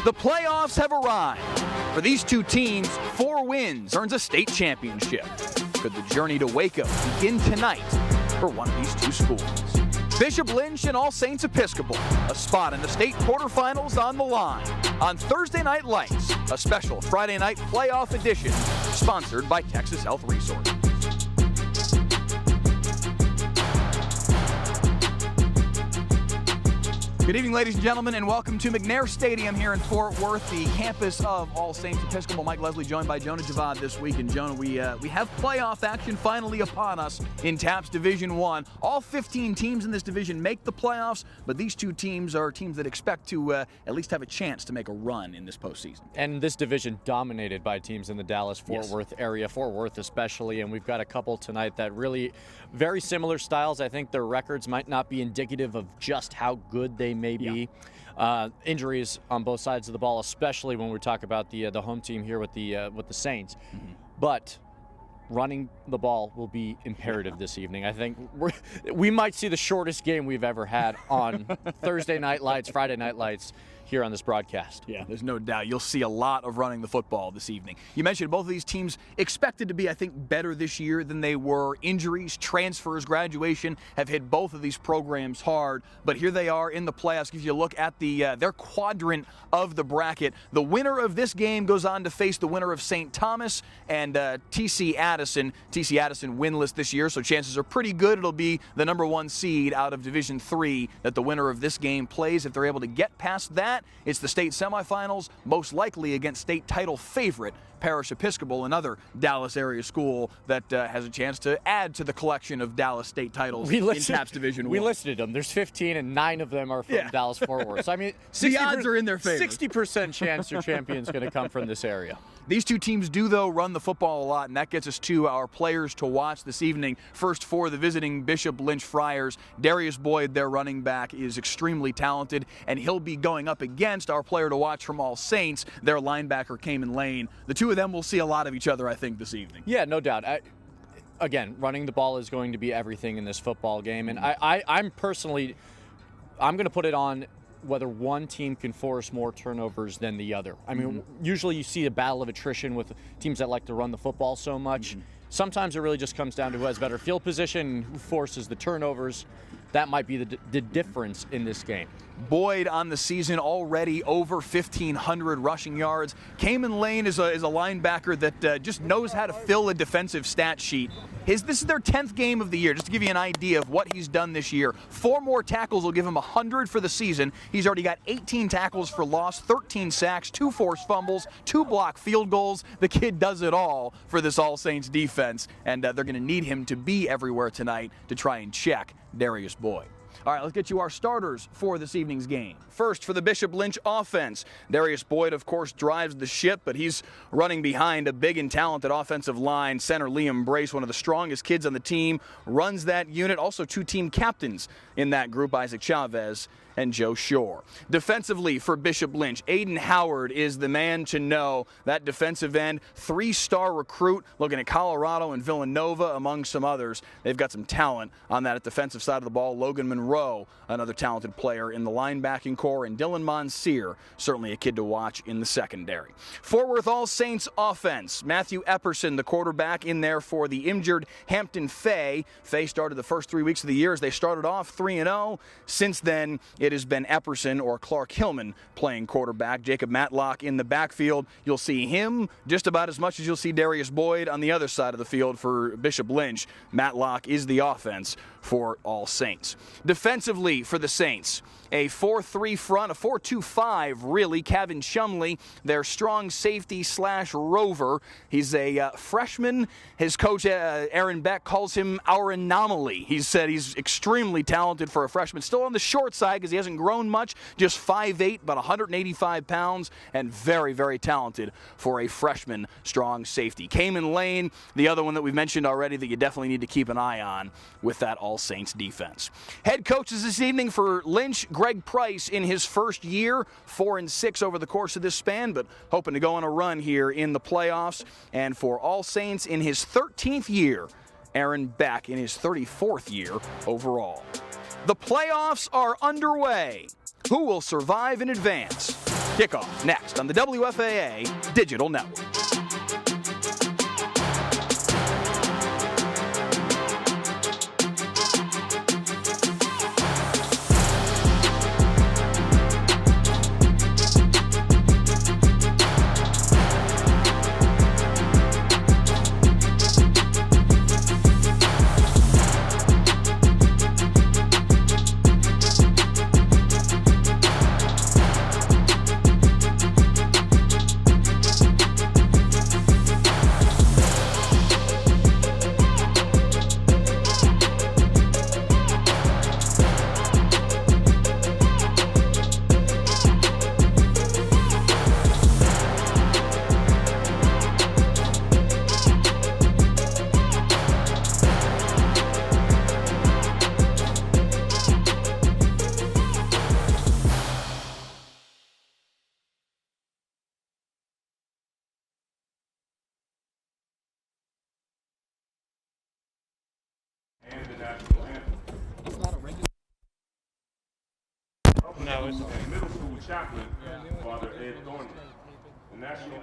The playoffs have arrived. For these two teams, 4 wins earns a state championship. Could the journey to Waco begin tonight for one of these two schools? Bishop Lynch and All Saints Episcopal, a spot in the state quarterfinals on the line. On Thursday Night Lights, a special Friday night playoff edition sponsored by Texas Health Resources. Good evening, ladies and gentlemen, and welcome to McNair Stadium here in Fort Worth, the campus of All Saints Episcopal. Mike Leslie joined by Jonah Javad this week. And Jonah, we have playoff action finally upon us in TAPS Division 1. All 15 teams in this division make the playoffs, but these two teams are teams that expect to at least have a chance to make a run in this postseason. And this division dominated by teams in the Dallas-Fort Worth area, Fort Worth especially, and we've got a couple tonight that really very similar styles. I think their records might not be indicative of just how good they may be. Injuries on both sides of the ball, especially when we talk about the home team here with the Saints. But running the ball will be imperative this evening. I think we might see the shortest game we've ever had on Thursday Night Lights, Friday Night Lights here on this broadcast. Yeah, there's no doubt. You'll see a lot of running the football this evening. You mentioned both of these teams expected to be, I think, better this year than they were. Injuries, transfers, graduation have hit both of these programs hard, but here they are in the playoffs. If you look at their quadrant of the bracket, the winner of this game goes on to face the winner of St. Thomas and TC Addison. TC Addison winless this year, so chances are pretty good it'll be the number 1 seed out of Division 3 that the winner of this game plays. If they're able to get past that, it's the state semifinals, most likely against state title favorite Parish Episcopal, another Dallas area school that has a chance to add to the collection of Dallas state titles in TAPS Division 1. We listed them. There's 15, and 9 of them are from Dallas-Fort Worth. So, I mean, the odds are in their favor. 60% chance your champion's going to come from this area. These two teams do, though, run the football a lot, and that gets us to our players to watch this evening. First, for the visiting Bishop Lynch Friars, Darius Boyd, their running back, is extremely talented, and he'll be going up against our player to watch from All Saints, their linebacker, Cayman Lane. The two of them will see a lot of each other, I think, this evening. Yeah, no doubt. Again, running the ball is going to be everything in this football game, and I'm personally, I'm going to put it on whether one team can force more turnovers than the other. I mean, usually you see a battle of attrition with teams that like to run the football so much. Sometimes it really just comes down to who has better field position, who forces the turnovers. That might be the difference in this game. Boyd on the season already over 1,500 rushing yards. Cayman Lane is a linebacker that just knows how to fill a defensive stat sheet. This is their 10th game of the year, just to give you an idea of what he's done this year. 4 more tackles will give him 100 for the season. He's already got 18 tackles for loss, 13 sacks, 2 forced fumbles, 2 blocked field goals. The kid does it all for this All Saints defense, and they're going to need him to be everywhere tonight to try and check Darius Boyd. All right, let's get you our starters for this evening's game. First, for the Bishop Lynch offense, Darius Boyd, of course, drives the ship, but he's running behind a big and talented offensive line. Center Liam Brace, one of the strongest kids on the team, runs that unit. Also, 2 team captains in that group, Isaac Chavez and Joe Shore. Defensively for Bishop Lynch, Aiden Howard is the man to know. That defensive end, 3-star recruit, looking at Colorado and Villanova, among some others. They've got some talent on that defensive side of the ball. Logan Monroe, another talented player in the linebacking core, and Dylan Monsier, certainly a kid to watch in the secondary. Fort Worth All Saints offense, Matthew Epperson, the quarterback, in there for the injured Hampton Fay. Fay started the first 3 weeks of the year as they started off 3-0. Since then, it has been Epperson or Clark Hillman playing quarterback. Jacob Matlock in the backfield. You'll see him just about as much as you'll see Darius Boyd on the other side of the field for Bishop Lynch. Matlock is the offense for All Saints. Defensively for the Saints, a 4-3 front, a 4-2-5 really. Kevin Shumley, their strong safety / rover. He's a freshman. His coach, Aaron Beck, calls him our anomaly. He said he's extremely talented for a freshman. Still on the short side because he hasn't grown much, just 5'8", about 185 pounds, and very, very talented for a freshman strong safety. Cayman Lane, the other one that we've mentioned already that you definitely need to keep an eye on with that All Saints defense. Head coaches this evening for Lynch, Greg Price in his first year, 4-6 over the course of this span, but hoping to go on a run here in the playoffs. And for All Saints in his 13th year, Aaron Beck in his 34th year overall. The playoffs are underway. Who will survive and advance? Kickoff next on the WFAA Digital Network. No, it's middle school chaplain, Father Ed Thornton. The national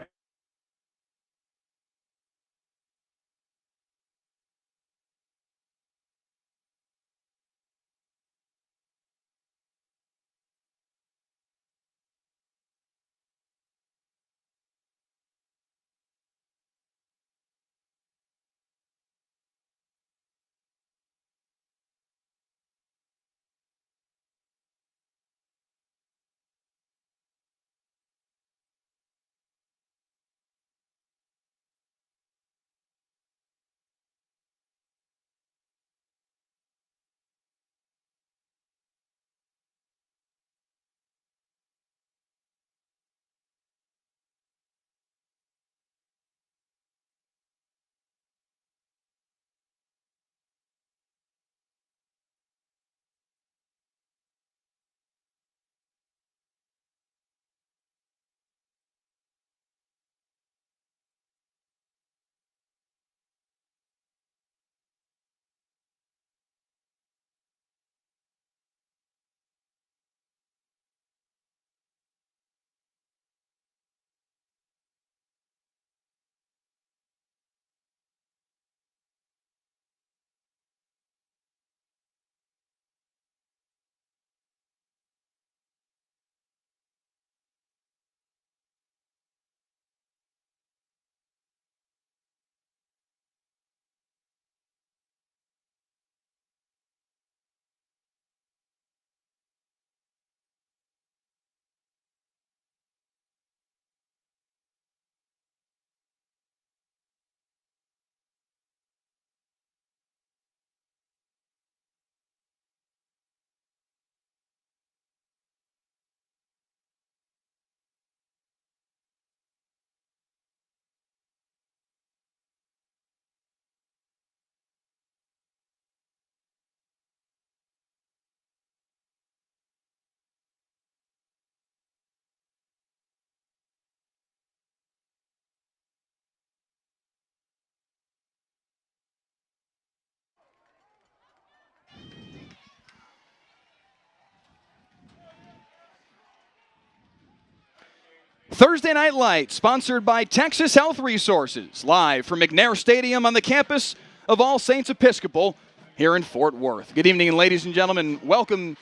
Thursday Night Lights, sponsored by Texas Health Resources, live from McNair Stadium on the campus of All Saints Episcopal here in Fort Worth. Good evening, ladies and gentlemen. Welcome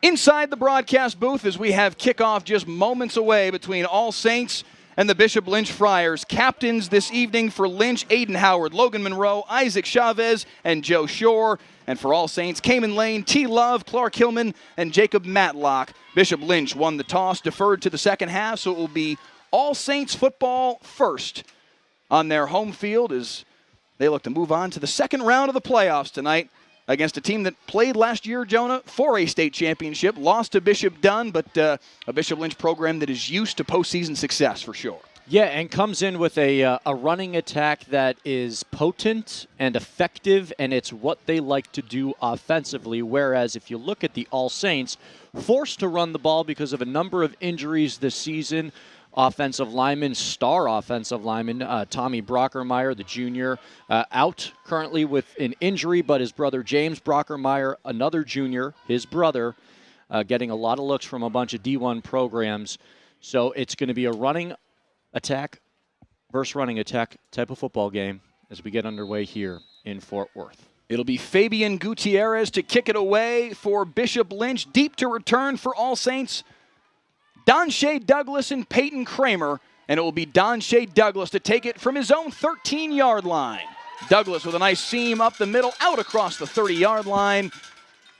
inside the broadcast booth as we have kickoff just moments away between All Saints and the Bishop Lynch Friars. Captains this evening for Lynch, Aiden Howard, Logan Monroe, Isaac Chavez, and Joe Shore. And for All Saints, Cayman Lane, T. Love, Clark Hillman, and Jacob Matlock. Bishop Lynch won the toss, deferred to the second half, so it will be All Saints football first on their home field as they look to move on to the second round of the playoffs tonight against a team that played last year, Jonah, for a state championship, lost to Bishop Dunn, but a Bishop Lynch program that is used to postseason success for sure. Yeah, and comes in with a running attack that is potent and effective, and it's what they like to do offensively, whereas if you look at the All Saints, forced to run the ball because of a number of injuries this season. Offensive lineman, star offensive lineman, Tommy Brockermeyer, the junior, out currently with an injury, but his brother James Brockermeyer, another junior, his brother, getting a lot of looks from a bunch of D1 programs. So it's going to be a running attack versus running attack type of football game as we get underway here in Fort Worth. It'll be Fabian Gutierrez to kick it away for Bishop Lynch. Deep to return for All Saints, Donshea Douglas and Peyton Kramer. And it will be Donshea Douglas to take it from his own 13-yard line. Douglas with a nice seam up the middle, out across the 30-yard line.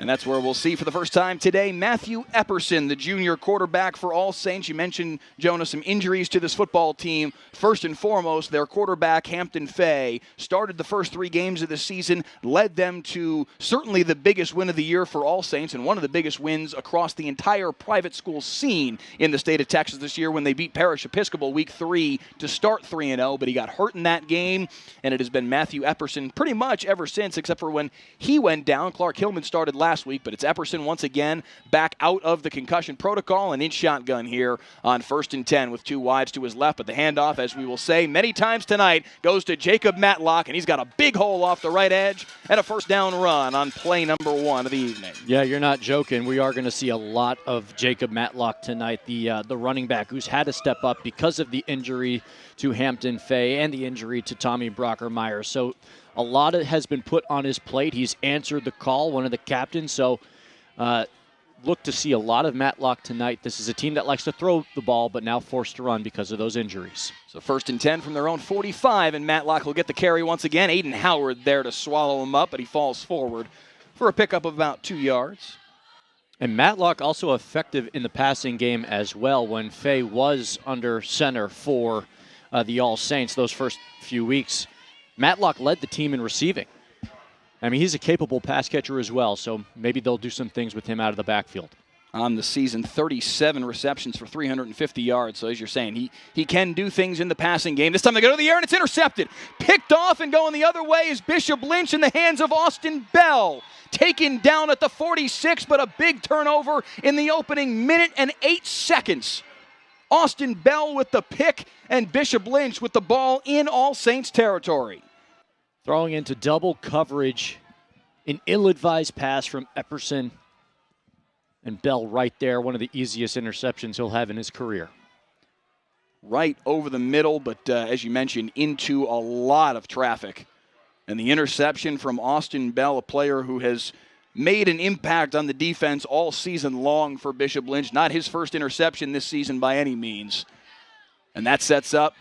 And that's where we'll see for the first time today Matthew Epperson, the junior quarterback for All Saints. You mentioned, Jonah, some injuries to this football team. First and foremost, their quarterback, Hampton Fay, started the first 3 games of the season, led them to certainly the biggest win of the year for All Saints and one of the biggest wins across the entire private school scene in the state of Texas this year when they beat Parish Episcopal Week 3 to start 3-0. But he got hurt in that game, and it has been Matthew Epperson pretty much ever since, except for when he went down. Clark Hillman started last week, but it's Epperson once again back out of the concussion protocol and in shotgun here on 1st and 10 with 2 wides to his left. But the handoff, as we will say many times tonight, goes to Jacob Matlock, and he's got a big hole off the right edge and a first down run on play number 1 of the evening. Yeah, you're not joking. We are going to see a lot of Jacob Matlock tonight, the running back who's had to step up because of the injury to Hampton Fay and the injury to Tommy Brockermeyer. So a lot has been put on his plate. He's answered the call, one of the captains. So look to see a lot of Matlock tonight. This is a team that likes to throw the ball, but now forced to run because of those injuries. So 1st and 10 from their own 45, and Matlock will get the carry once again. Aiden Howard there to swallow him up, but he falls forward for a pickup of about 2 yards. And Matlock also effective in the passing game as well when Fay was under center for the All Saints those first few weeks. Matlock led the team in receiving. I mean, he's a capable pass catcher as well, so maybe they'll do some things with him out of the backfield. On the season, 37 receptions for 350 yards. So as you're saying, he can do things in the passing game. This time they go to the air, and it's intercepted. Picked off and going the other way is Bishop Lynch in the hands of Austin Bell. Taken down at the 46, but a big turnover in the opening minute and 8 seconds. Austin Bell with the pick, and Bishop Lynch with the ball in All Saints territory. Throwing into double coverage, an ill-advised pass from Epperson. And Bell right there, one of the easiest interceptions he'll have in his career. Right over the middle, but as you mentioned, into a lot of traffic. And the interception from Austin Bell, a player who has made an impact on the defense all season long for Bishop Lynch. Not his first interception this season by any means. And that sets up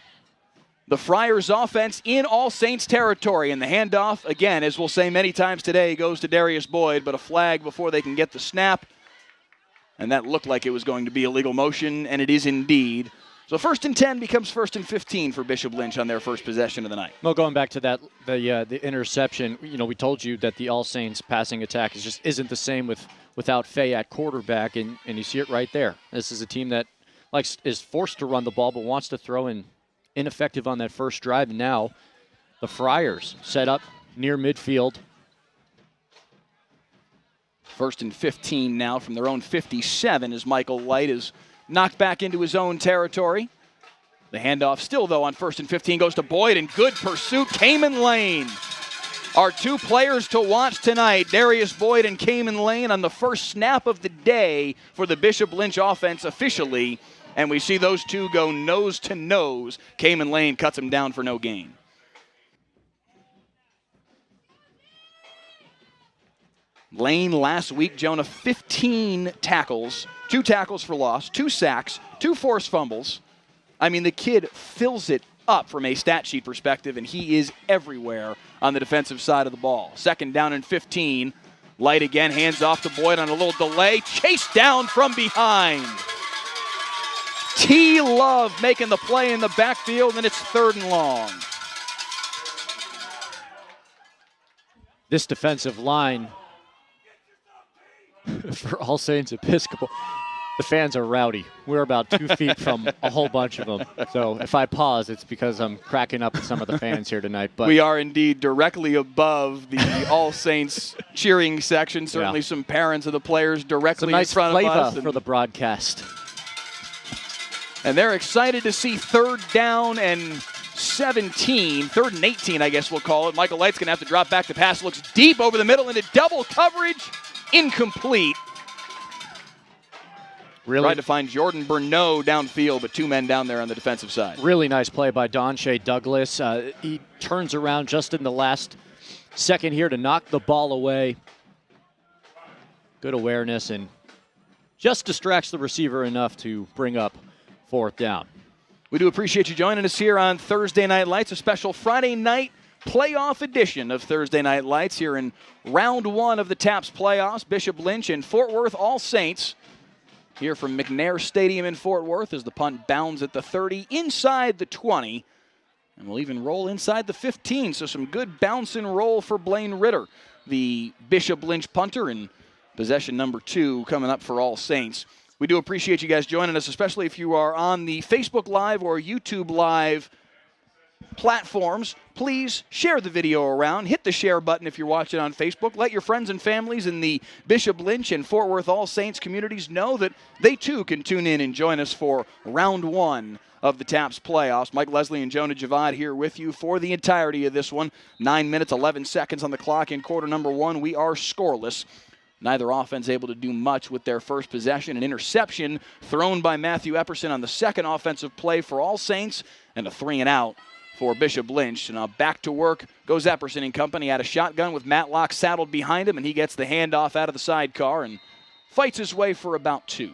the Friars offense in All Saints territory. And the handoff, again, as we'll say many times today, goes to Darius Boyd, but a flag before they can get the snap. And that looked like it was going to be illegal motion, and it is indeed. So 1st and 10 becomes 1st and 15 for Bishop Lynch on their first possession of the night. Well, going back to that, the interception, we told you that the All Saints passing attack isn't the same without Fay at quarterback, and you see it right there. This is a team that is forced to run the ball but wants to throw, and ineffective on that first drive. And now the Friars set up near midfield. 1st and 15 now from their own 57 as Michael Light is knocked back into his own territory. The handoff still, though, on 1st and 15 goes to Boyd, and good pursuit. Cayman Lane. Our 2 players to watch tonight, Darius Boyd and Cayman Lane, on the first snap of the day for the Bishop Lynch offense officially. And we see those 2 go nose to nose. Cayman Lane cuts him down for no gain. Lane last week, Jonah, 15 tackles, 2 tackles for loss, 2 sacks, 2 forced fumbles. I mean, the kid fills it up from a stat sheet perspective, and he is everywhere on the defensive side of the ball. 2nd down and 15. Light again, hands off to Boyd on a little delay. Chased down from behind. T. Love making the play in the backfield, and it's 3rd and long. This defensive line for All Saints Episcopal, the fans are rowdy. We're about 2 feet from a whole bunch of them. So if I pause, it's because I'm cracking up with some of the fans here tonight. But we are indeed directly above the All Saints cheering section. Certainly some parents of the players directly in front of us. Nice flavor for the broadcast. And they're excited to see 3rd down and 17, 3rd and 18, I guess we'll call it. Michael Light's going to have to drop back. The pass looks deep over the middle into double coverage. Incomplete. Really? Tried to find Jordan Burnett downfield, but 2 men down there on the defensive side. Really nice play by Donshea Douglas. He turns around just in the last second here to knock the ball away. Good awareness and just distracts the receiver enough to bring up 4th down. We do appreciate you joining us here on Thursday Night Lights, a special Friday night playoff edition of Thursday Night Lights here in round 1 of the TAPS playoffs. Bishop Lynch and Fort Worth All Saints here from McNair Stadium in Fort Worth as the punt bounds at the 30, inside the 20, and will even roll inside the 15. So some good bounce and roll for Blaine Ritter, the Bishop Lynch punter, and possession number 2 coming up for All Saints. We do appreciate you guys joining us, especially if you are on the Facebook Live or YouTube Live platforms. Please share the video around. Hit the share button if you're watching on Facebook. Let your friends and families in the Bishop Lynch and Fort Worth All Saints communities know that they too can tune in and join us for round 1 of the TAPS playoffs. Mike, Leslie, and Jonah Javad here with you for the entirety of this one. 9 minutes, 11 seconds on the clock in quarter number 1. We are scoreless. Neither offense able to do much with their first possession. An interception thrown by Matthew Epperson on the second offensive play for All Saints, and a 3-and-out for Bishop Lynch. And now back to work goes Epperson and company at a shotgun with Matlock saddled behind him, and he gets the handoff out of the sidecar and fights his way for about 2.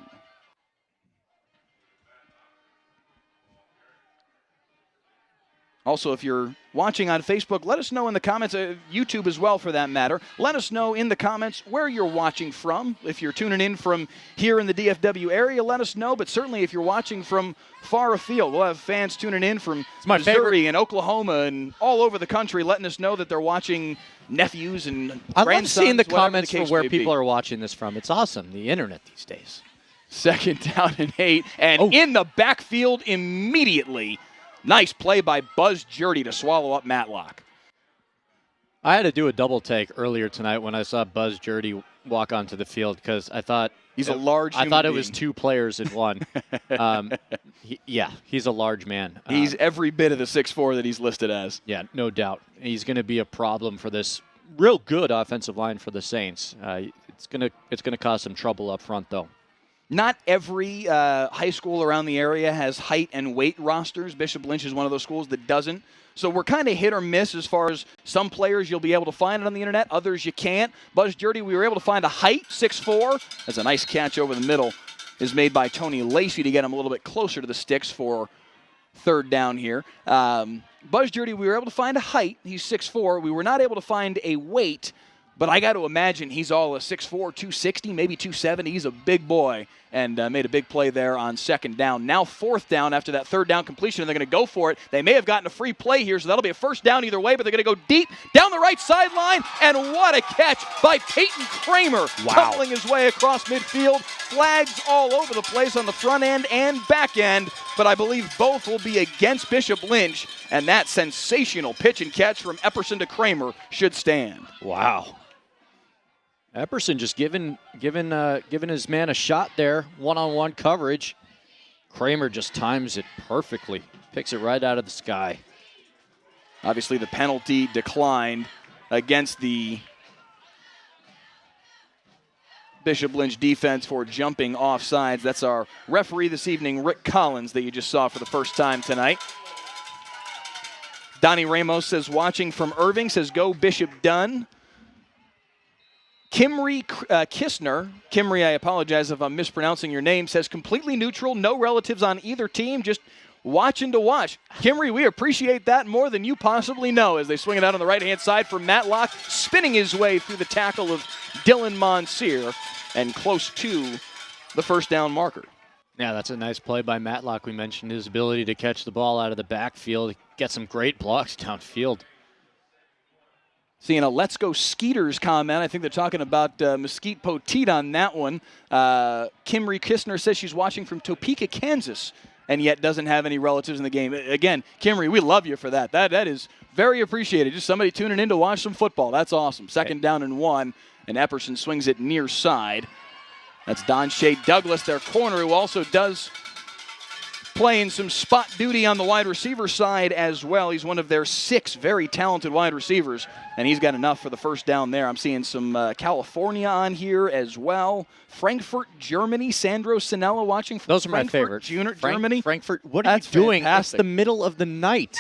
Also, if you're watching on Facebook, let us know in the comments, YouTube as well for that matter. Let us know in the comments where you're watching from. If you're tuning in from here in the DFW area, let us know. But certainly if you're watching from far afield, we'll have fans tuning in from Missouri and Oklahoma and all over the country letting us know that they're watching nephews and grandsons. I love seeing the comments the for where people are watching this from. It's awesome, the internet these days. 2nd down and 8, and in the backfield immediately. Nice play by Buzz Jurdy to swallow up Matlock. I had to do a double take earlier tonight when I saw Buzz Jurdy walk onto the field because I thought he's a large. I thought it was 2 players in one. He's a large man. He's every bit of the 6'4" that he's listed as. Yeah, no doubt. He's going to be a problem for this real good offensive line for the Saints. It's gonna cause some trouble up front though. Not every high school around the area has height and weight rosters. Bishop Lynch is one of those schools that doesn't. So we're kind of hit or miss as far as some players you'll be able to find it on the internet, others you can't. Buzz Jurdy, we were able to find a height, 6'4". That's a nice catch over the middle. Is made by Tony Lacey to get him a little bit closer to the sticks for 3rd down here. Buzz Jurdy, we were able to find a height. He's 6'4". We were not able to find a weight. But I got to imagine he's all a 6'4", 260, maybe 270. He's a big boy and made a big play there on 2nd down. Now 4th down after that 3rd down completion, and they're going to go for it. They may have gotten a free play here, so that'll be a 1st down either way, but they're going to go deep down the right sideline, and what a catch by Peyton Kramer. Wow. Tumbling his way across midfield. Flags all over the place on the front end and back end, but I believe both will be against Bishop Lynch, and that sensational pitch and catch from Epperson to Kramer should stand. Wow. Epperson just giving his man a shot there, one-on-one coverage. Kramer just times it perfectly, picks it right out of the sky. Obviously the penalty declined against the Bishop Lynch defense for jumping off sides. That's our referee this evening, Rick Collins, that you just saw for the first time tonight. Donnie Ramos says, watching from Irving, says, go Bishop Dunn. Kimry Kistner, Kimry, I apologize if I'm mispronouncing your name, says completely neutral, no relatives on either team, just watching to watch. Kimry, we appreciate that more than you possibly know as they swing it out on the right-hand side for Matlock, spinning his way through the tackle of Dylan Monsieur and close to the 1st down marker. Yeah, that's a nice play by Matlock. We mentioned his ability to catch the ball out of the backfield, get some great blocks downfield. Seeing a Let's Go Skeeters comment. I think they're talking about Mesquite Poteet on that one. Kimry Kistner says she's watching from Topeka, Kansas, and yet doesn't have any relatives in the game. Again, Kimry, we love you for that. That is very appreciated. Just somebody tuning in to watch some football. That's awesome. 2nd down and 1, and Epperson swings it near side. That's Donshea Douglas, their corner, who also does playing some spot duty on the wide receiver side as well. He's one of their 6 very talented wide receivers, and he's got enough for the first down there. I'm seeing some California on here as well. Frankfurt, Germany. Sandro Sinella watching from Those are Frankfurt, my favorites. Germany. Frankfurt, what are you doing? Fantastic. It's the middle of the night.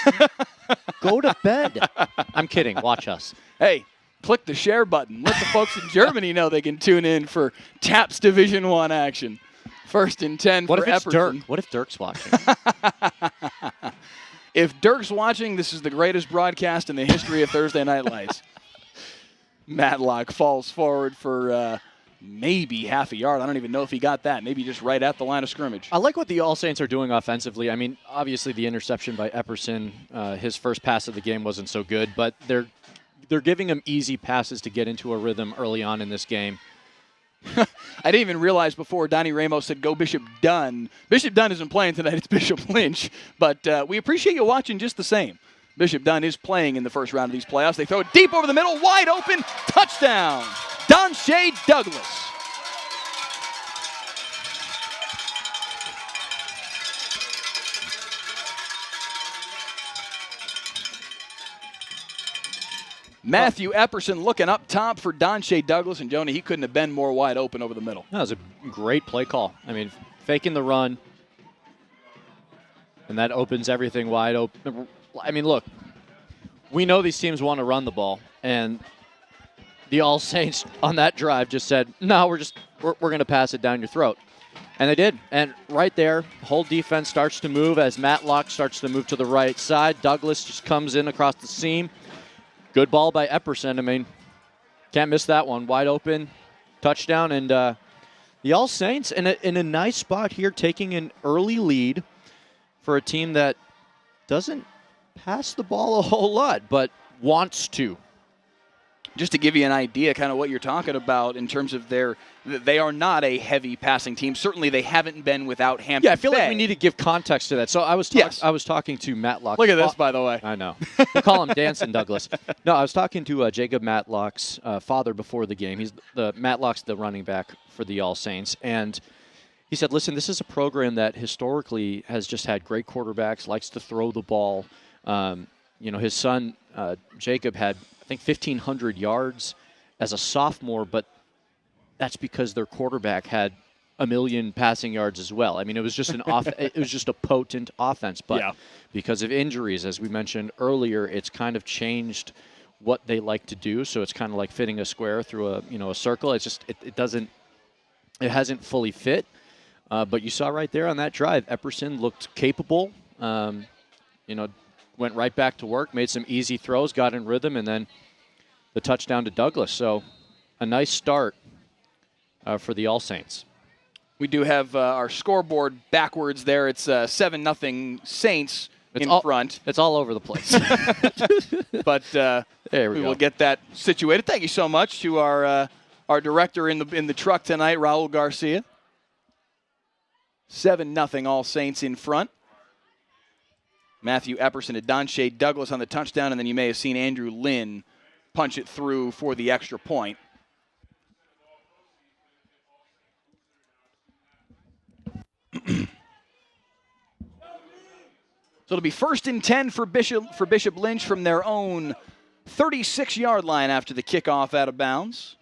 Go to bed. I'm kidding. Watch us. Hey, click the share button. Let the folks in Germany know they can tune in for TAPS Division I action. 1st and 10 What for if it's Epperson. Dirk? What if Dirk's watching? If Dirk's watching, this is the greatest broadcast in the history of Thursday Night Lights. Matlock falls forward for maybe half a yard. I don't even know if he got that. Maybe just right at the line of scrimmage. I like what the All Saints are doing offensively. I mean, obviously the interception by Epperson, his first pass of the game wasn't so good, but they're giving him easy passes to get into a rhythm early on in this game. I didn't even realize before Donnie Ramos said, go Bishop Dunn. Bishop Dunn isn't playing tonight. It's Bishop Lynch. But we appreciate you watching just the same. Bishop Dunn is playing in the first round of these playoffs. They throw it deep over the middle, wide open, touchdown, Donshea Douglas. Matthew Epperson looking up top for Donshea Douglas, and Jonah, he couldn't have been more wide open over the middle. That was a great play call. I mean, faking the run, and that opens everything wide open. I mean, look, we know these teams want to run the ball, and the All Saints on that drive just said, no, we're going to pass it down your throat. And they did. And right there, the whole defense starts to move as Matlock starts to move to the right side. Douglas just comes in across the seam. Good ball by Epperson. I mean, can't miss that one. Wide open, touchdown. And the All Saints in a nice spot here, taking an early lead for a team that doesn't pass the ball a whole lot, but wants to. Just to give you an idea kind of what you're talking about in terms of they are not a heavy passing team. Certainly they haven't been without Hampton. Yeah, I feel Bay. like we need to give context to that. So I was talking to Matlock. Look at this, by the way. I know. They call him Dancing Douglas. No, I was talking to Jacob Matlock's father before the game. Matlock's the running back for the All Saints. And he said, listen, this is a program that historically has just had great quarterbacks, likes to throw the ball. His son, Jacob, had, I think, 1,500 yards as a sophomore, but that's because their quarterback had 1 million passing yards as well. I mean, it was just it was just a potent offense, but because of injuries, as we mentioned earlier, it's kind of changed what they like to do. So it's kind of like fitting a square through a circle. It's just it hasn't fully fit. But you saw right there on that drive, Epperson looked capable. Went right back to work, made some easy throws, got in rhythm, and then the touchdown to Douglas. So a nice start for the All Saints. We do have our scoreboard backwards there. It's 7-0 Saints in front. It's all over the place. But there we go. will get that situated. Thank you so much to our director in the truck tonight, Raul Garcia. 7-0 All Saints in front. Matthew Epperson to Donshea Douglas on the touchdown, and then you may have seen Andrew Lynn punch it through for the extra point. So it'll be 1st and 10 for Bishop Lynch from their own 36-yard line after the kickoff out of bounds.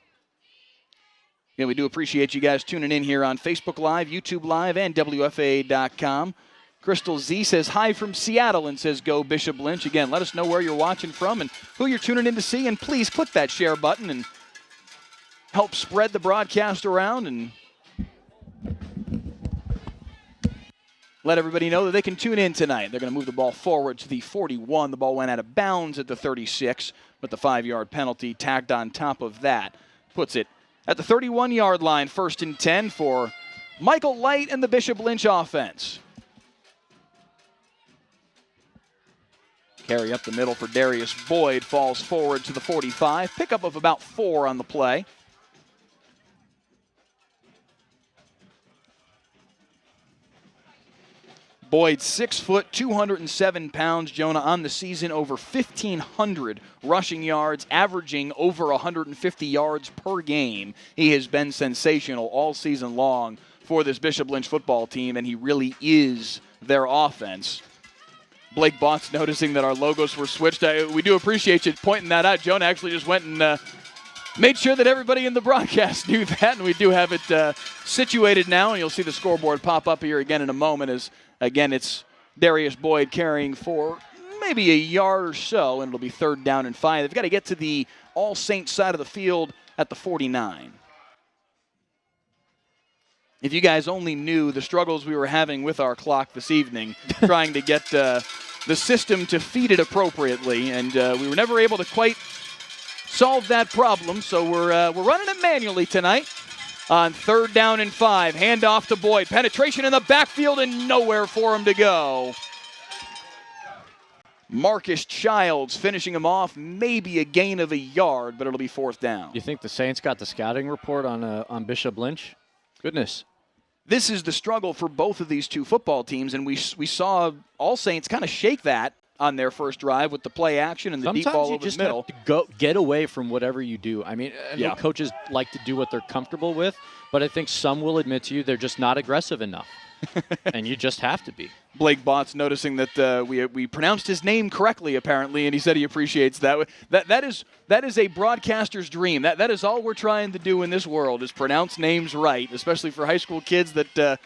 Yeah, we do appreciate you guys tuning in here on Facebook Live, YouTube Live, and WFA.com. Crystal Z says hi from Seattle and says go Bishop Lynch. Again, let us know where you're watching from and who you're tuning in to see, and please click that share button and help spread the broadcast around and let everybody know that they can tune in tonight. They're going to move the ball forward to the 41. The ball went out of bounds at the 36, but the 5-yard penalty tagged on top of that puts it at the 31-yard line, 1st and 10 for Michael Light and the Bishop Lynch offense. Carry up the middle for Darius Boyd, falls forward to the 45. Pickup of about 4 on the play. Boyd, 6 foot, 207 pounds. Jonah on the season, over 1,500 rushing yards, averaging over 150 yards per game. He has been sensational all season long for this Bishop Lynch football team, and he really is their offense. Blake Botts noticing that our logos were switched. We do appreciate you pointing that out. Jonah actually just went and made sure that everybody in the broadcast knew that, and we do have it situated now, and you'll see the scoreboard pop up here again in a moment as, again, it's Darius Boyd carrying for maybe a yard or so, and it'll be 3rd down and 5. They've got to get to the All Saints side of the field at the 49. If you guys only knew the struggles we were having with our clock this evening, trying to get the system to feed it appropriately, and we were never able to quite solve that problem, so we're running it manually tonight on 3rd down and 5. Handoff to Boyd. Penetration in the backfield and nowhere for him to go. Marcus Childs finishing him off, maybe a gain of a yard, but it'll be 4th down. You think the Saints got the scouting report on Bishop Lynch? Goodness. This is the struggle for both of these two football teams, and we saw All Saints kind of shake that on their first drive with the play action and the deep ball over the middle. Sometimes you just have to get away from whatever you do. I mean, I know coaches like to do what they're comfortable with, but I think some will admit to you they're just not aggressive enough, and you just have to be. Blake Botts noticing that we pronounced his name correctly, apparently, and he said he appreciates that. That is a broadcaster's dream. That is all we're trying to do in this world is pronounce names right, especially for high school kids that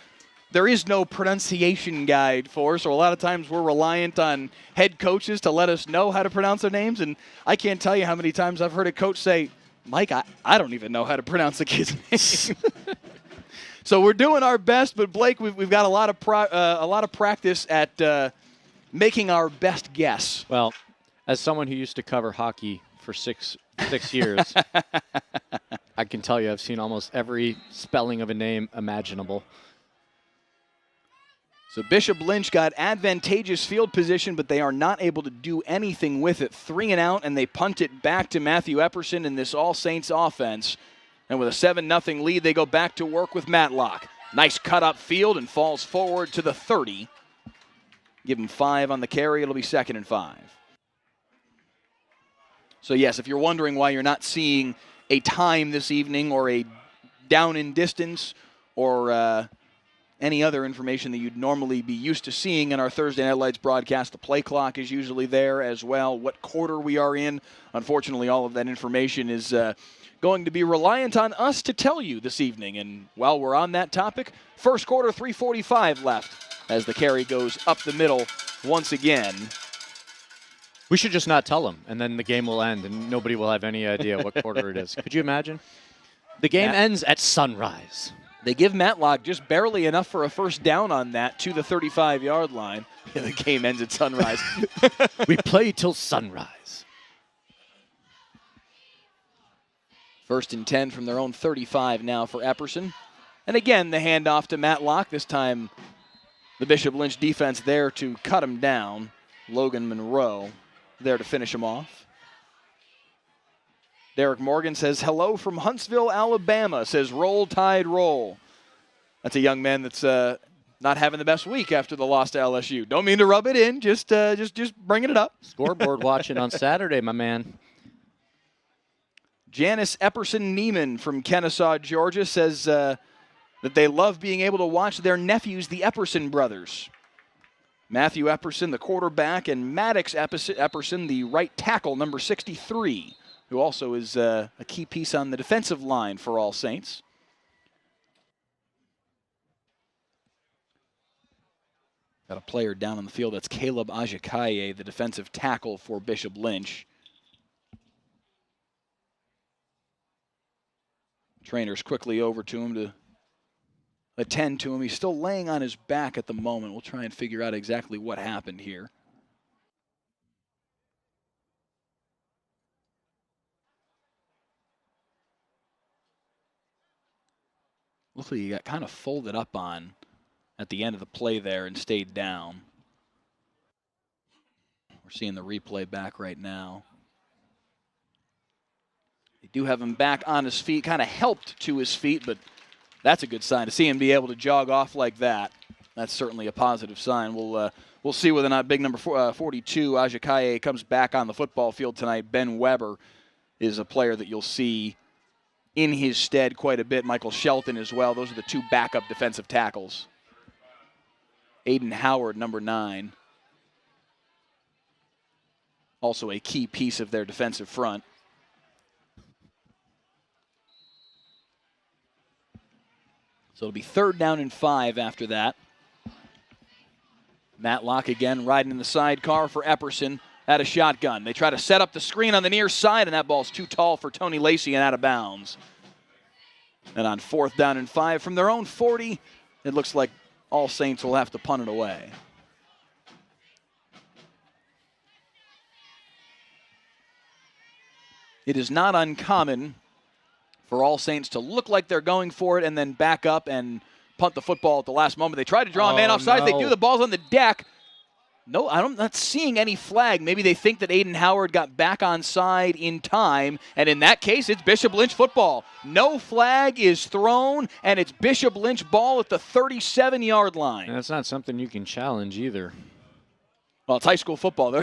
there is no pronunciation guide for, so a lot of times we're reliant on head coaches to let us know how to pronounce their names, and I can't tell you how many times I've heard a coach say, Mike, I don't even know how to pronounce a kid's name. So we're doing our best, but Blake, we've got a lot of practice at making our best guess. Well, as someone who used to cover hockey for six years, I can tell you I've seen almost every spelling of a name imaginable. So Bishop Lynch got advantageous field position, but they are not able to do anything with it. 3 and out, and they punt it back to Matthew Epperson in this All Saints offense. And with a 7-0 lead, they go back to work with Matlock. Nice cut up field and falls forward to the 30. Give him 5 on the carry. It'll be 2nd and 5. So, yes, if you're wondering why you're not seeing a time this evening or a down in distance or any other information that you'd normally be used to seeing in our Thursday Night Lights broadcast, the play clock is usually there as well. What quarter we are in. Unfortunately, all of that information is going to be reliant on us to tell you this evening. And while we're on that topic, first quarter, 3:45 left as the carry goes up the middle once again. We should just not tell them, and then the game will end, and nobody will have any idea what quarter it is. Could you imagine? The game ends at sunrise. They give Matlock just barely enough for a first down on that to the 35-yard line. Yeah, the game ends at sunrise. We play till sunrise. 1st and 10 from their own 35 now for Epperson. And again, the handoff to Matlock. This time, the Bishop Lynch defense there to cut him down. Logan Monroe there to finish him off. Derek Morgan says, hello from Huntsville, Alabama. Says, roll, Tide, roll. That's a young man that's not having the best week after the loss to LSU. Don't mean to rub it in, just bringing it up. Scoreboard watching on Saturday, my man. Janice Epperson Neiman from Kennesaw, Georgia, says that they love being able to watch their nephews, the Epperson brothers. Matthew Epperson, the quarterback, and Maddox Epperson, the right tackle, number 63, who also is a key piece on the defensive line for All Saints. Got a player down on the field. That's Caleb Ajakaye, the defensive tackle for Bishop Lynch. Trainer's quickly over to him to attend to him. He's still laying on his back at the moment. We'll try and figure out exactly what happened here. Looks like he got kind of folded up on at the end of the play there and stayed down. We're seeing the replay back right now. They do have him back on his feet, kind of helped to his feet, but that's a good sign. To see him be able to jog off like that, that's certainly a positive sign. We'll see whether or not big number 42, Ajakaye, comes back on the football field tonight. Ben Weber is a player that you'll see in his stead quite a bit. Michael Shelton as well. Those are the two backup defensive tackles. Aiden Howard, number 9. Also a key piece of their defensive front. So it'll be 3rd down and 5 after that. Matlock again riding in the sidecar for Epperson at a shotgun. They try to set up the screen on the near side, and that ball's too tall for Tony Lacey and out of bounds. And on 4th down and 5 from their own 40, it looks like All Saints will have to punt it away. It is not uncommon for All Saints to look like they're going for it and then back up and punt the football at the last moment. They tried to draw a man offside. No. They do. The ball's on the deck. No, I'm not seeing any flag. Maybe they think that Aiden Howard got back on side in time, and in that case, it's Bishop Lynch football. No flag is thrown, and it's Bishop Lynch ball at the 37-yard line. That's not something you can challenge either. Well, it's high school football. We're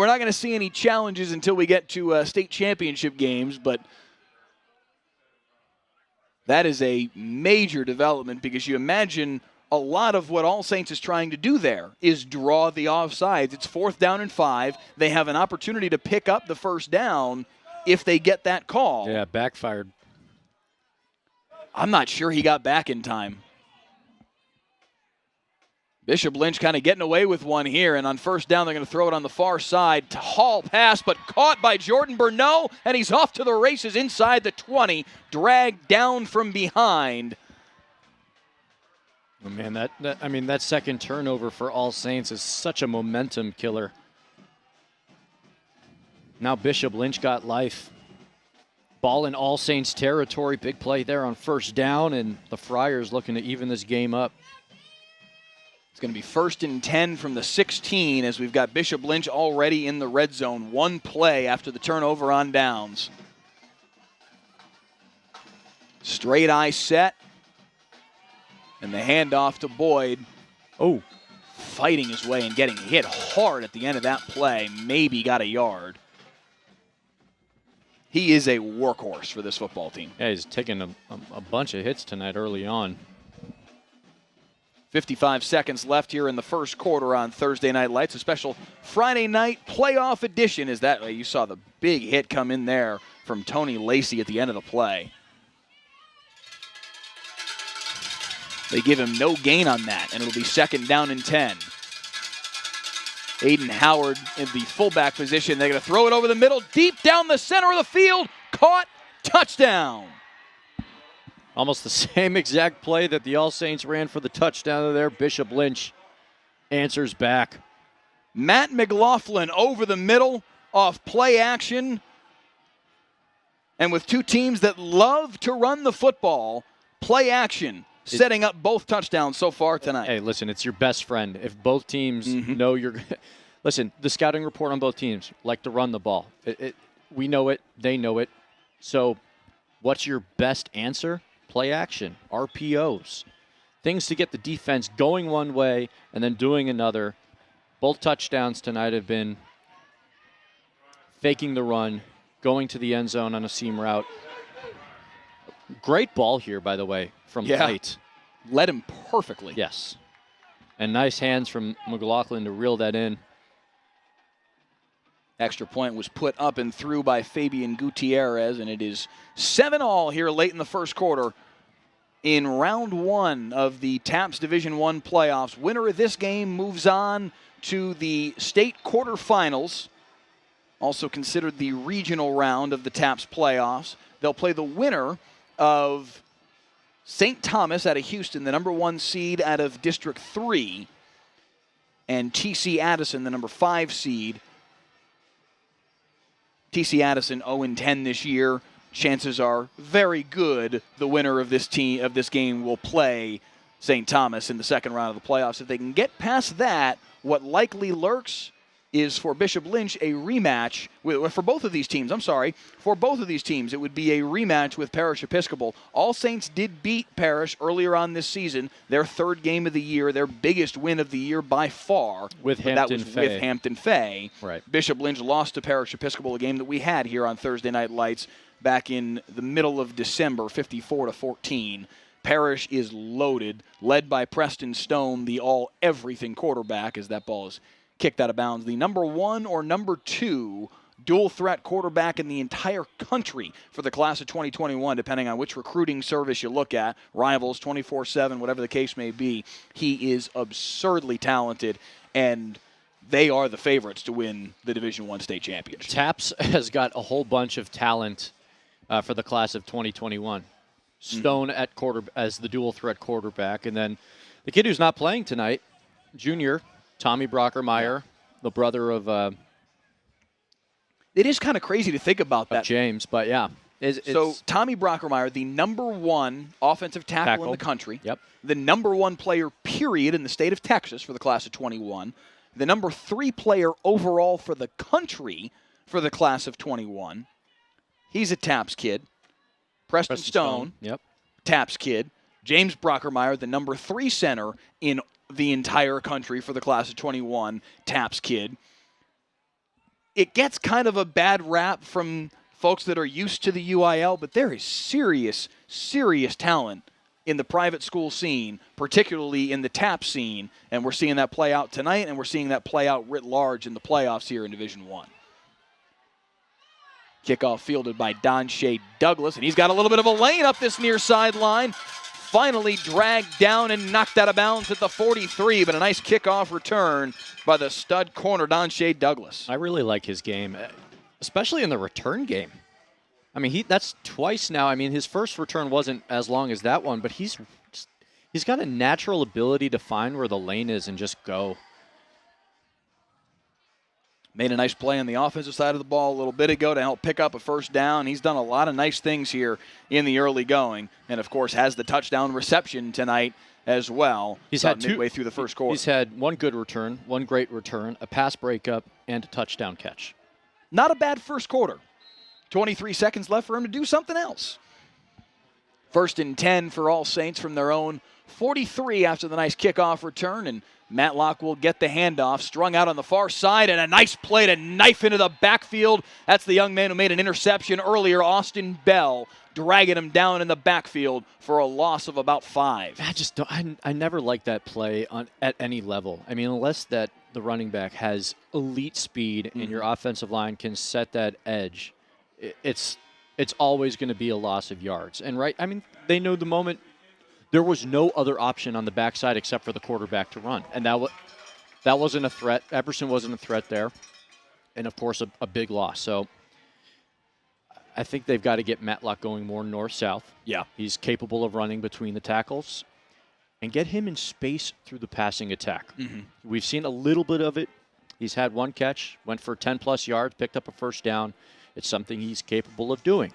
not going to see any challenges until we get to state championship games, but that is a major development because you imagine a lot of what All Saints is trying to do there is draw the offsides. It's 4th down and 5. They have an opportunity to pick up the 1st down if they get that call. Yeah, backfired. I'm not sure he got back in time. Bishop Lynch kind of getting away with one here, and on 1st down, they're going to throw it on the far side. Hall pass, but caught by Jordan Burnett, and he's off to the races inside the 20, dragged down from behind. Oh, man, that second turnover for All Saints is such a momentum killer. Now Bishop Lynch got life. Ball in All Saints territory. Big play there on 1st down, and the Friars looking to even this game up. It's going to be 1st and 10 from the 16 as we've got Bishop Lynch already in the red zone. One play after the turnover on downs. Straight eye set. And the handoff to Boyd. Oh, fighting his way and getting hit hard at the end of that play. Maybe got a yard. He is a workhorse for this football team. Yeah, he's taking a bunch of hits tonight early on. 55 seconds left here in the 1st quarter on Thursday Night Lights. A special Friday night playoff edition is that way. You saw the big hit come in there from Tony Lacey at the end of the play. They give him no gain on that, and it'll be 2nd down and 10. Aiden Howard in the fullback position. They're going to throw it over the middle, deep down the center of the field. Caught, touchdown. Almost the same exact play that the All Saints ran for the touchdown there. Bishop Lynch answers back. Matt McLaughlin over the middle off play action. And with two teams that love to run the football, play action. Setting up both touchdowns so far tonight. Hey, listen, it's your best friend. If both teams know you're – listen, the scouting report on both teams like to run the ball. We know it. They know it. So what's your best answer? Play action, RPOs, things to get the defense going one way and then doing another. Both touchdowns tonight have been faking the run, going to the end zone on a seam route. Great ball here, by the way, from Light. Led him perfectly. Yes. And nice hands from McLaughlin to reel that in. Extra point was put up and through by Fabian Gutierrez, and it is 7-all here late in the 1st quarter in round 1 of the TAPS Division I playoffs. Winner of this game moves on to the state quarterfinals, also considered the regional round of the TAPS playoffs. They'll play the winner of St. Thomas out of Houston, the number 1 seed out of District 3, and TC Addison, the number 5 seed. TC Addison 0-10 this year. Chances are very good the winner of this game will play St. Thomas in the 2nd round of the playoffs. If they can get past that, what likely lurks is for Bishop Lynch a rematch for both of these teams. For both of these teams, it would be a rematch with Parish Episcopal. All Saints did beat Parish earlier on this season, their 3rd game of the year, their biggest win of the year by far. With Hampton Fay. Right. Bishop Lynch lost to Parish Episcopal, a game that we had here on Thursday Night Lights back in the middle of December, 54-14. Parrish is loaded, led by Preston Stone, the all-everything quarterback, as that ball is kicked out of bounds. The number 1 or number 2 dual-threat quarterback in the entire country for the class of 2021, depending on which recruiting service you look at, Rivals, 24/7, whatever the case may be. He is absurdly talented, and they are the favorites to win the Division I state championship. Taps has got a whole bunch of talent for the class of 2021. Stone at as the dual-threat quarterback, and then the kid who's not playing tonight, junior, Tommy Brockermeyer, the brother of it is kind of crazy to think about that. James, but yeah. So Tommy Brockermeyer, the number 1 offensive tackle in the country, the number 1 player, period, in the state of Texas for the class of 21, the number 3 player overall for the country for the class of 21. He's a Taps kid. Preston Stone, Taps kid. James Brockermeyer, the number 3 center in the entire country for the class of 21, Taps kid. It gets kind of a bad rap from folks that are used to the UIL, but there is serious, serious talent in the private school scene, particularly in the TAP scene, and we're seeing that play out tonight, and we're seeing that play out writ large in the playoffs here in Division I. Kickoff fielded by Don Shea Douglas, and he's got a little bit of a lane up this near sideline. Finally dragged down and knocked out of bounds at the 43, but a nice kickoff return by the stud corner, Don Shea Douglas. I really like his game, especially in the return game. I mean, that's twice now. I mean, his first return wasn't as long as that one, but he's got a natural ability to find where the lane is and just go. Made a nice play on the offensive side of the ball a little bit ago to help pick up a first down. He's done a lot of nice things here in the early going, and of course has the touchdown reception tonight as well. He's had midway through the first quarter. He's had one good return, one great return, a pass breakup, and a touchdown catch. Not a bad first quarter. 23 seconds left for him to do something else. 1st and 10 for All Saints from their own 43 after the nice kickoff return, and Matlock will get the handoff, strung out on the far side, and a nice play to knife into the backfield. That's the young man who made an interception earlier, Austin Bell, dragging him down in the backfield for a loss of about 5. I never liked that play at any level. I mean, unless that the running back has elite speed and your offensive line can set that edge, it's always going to be a loss of yards. And I mean, they know the moment. There was no other option on the backside except for the quarterback to run. And that wasn't a threat. Epperson wasn't a threat there. And, of course, a big loss. So I think they've got to get Matlock going more north-south. Yeah. He's capable of running between the tackles. And get him in space through the passing attack. We've seen a little bit of it. He's had one catch, went for 10-plus yards, picked up a first down. It's something he's capable of doing.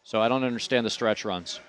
So I don't understand the stretch runs.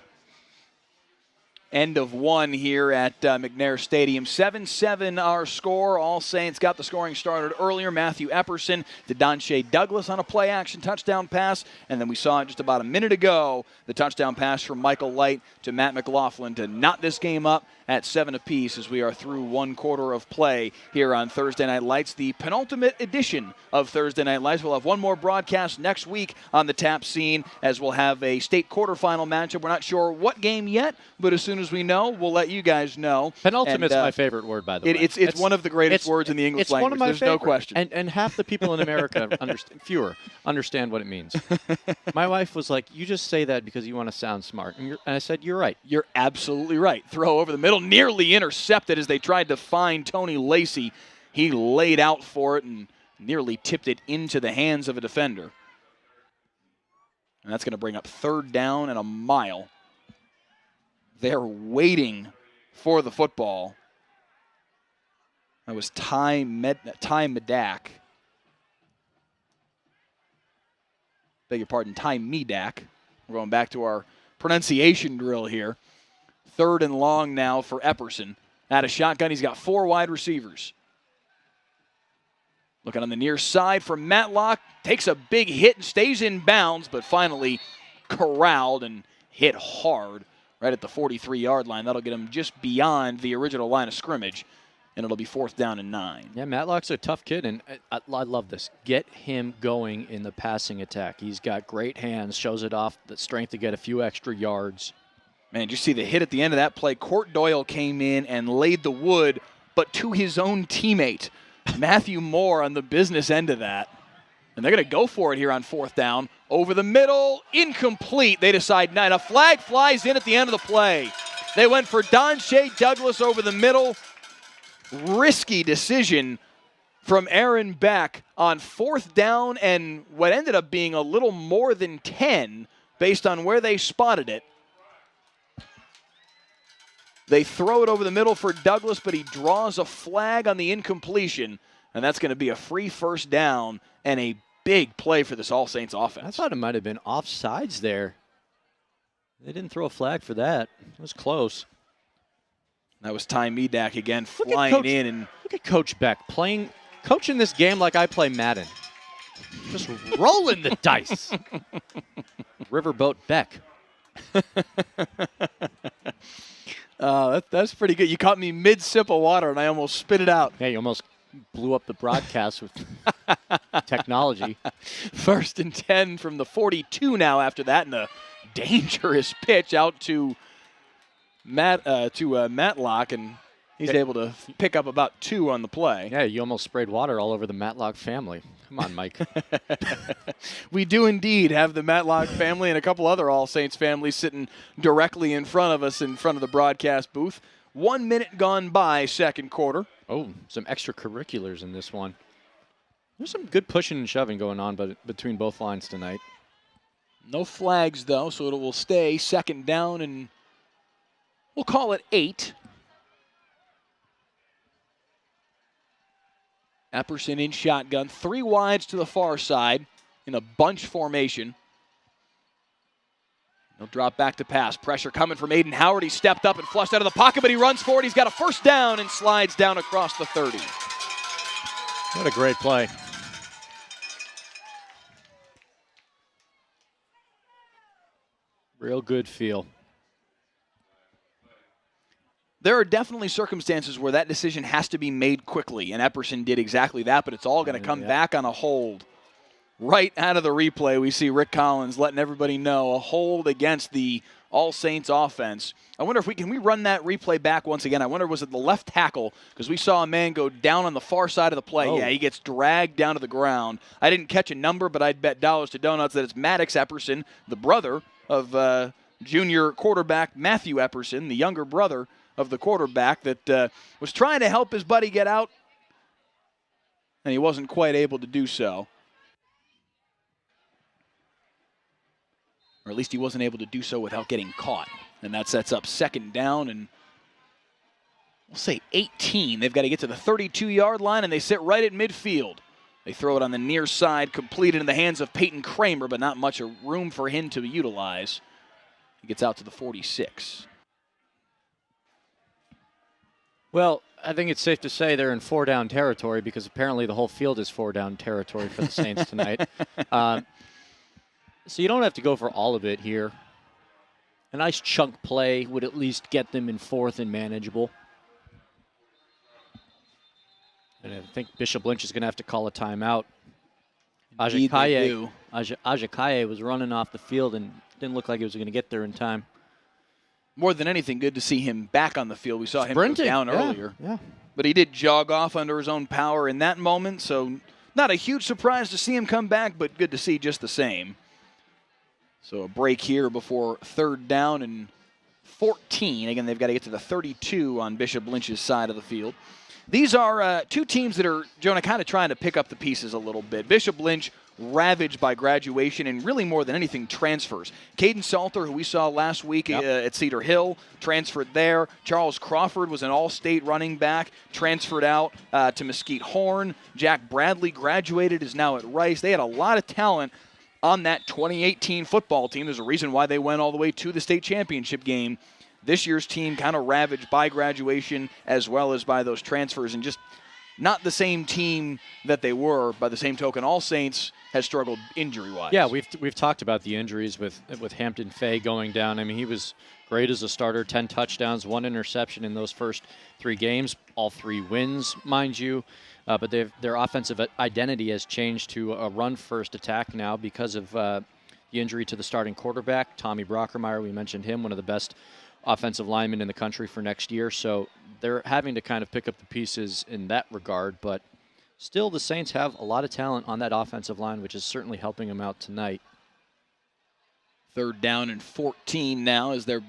End of 1 here at McNair Stadium. 7-7 our score. All Saints got the scoring started earlier. Matthew Epperson to Don Shea Douglas on a play-action touchdown pass. And then we saw just about a minute ago the touchdown pass from Michael Light to Matt McLaughlin to knot this game up at 7 apiece as we are through 1 quarter of play here on Thursday Night Lights, the penultimate edition of Thursday Night Lights. We'll have one more broadcast next week on the TAP scene as we'll have a state quarterfinal matchup. We're not sure what game yet, but as soon as we know, we'll let you guys know. Penultimate's my favorite word, by the way. It's one of the greatest words in the English language. One of my There's favorite. No question. And half the people in America, understand what it means. My wife was like, you just say that because you want to sound smart. And I said, you're right. You're absolutely right. Throw over the middle, nearly intercepted as they tried to find Tony Lacey. He laid out for it and nearly tipped it into the hands of a defender. And that's going to bring up 3rd down and a mile. They're waiting for the football. That was Ty Medak. Beg your pardon, Ty Medak. We're going back to our pronunciation drill here. 3rd and long now for Epperson. At a shotgun, he's got 4 wide receivers. Looking on the near side for Matlock. Takes a big hit and stays in bounds, but finally corralled and hit hard right at the 43-yard line. That'll get him just beyond the original line of scrimmage, and it'll be 4th down and 9. Yeah, Matlock's a tough kid, and I love this. Get him going in the passing attack. He's got great hands, shows it off, the strength to get a few extra yards. Man, did you see the hit at the end of that play? Court Doyle came in and laid the wood, but to his own teammate, Matthew Moore, on the business end of that. And they're going to go for it here on 4th down. Over the middle, incomplete. They decide not. A flag flies in at the end of the play. They went for Don Shea Douglas over the middle. Risky decision from Aaron Beck on 4th down and what ended up being a little more than 10 based on where they spotted it. They throw it over the middle for Douglas, but he draws a flag on the incompletion, and that's going to be a free 1st down and a big play for this All Saints offense. I thought it might have been offsides there. They didn't throw a flag for that. It was close. That was Ty Medak again, flying in. And look at Coach Beck coaching this game like I play Madden. Just rolling the dice. Riverboat Beck. That's pretty good. You caught me mid-sip of water, and I almost spit it out. Yeah, you almost blew up the broadcast with technology. 1st and 10 from the 42 now after that, and a dangerous pitch out to Matlock, and he's able to pick up about 2 on the play. Yeah, you almost sprayed water all over the Matlock family. Come on, Mike. We do indeed have the Matlock family and a couple other All Saints families sitting directly in front of us in front of the broadcast booth. 1 minute gone by, 2nd quarter. Oh, some extracurriculars in this one. There's some good pushing and shoving going on between both lines tonight. No flags, though, so it will stay 2nd down, and we'll call it 8. Epperson in shotgun, 3 wides to the far side in a bunch formation. He'll drop back to pass. Pressure coming from Aiden Howard. He stepped up and flushed out of the pocket, but he runs for it. He's got a 1st down and slides down across the 30. What a great play. Real good feel. There are definitely circumstances where that decision has to be made quickly, and Epperson did exactly that, but it's all going to come back on a hold. Right out of the replay, we see Rick Collins letting everybody know a hold against the All Saints offense. I wonder if we run that replay back once again. I wonder, was it the left tackle? Because we saw a man go down on the far side of the play. Oh. Yeah, he gets dragged down to the ground. I didn't catch a number, but I'd bet dollars to donuts that it's Maddox Epperson, the brother of junior quarterback Matthew Epperson, the younger brother of the quarterback that was trying to help his buddy get out, and he wasn't quite able to do so. Or at least he wasn't able to do so without getting caught. And that sets up 2nd down, and we'll say 18. They've got to get to the 32-yard line, and they sit right at midfield. They throw it on the near side, completed in the hands of Peyton Kramer, but not much room for him to utilize. He gets out to the 46. Well, I think it's safe to say they're in 4-down territory because apparently the whole field is 4-down territory for the Saints tonight. So you don't have to go for all of it here. A nice chunk play would at least get them in 4th and manageable. And I think Bishop Lynch is going to have to call a timeout. Ajakaye was running off the field and didn't look like he was going to get there in time. More than anything, good to see him back on the field. We saw him go down earlier. Yeah. But he did jog off under his own power in that moment, so not a huge surprise to see him come back, but good to see just the same. So a break here before 3rd down and 14. Again, they've got to get to the 32 on Bishop Lynch's side of the field. These are 2 teams that are, Jonah, kind of trying to pick up the pieces a little bit. Bishop Lynch ravaged by graduation and really more than anything transfers. Caden Salter, who we saw last week at Cedar Hill, transferred there. Charles Crawford was an all-state running back, transferred out to Mesquite Horn. Jack Bradley graduated, is now at Rice. They had a lot of talent on that 2018 football team. There's a reason why they went all the way to the state championship game. This year's team kind of ravaged by graduation as well as by those transfers, and just not the same team that they were. By the same token, All Saints has struggled injury-wise. Yeah, we've talked about the injuries with Hampton Fay going down. I mean, he was great as a starter, 10 touchdowns, 1 interception in those first 3 games, all 3 wins, mind you. But their offensive identity has changed to a run-first attack now because of the the injury to the starting quarterback, Tommy Brockermeyer. We mentioned him, one of the best offensive linemen in the country for next year. So they're having to kind of pick up the pieces in that regard. But still, the Saints have a lot of talent on that offensive line, which is certainly helping them out tonight. 3rd down and 14 now as they're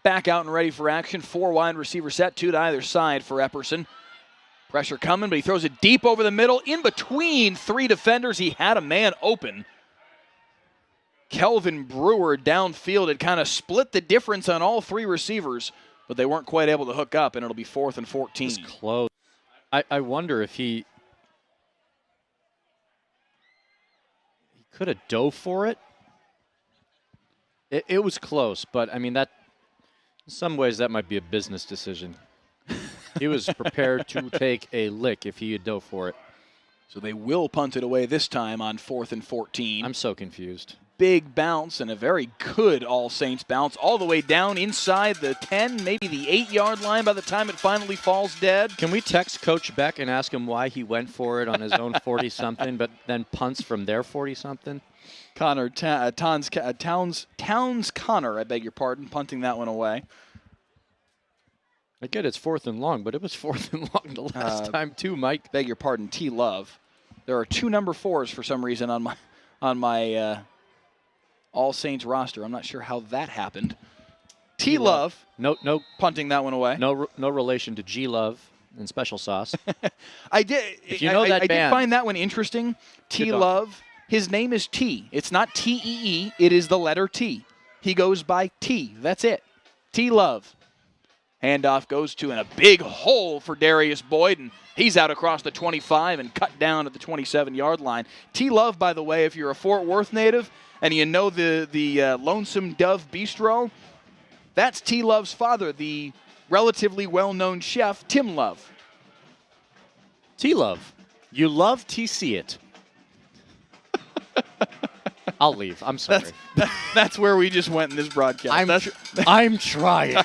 back out and ready for action. 4 wide receiver set, 2 to either side for Epperson. Pressure coming, but he throws it deep over the middle. In between 3 defenders, he had a man open. Kelvin Brewer downfield had kind of split the difference on all 3 receivers, but they weren't quite able to hook up, and it'll be 4th and 14. It's close. I wonder if he could have dove for it. It was close, but I mean, that in some ways that might be a business decision. He was prepared to take a lick if he had dove for it. So they will punt it away this time on 4th and 14. I'm so confused. Big bounce and a very good All Saints bounce all the way down inside the 10, maybe the 8-yard line by the time it finally falls dead. Can we text Coach Beck and ask him why he went for it on his own 40-something, but then punts from their 40-something? Towns Connor, I beg your pardon, punting that one away. I get it's 4th and long, but it was 4th and long the last time too, Mike. Beg your pardon, T. Love. There are 2 number 4s for some reason on my All Saints roster. I'm not sure how that happened. T. Love, no, punting that one away. No relation to G. Love and Special Sauce. I did. If you know that I band, did find that one interesting. T. Love. His name is T. It's not T-E-E. It is the letter T. He goes by T. That's it. T. Love. Handoff goes to in a big hole for Darius Boyd, and he's out across the 25 and cut down at the 27-yard line. T. Love, by the way, if you're a Fort Worth native and you know the Lonesome Dove Bistro, that's T. Love's father, the relatively well-known chef, Tim Love. T. Love. You love to see it. I'll leave. I'm sorry. That's where we just went in this broadcast. I'm trying.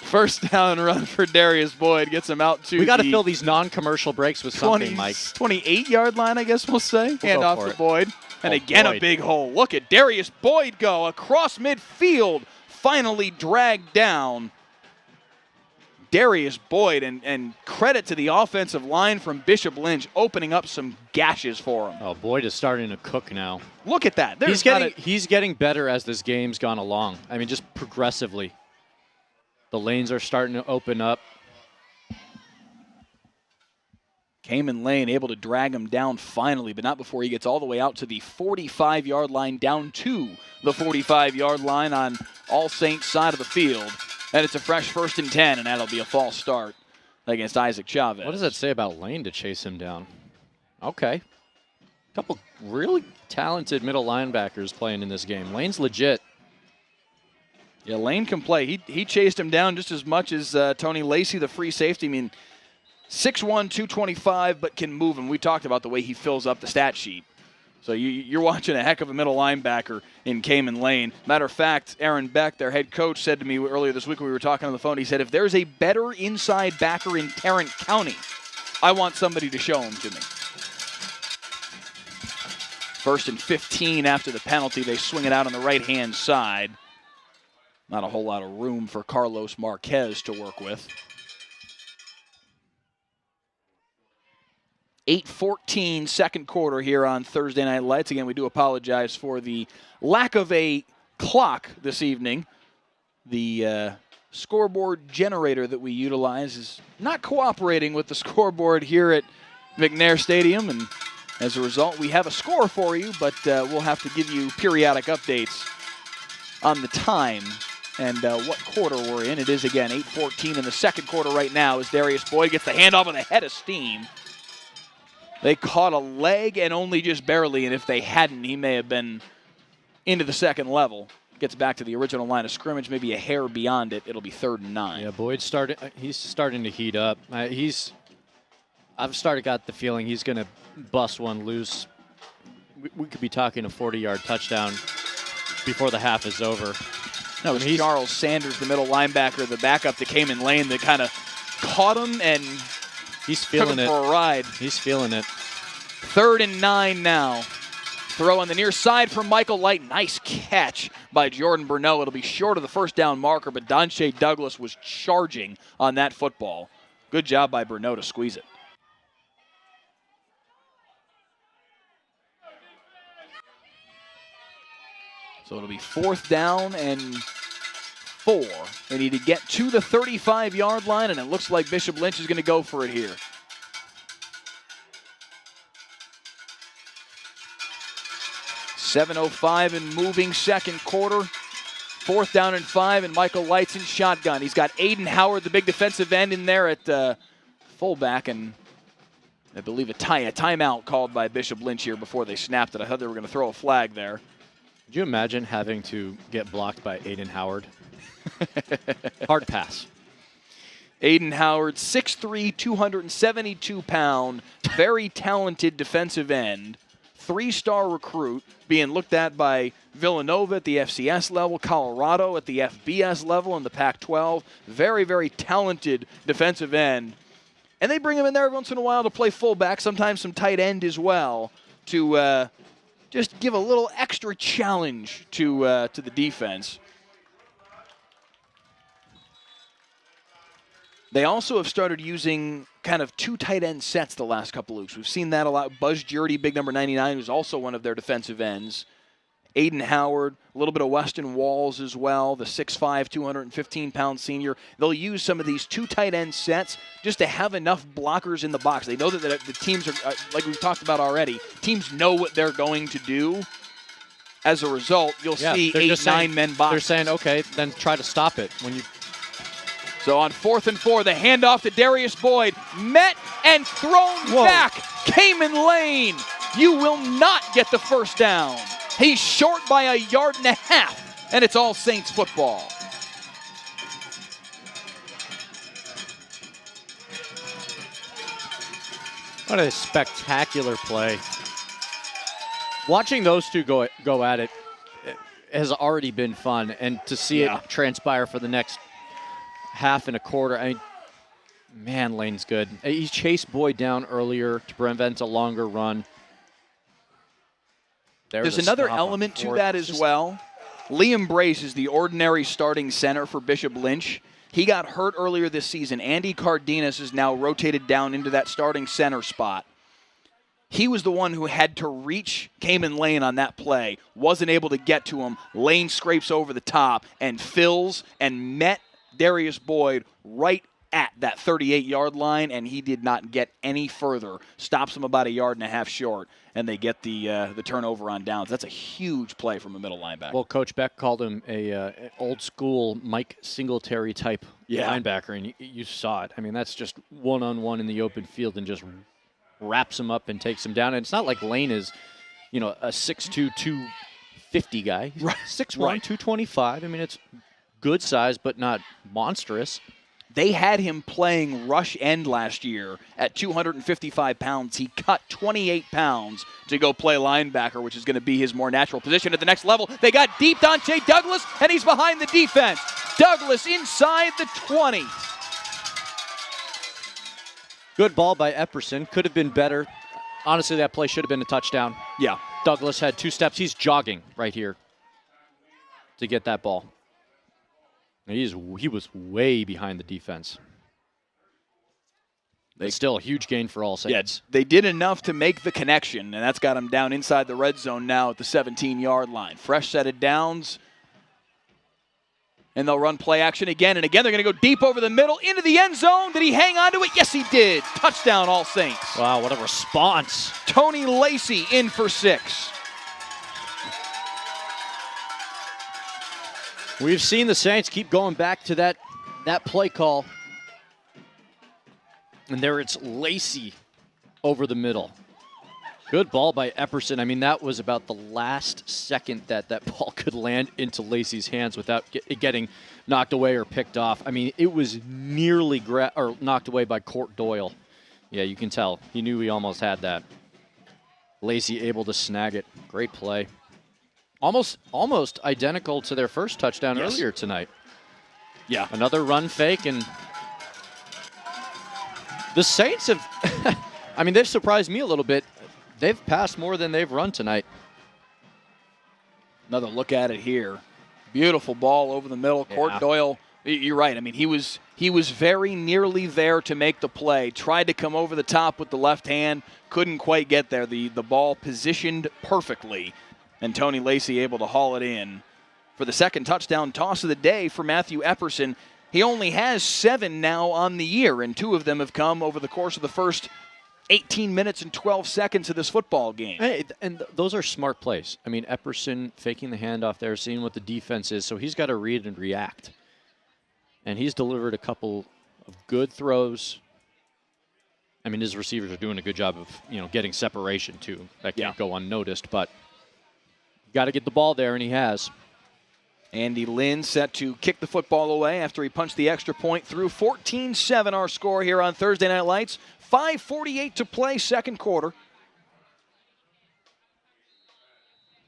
First down run for Darius Boyd. Gets him out to We got to fill these non-commercial breaks with something, Mike. 28-yard line, I guess we'll say. Handoff to Boyd. And again, Boyd. A big hole. Look at Darius Boyd go across midfield. Finally dragged down. Darius Boyd, and credit to the offensive line from Bishop Lynch, opening up some gashes for him. Oh, Boyd is starting to cook now. Look at that. He's getting better as this game's gone along. I mean, just progressively. The lanes are starting to open up. Cayman Lane able to drag him down finally, but not before he gets all the way out to the 45-yard line, down to the 45-yard line on All Saints side of the field. And it's a fresh 1st and 10, and that'll be a false start against Isaac Chavez. What does that say about Lane to chase him down? Okay. A couple really talented middle linebackers playing in this game. Lane's legit. Yeah, Lane can play. He chased him down just as much as Tony Lacey, the free safety. I mean, 6'1", 225, but can move him. We talked about the way he fills up the stat sheet. So you're watching a heck of a middle linebacker in Cayman Lane. Matter of fact, Aaron Beck, their head coach, said to me earlier this week when we were talking on the phone, he said, if there's a better inside backer in Tarrant County, I want somebody to show him to me. 1st and 15 after the penalty. They swing it out on the right-hand side. Not a whole lot of room for Carlos Marquez to work with. 8:14 second quarter here on Thursday Night Lights. Again, we do apologize for the lack of a clock this evening. The scoreboard generator that we utilize is not cooperating with the scoreboard here at McNair Stadium, and as a result, we have a score for you, but we'll have to give you periodic updates on the time and what quarter we're in. It is, again, 8:14 in the second quarter right now as Darius Boyd gets the handoff with a head of steam. They caught a leg and only just barely, and if they hadn't, he may have been into the second level. Gets back to the original line of scrimmage, maybe a hair beyond it. It'll be 3rd and 9. Yeah, Boyd's he's starting to heat up. I've got the feeling he's going to bust one loose. We could be talking a 40-yard touchdown before the half is over. No, it's Charles Sanders, the middle linebacker, the backup to Cayman Lane, that kind of caught him and he's feeling took him for a ride. He's feeling it. 3rd and 9 now Throw on the near side from Michael Light. Nice catch by Jordan Bruneau. It'll be short of the first down marker, but Donche Douglas was charging on that football. Good job by Bruneau to squeeze it. So it'll be 4th down and 4. They need to get to the 35-yard line, and it looks like Bishop Lynch is going to go for it here. .7:05 and moving second quarter. 4th down and 5, and Michael Light's in shotgun. He's got Aiden Howard, the big defensive end, in there at fullback, and I believe a timeout called by Bishop Lynch here before they snapped it. I thought they were going to throw a flag there. Could you imagine having to get blocked by Aiden Howard? Hard pass. Aiden Howard, 6'3", 272-pound, very talented defensive end. 3-star recruit, being looked at by Villanova at the FCS level, Colorado at the FBS level in the Pac-12. Very, very talented defensive end. And they bring him in there once in a while to play fullback, sometimes some tight end as well, to just give a little extra challenge to the defense. They also have started using kind of 2 tight end sets the last couple of weeks. We've seen that a lot. Buzz Jurdy, big number 99, who's also one of their defensive ends. Aiden Howard, a little bit of Weston Walls as well, the 6'5", 215-pound senior. They'll use some of these 2 tight end sets just to have enough blockers in the box. They know that the teams are, like we've talked about already, teams know what they're going to do. As a result, you'll see 8, 9 men box. They're saying, okay, then try to stop it. So on 4th and 4, the handoff to Darius Boyd. Met and thrown back. Cayman Lane. You will not get the first down. He's short by 1.5 yards, and it's All Saints football. What a spectacular play. Watching those two go at it has already been fun, and to see it transpire for the next half and a quarter, I mean, man, Lane's good. He chased Boyd down earlier to prevent a longer run. There's another element to that as well. Liam Brace is the ordinary starting center for Bishop Lynch. He got hurt earlier this season. Andy Cardenas is now rotated down into that starting center spot. He was the one who had to reach Cayman Lane on that play. Wasn't able to get to him. Lane scrapes over the top and fills and met Darius Boyd right at that 38-yard line, and he did not get any further. Stops him about 1.5 yards short, and they get the turnover on downs. That's a huge play from a middle linebacker. Well, Coach Beck called him a old-school Mike Singletary type linebacker, and you saw it. I mean, that's just one-on-one in the open field and just wraps him up and takes him down. And it's not like Lane is, a 6'2", 250 guy. He's 6'1", 225. I mean, it's good size, but not monstrous. They had him playing rush end last year at 255 pounds. He cut 28 pounds to go play linebacker, which is going to be his more natural position at the next level. They got deep Donche Douglas, and he's behind the defense. Douglas inside the 20. Good ball by Epperson. Could have been better. Honestly, that play should have been a touchdown. Yeah. Douglas had 2 steps. He's jogging right here to get that ball. He was way behind the defense. It's still a huge gain for All Saints. Yeah, they did enough to make the connection, and that's got him down inside the red zone now at the 17-yard line. Fresh set of downs, and they'll run play action again and again. They're going to go deep over the middle into the end zone. Did he hang on to it? Yes, he did. Touchdown, All Saints. Wow, what a response. Tony Lacey in for 6. We've seen the Saints keep going back to that play call. And there it's Lacey over the middle. Good ball by Epperson. I mean, that was about the last second that ball could land into Lacey's hands without it getting knocked away or picked off. I mean, it was nearly knocked away by Court Doyle. Yeah, you can tell. He knew he almost had that. Lacey able to snag it. Great play. Almost identical to their first touchdown earlier tonight. Yeah. Another run fake, and the Saints have, I mean, they've surprised me a little bit. They've passed more than they've run tonight. Another look at it here. Beautiful ball over the middle. Yeah. Court Doyle, you're right. I mean, he was very nearly there to make the play. Tried to come over the top with the left hand. Couldn't quite get there. The ball positioned perfectly. And Tony Lacey able to haul it in for the second touchdown toss of the day for Matthew Epperson. He only has 7 now on the year, and 2 of them have come over the course of the first 18 minutes and 12 seconds of this football game. Hey, and those are smart plays. I mean, Epperson faking the handoff there, seeing what the defense is, so he's got to read and react. And he's delivered a couple of good throws. I mean, his receivers are doing a good job of, getting separation too. That can't go unnoticed, but you got to get the ball there, and he has. Andy Lynn set to kick the football away after he punched the extra point through. 14-7 our score here on Thursday Night Lights. 5:48 to play, second quarter.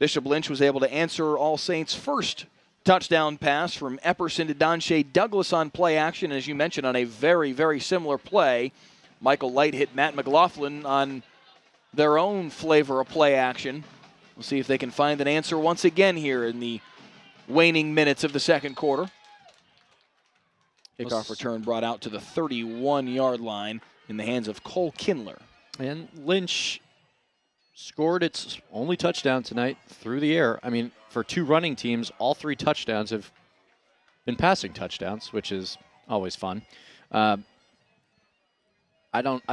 Bishop Lynch was able to answer All Saints' first touchdown pass from Epperson to Donshea Douglas on play action. As you mentioned, on a very, very similar play, Michael Light hit Matt McLaughlin on their own flavor of play action. We'll see if they can find an answer once again here in the waning minutes of the second quarter. Kickoff return brought out to the 31-yard line in the hands of Cole Kindler. And Lynch scored its only touchdown tonight through the air. I mean, for 2 running teams, all 3 touchdowns have been passing touchdowns, which is always fun. I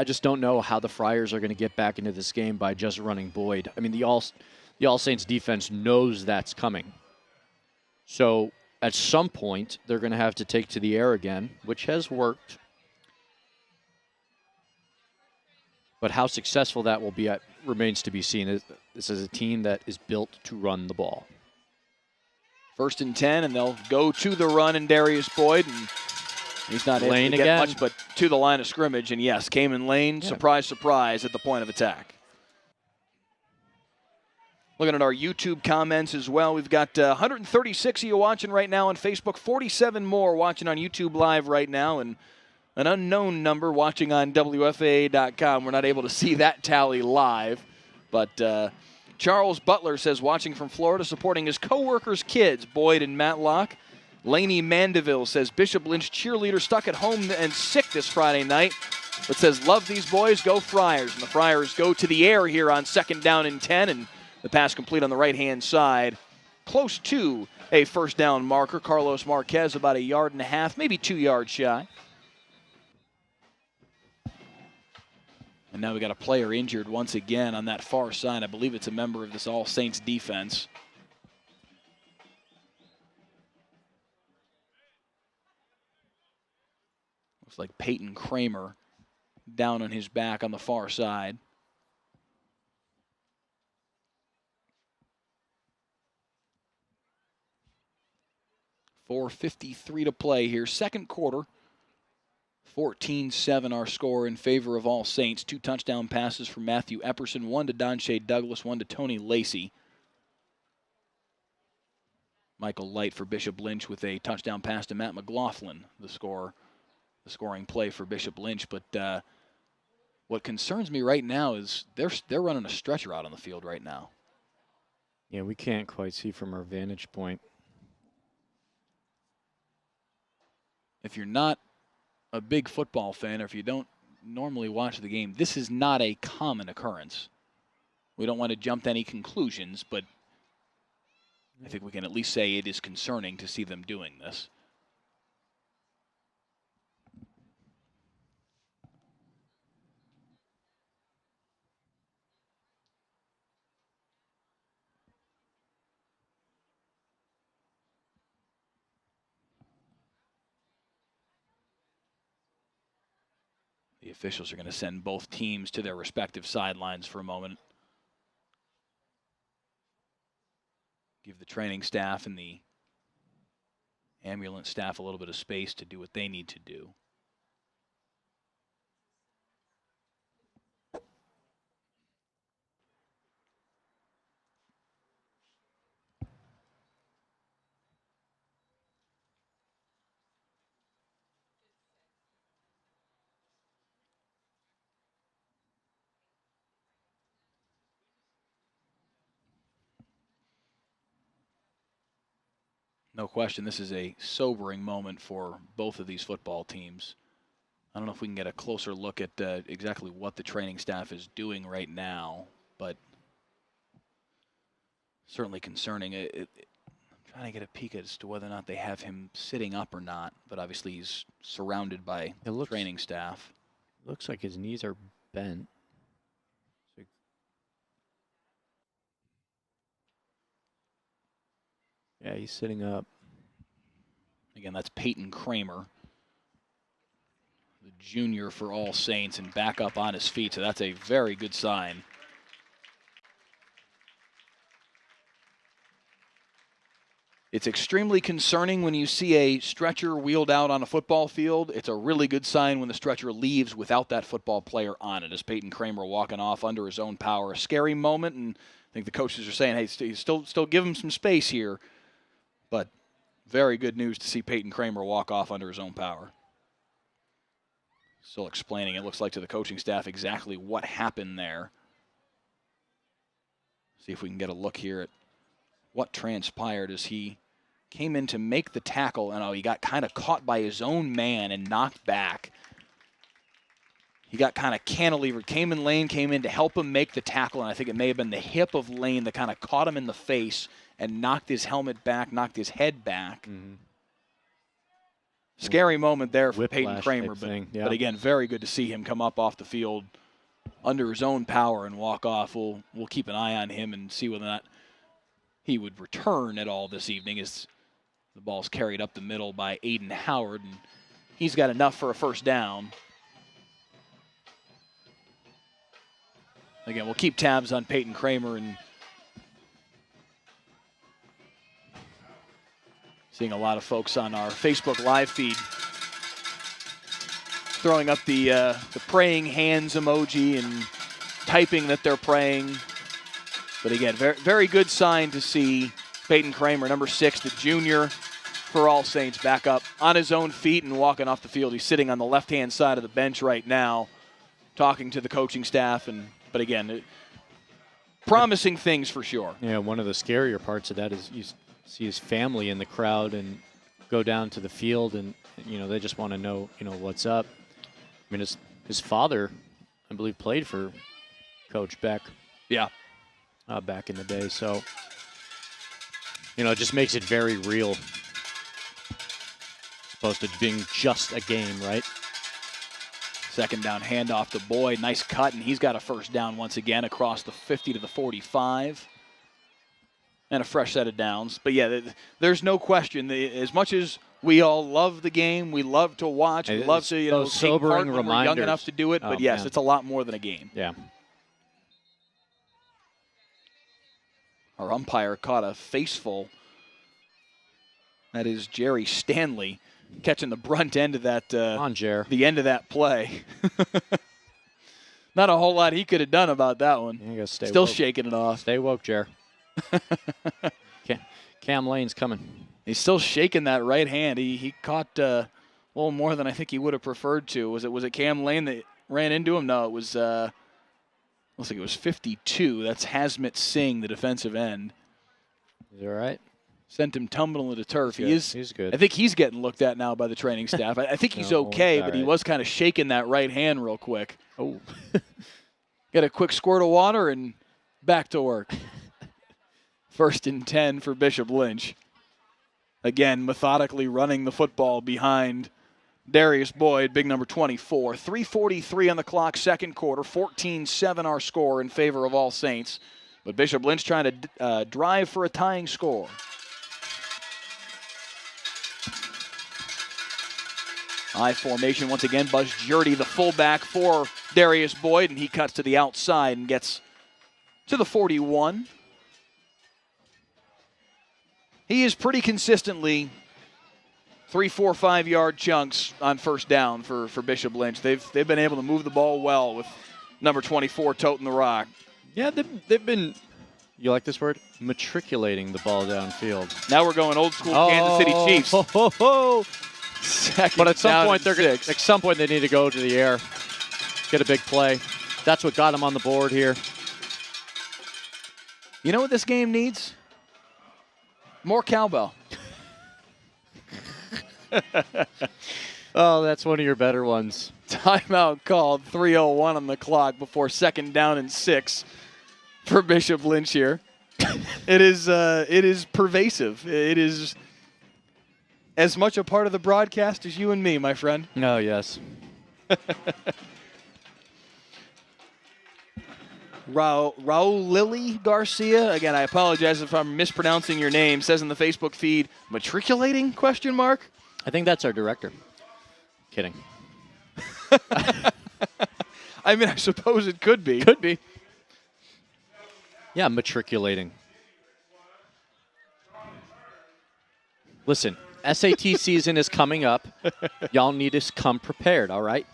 just don't know how the Friars are going to get back into this game by just running Boyd. I mean, the All Saints defense knows that's coming. So at some point, they're going to have to take to the air again, which has worked. But how successful that will be remains to be seen. This is a team that is built to run the ball. 1st and 10, and they'll go to the run, and Darius Boyd, and he's not able to get much but to the line of scrimmage. And yes, Cayman Lane, surprise, surprise, at the point of attack. Looking at our YouTube comments as well, we've got 136 of you watching right now on Facebook, 47 more watching on YouTube Live right now, and an unknown number watching on WFAA.com. We're not able to see that tally live, but Charles Butler says watching from Florida, supporting his co-workers' kids, Boyd and Matlock. Laney Mandeville says Bishop Lynch cheerleader stuck at home and sick this Friday night, but says love these boys, go Friars. And the Friars go to the air here on 2nd down and 10, and the pass complete on the right-hand side, close to a first down marker. Carlos Marquez about 1.5 yards, maybe 2 yards shy. And now we got a player injured once again on that far side. I believe it's a member of this All Saints defense. Looks like Peyton Kramer down on his back on the far side. .4:53 to play here. Second quarter. 14-7 our score in favor of All Saints. 2 touchdown passes from Matthew Epperson, 1 to Donshea Douglas, 1 to Tony Lacey. Michael Light for Bishop Lynch with a touchdown pass to Matt McLaughlin, the scoring play for Bishop Lynch. But what concerns me right now is they're running a stretcher out on the field right now. Yeah, we can't quite see from our vantage point. If you're not a big football fan, or if you don't normally watch the game, this is not a common occurrence. We don't want to jump to any conclusions, but I think we can at least say it is concerning to see them doing this. The officials are going to send both teams to their respective sidelines for a moment. Give the training staff and the ambulance staff a little bit of space to do what they need to do. No question, this is a sobering moment for both of these football teams. I don't know if we can get a closer look at exactly what the training staff is doing right now, but certainly concerning. I'm trying to get a peek as to whether or not they have him sitting up or not, but obviously he's surrounded by training staff. Looks like his knees are bent. Yeah, he's sitting up. Again, that's Peyton Kramer, the junior for All Saints, and back up on his feet, so that's a very good sign. It's extremely concerning when you see a stretcher wheeled out on a football field. It's a really good sign when the stretcher leaves without that football player on it, as Peyton Kramer walking off under his own power. A scary moment, and I think the coaches are saying, hey, still give him some space here. But very good news to see Peyton Kramer walk off under his own power. Still explaining, it looks like, to the coaching staff exactly what happened there. See if we can get a look here at what transpired as he came in to make the tackle, and he got kind of caught by his own man and knocked back. He got kind of cantilevered. Lane came in to help him make the tackle, and I think it may have been the hip of Lane that kind of caught him in the face and knocked his helmet back, knocked his head back. Mm-hmm. Scary moment there for Peyton Kramer, but again, very good to see him come up off the field under his own power and walk off. We'll keep an eye on him and see whether or not he would return at all this evening, as the ball's carried up the middle by Aiden Howard, and he's got enough for a first down. Again, we'll keep tabs on Peyton Kramer and seeing a lot of folks on our Facebook live feed throwing up the praying hands emoji and typing that they're praying. But again, very, very good sign to see Peyton Kramer, number 6, the junior for All Saints, back up on his own feet and walking off the field. He's sitting on the left-hand side of the bench right now, talking to the coaching staff. But again, promising things for sure. Yeah, one of the scarier parts of that is you see his family in the crowd and go down to the field, and they just want to know what's up. I mean, his father, I believe, played for Coach Beck. Yeah. Back in the day, so it just makes it very real. As opposed to being just a game, right? Second down handoff to Boyd. Nice cut, and he's got a first down once again across the 50 to the 45. And a fresh set of downs. But yeah, there's no question. As much as we all love the game, we love to watch, we love to take part when we're young enough to do it. But yes, man, it's a lot more than a game. Yeah. Our umpire caught a faceful. That is Jerry Stanley catching the brunt end of that. The end of that play. Not a whole lot he could have done about that one. You gotta stay Still woke. Shaking it off. Stay woke, Jer. Cam Lane's coming. He's still shaking that right hand. He caught a little more than I think he would have preferred to. Was it Cam Lane that ran into him? No, it was. Looks like it was 52. That's Hazmit Singh, the defensive end. Is he all right? Sent him tumbling to the turf. He's good. I think he's getting looked at now by the training staff. I think he's okay, but he was kind of shaking that right hand real quick. Oh. Got a quick squirt of water and back to work. 1st and 10 for Bishop Lynch. Again, methodically running the football behind Darius Boyd, big number 24. 3:43 on the clock, second quarter. 14-7 our score in favor of All Saints. But Bishop Lynch trying to drive for a tying score. I formation once again. Buzz Jurdy, the fullback for Darius Boyd, and he cuts to the outside and gets to the 41. He is pretty consistently 3, 4, 5-yard chunks on first down for Bishop Lynch. They've been able to move the ball well with number 24 toting the rock. Yeah, they've been, you like this word? Matriculating the ball downfield. Now we're going old school Kansas City Chiefs. But at some point they need to go to the air, get a big play. That's what got them on the board here. You know what this game needs? More cowbell. Oh, that's one of your better ones. Timeout called, 3:01 on the clock before 2nd down and 6 for Bishop Lynch here. It is pervasive. It is as much a part of the broadcast as you and me, my friend. Oh, yes. Raul Lily Garcia. Again, I apologize if I'm mispronouncing your name. Says in the Facebook feed, matriculating, question mark? I think that's our director. Kidding. I mean, I suppose it could be. Could be. Yeah, matriculating. Listen, SAT season is coming up. Y'all need to come prepared, all right?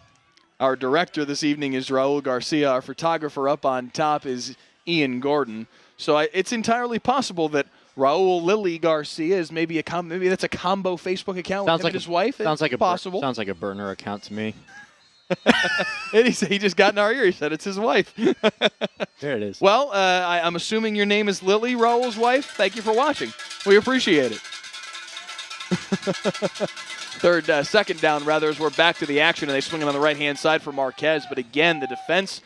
Our director this evening is Raul Garcia. Our photographer up on top is Ian Gordon. So it's entirely possible that Raul Lily Garcia is maybe that's a combo Facebook account with him and his wife. Sounds like possible. Sounds like a burner account to me. And he just got in our ear. He said it's his wife. There it is. Well, I'm assuming your name is Lily, Raul's wife. Thank you for watching. We appreciate it. Second down, rather, as we're back to the action, and they swing it on the right-hand side for Marquez. But again, the defense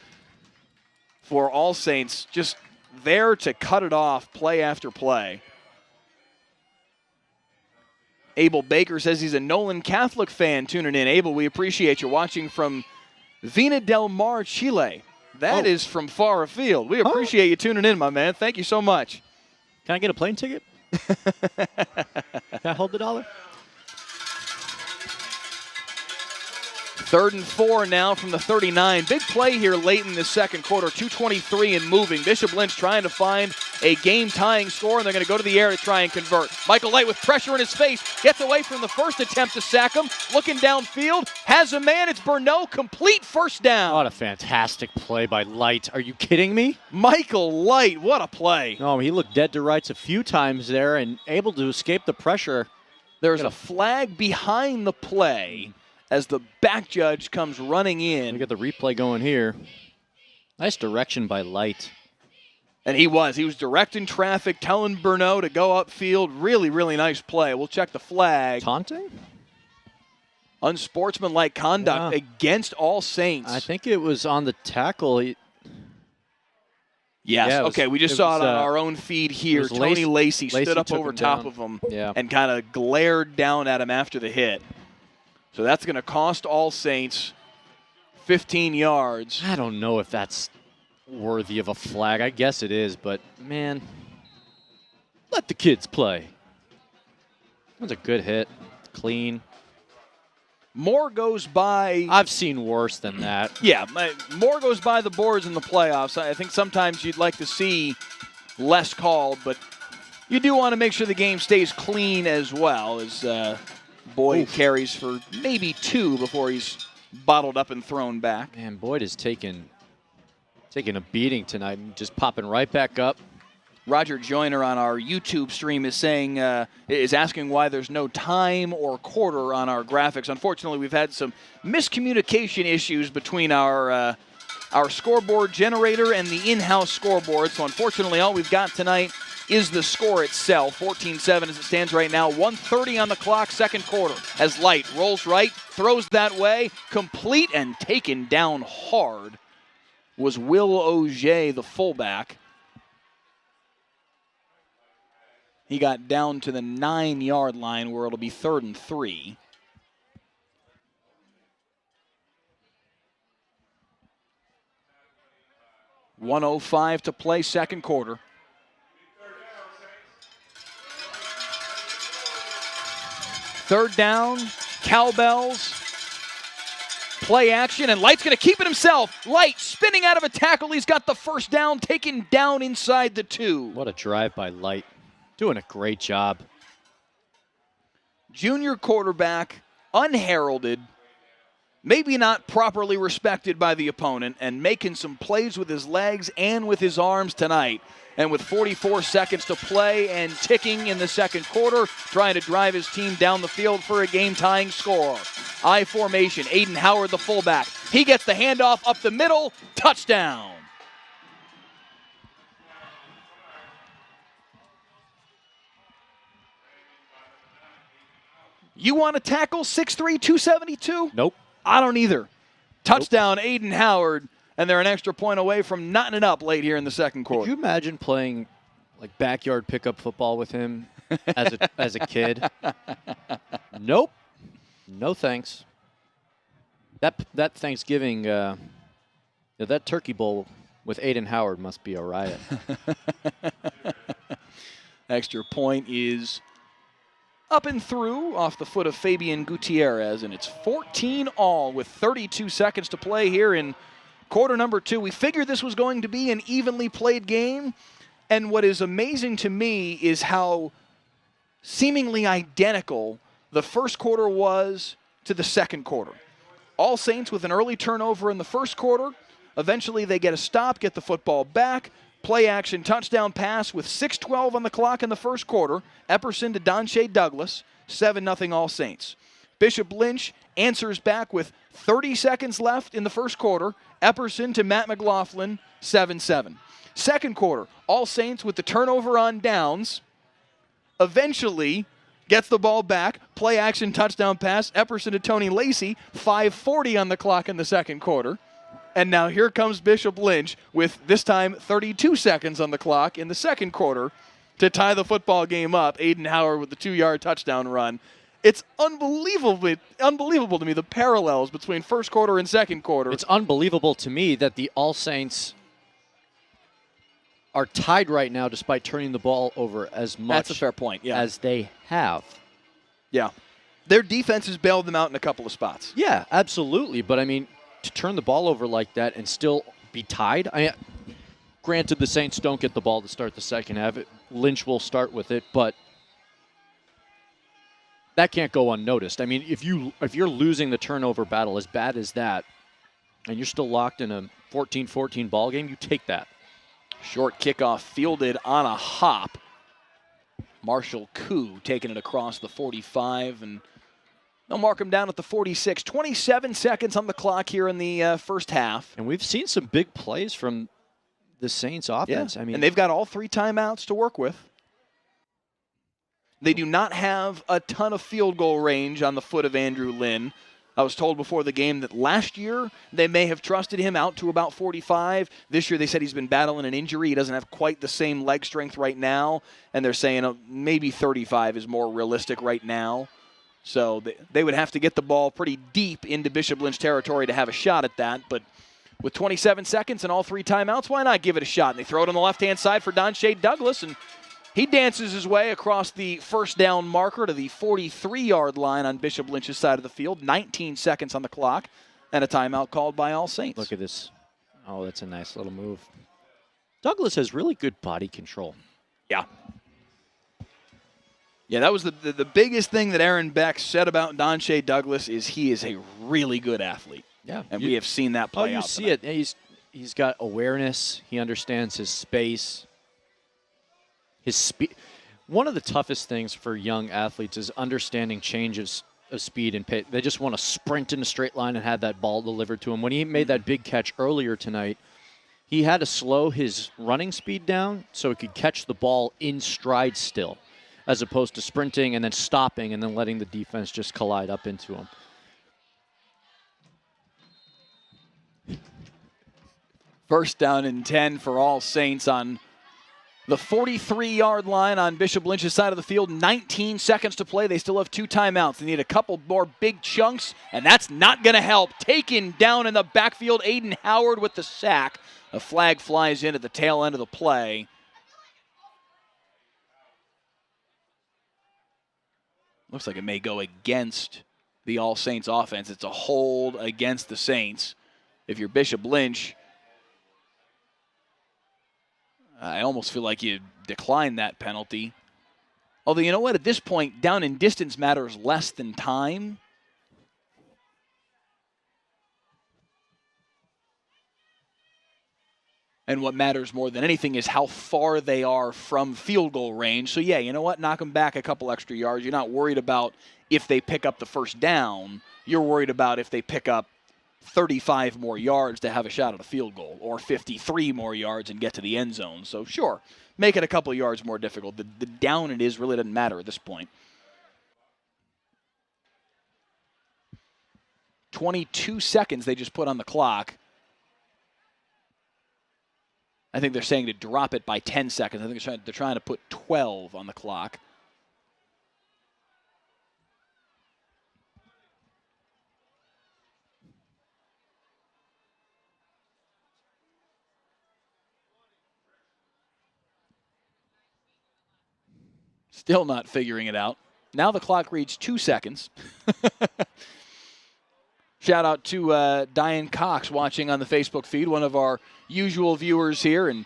for All Saints just there to cut it off play after play. Abel Baker says he's a Nolan Catholic fan tuning in. Abel, we appreciate you watching from Vina del Mar, Chile. That is from far afield. We appreciate you tuning in, my man. Thank you so much. Can I get a plane ticket? Can I hold the dollar? 3rd and 4 now from the 39. Big play here late in the second quarter. 2:23 and moving. Bishop Lynch trying to find a game-tying score, and they're going to go to the air to try and convert. Michael Light with pressure in his face. Gets away from the first attempt to sack him. Looking downfield. Has a man. It's Burnett. Complete first down. What a fantastic play by Light. Are you kidding me? Michael Light. What a play. Oh, he looked dead to rights a few times there and able to escape the pressure. There's a flag behind the play as the back judge comes running in. We got the replay going here. Nice direction by Light. And he was directing traffic, telling Burnett to go upfield. Really, really nice play. We'll check the flag. Taunting? Unsportsmanlike conduct against All Saints. I think it was on the tackle. Yes. Yeah, okay, we just saw it on our own feed here. Tony Lacey stood up over top of him and kind of glared down at him after the hit. So that's going to cost All Saints 15 yards. I don't know if that's worthy of a flag. I guess it is, but, man, let the kids play. That's a good hit. Clean. More goes by. I've seen worse than that. Yeah, more goes by the boards in the playoffs. I think sometimes you'd like to see less called, but you do want to make sure the game stays clean as well, as Boyd carries for maybe 2 before he's bottled up and thrown back. Man, Boyd is taking a beating tonight and just popping right back up. Roger Joyner on our YouTube stream is asking why there's no time or quarter on our graphics. Unfortunately, we've had some miscommunication issues between our scoreboard generator and the in-house scoreboard. So unfortunately, all we've got tonight is the score itself. 14-7 as it stands right now. 1:30 on the clock, second quarter. As Light rolls right, throws that way, complete and taken down hard was Will Auger, the fullback. He got down to the 9-yard line where it'll be 3rd and 3. .105 to play, second quarter. Third down, cowbells, play action, and Light's going to keep it himself. Light spinning out of a tackle. He's got the first down, taken down inside the 2. What a drive by Light. Doing a great job. Junior quarterback, unheralded, maybe not properly respected by the opponent, and making some plays with his legs and with his arms tonight. And with 44 seconds to play and ticking in the second quarter, trying to drive his team down the field for a game-tying score. I formation, Aiden Howard, the fullback. He gets the handoff up the middle, touchdown. You want to tackle 6'3", 272? Nope. I don't either. Touchdown, nope. Aiden Howard, and they're an extra point away from knotting it up late here in the second quarter. Could you imagine playing like backyard pickup football with him as a kid? Nope. No thanks. That Thanksgiving, that turkey bowl with Aiden Howard must be a riot. Extra point is up and through off the foot of Fabian Gutierrez, and it's 14-all with 32 seconds to play here in quarter number 2. We figured this was going to be an evenly played game, and what is amazing to me is how seemingly identical the first quarter was to the second quarter. All Saints with an early turnover in the first quarter. Eventually they get a stop, get the football back. Play action touchdown pass with 6:12 on the clock in the first quarter. Epperson to Donshea Douglas, 7-0 All Saints. Bishop Lynch answers back with 30 seconds left in the first quarter. Epperson to Matt McLaughlin, 7-7. Second quarter, All Saints with the turnover on downs. Eventually gets the ball back. Play action touchdown pass. Epperson to Tony Lacey. 5:40 on the clock in the second quarter. And now here comes Bishop Lynch with this time 32 seconds on the clock in the second quarter to tie the football game up. Aiden Howard with the 2-yard touchdown run. It's unbelievable to me, the parallels between first quarter and second quarter. It's unbelievable to me that the All Saints are tied right now despite turning the ball over as much. That's a fair point, yeah. As they have. Yeah. Their defense has bailed them out in a couple of spots. Yeah, absolutely. But, I mean, to turn the ball over like that and still be tied, granted the Saints don't get the ball to start the second half. Lynch will start with it, but that can't go unnoticed. I mean, if you're losing the turnover battle as bad as that, and you're still locked in a 14-14 ball game, you take that. Short kickoff fielded on a hop. Marshall Koo taking it across the 45, and they'll mark him down at the 46. 27 seconds on the clock here in the first half. And we've seen some big plays from the Saints offense. Yeah. I mean, and they've got all 3 timeouts to work with. They do not have a ton of field goal range on the foot of Andrew Lynn. I was told before the game that last year they may have trusted him out to about 45. This year they said he's been battling an injury. He doesn't have quite the same leg strength right now. And they're saying maybe 35 is more realistic right now. So they would have to get the ball pretty deep into Bishop Lynch territory to have a shot at that. But with 27 seconds and all 3 timeouts, why not give it a shot? And they throw it on the left-hand side for Donshea Douglas, and he dances his way across the first down marker to the 43-yard line on Bishop Lynch's side of the field. 19 seconds on the clock, and a timeout called by All Saints. Look at this. Oh, that's a nice little move. Douglas has really good body control. Yeah. Yeah, that was the biggest thing that Aaron Beck said about Donshea Douglas is he is a really good athlete. Yeah. And we have seen that play out. Oh, you see it. He's got awareness. He understands his space. His speed. One of the toughest things for young athletes is understanding changes of speed and pace. They just want to sprint in a straight line and have that ball delivered to him. When he made that big catch earlier tonight, he had to slow his running speed down so he could catch the ball in stride still, as opposed to sprinting and then stopping and then letting the defense just collide up into him. First down and 10 for All Saints on the 43-yard line on Bishop Lynch's side of the field. 19 seconds to play. They still have 2 timeouts. They need a couple more big chunks, and that's not going to help. Taken down in the backfield, Aiden Howard with the sack. A flag flies in at the tail end of the play. Looks like it may go against the All Saints offense. It's a hold against the Saints. If you're Bishop Lynch, I almost feel like you decline that penalty. Although, you know what? At this point, down in distance matters less than time. And what matters more than anything is how far they are from field goal range. So, yeah, you know what? Knock them back a couple extra yards. You're not worried about if they pick up the first down. You're worried about if they pick up 35 more yards to have a shot at a field goal, or 53 more yards and get to the end zone. So, sure, make it a couple of yards more difficult. The down it is really doesn't matter at this point. 22 seconds they just put on the clock. I think they're saying to drop it by 10 seconds. I think they're trying to put 12 on the clock. Still not figuring it out. Now the clock reads 2 seconds. Shout out to Diane Cox watching on the Facebook feed, one of our usual viewers here. And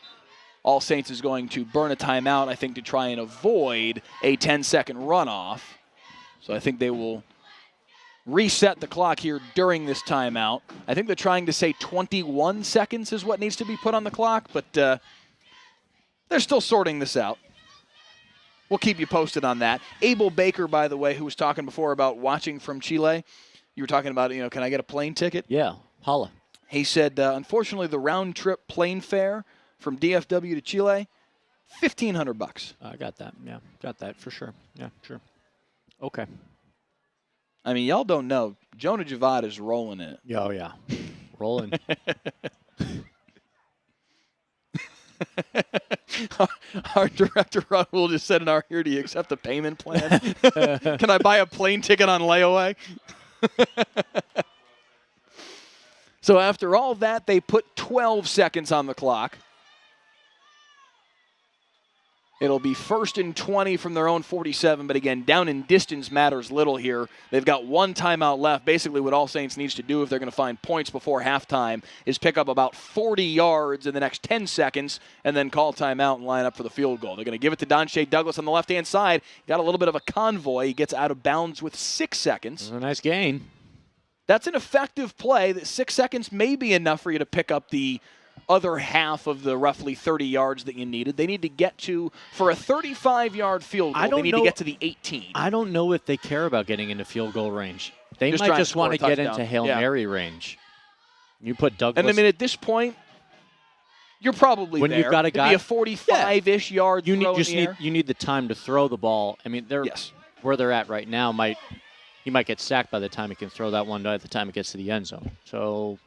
All Saints is going to burn a timeout, I think, to try and avoid a 10-second runoff. So I think they will reset the clock here during this timeout. I think they're trying to say 21 seconds is what needs to be put on the clock, but they're still sorting this out. We'll keep you posted on that. Abel Baker, by the way, who was talking before about watching from Chile, you were talking about, can I get a plane ticket? Yeah, holla. He said, unfortunately, the round-trip plane fare from DFW to Chile, $1,500. I got that. Yeah, got that for sure. Yeah, sure. Okay. I mean, y'all don't know. Jonah Javad is rolling it. Oh, yeah. Rolling. Our director, Raul, just said in our here, do you accept a payment plan? Can I buy a plane ticket on layaway? So after all that, they put 12 seconds on the clock. It'll be 1st and 20 from their own 47, but again, down in distance matters little here. They've got one timeout left. Basically what All Saints needs to do if they're going to find points before halftime is pick up about 40 yards in the next 10 seconds and then call timeout and line up for the field goal. They're going to give it to Donshea Douglas on the left-hand side. Got a little bit of a convoy. He gets out of bounds with 6 seconds. A nice gain. That's an effective play. That 6 seconds may be enough for you to pick up the other half of the roughly 30 yards that you needed. They need to get to, for a 35-yard field goal, they need to get to the 18. I don't know if they care about getting into field goal range. They Just might just want to get touchdown. into Hail Mary range. You put Douglas. And I mean, at this point, you're probably when there. you've got a guy, it'd be a 45-ish yard you throw you need the time to throw the ball. I mean, where they're at right now he might get sacked by the time he can throw that one by the time it gets to the end zone. So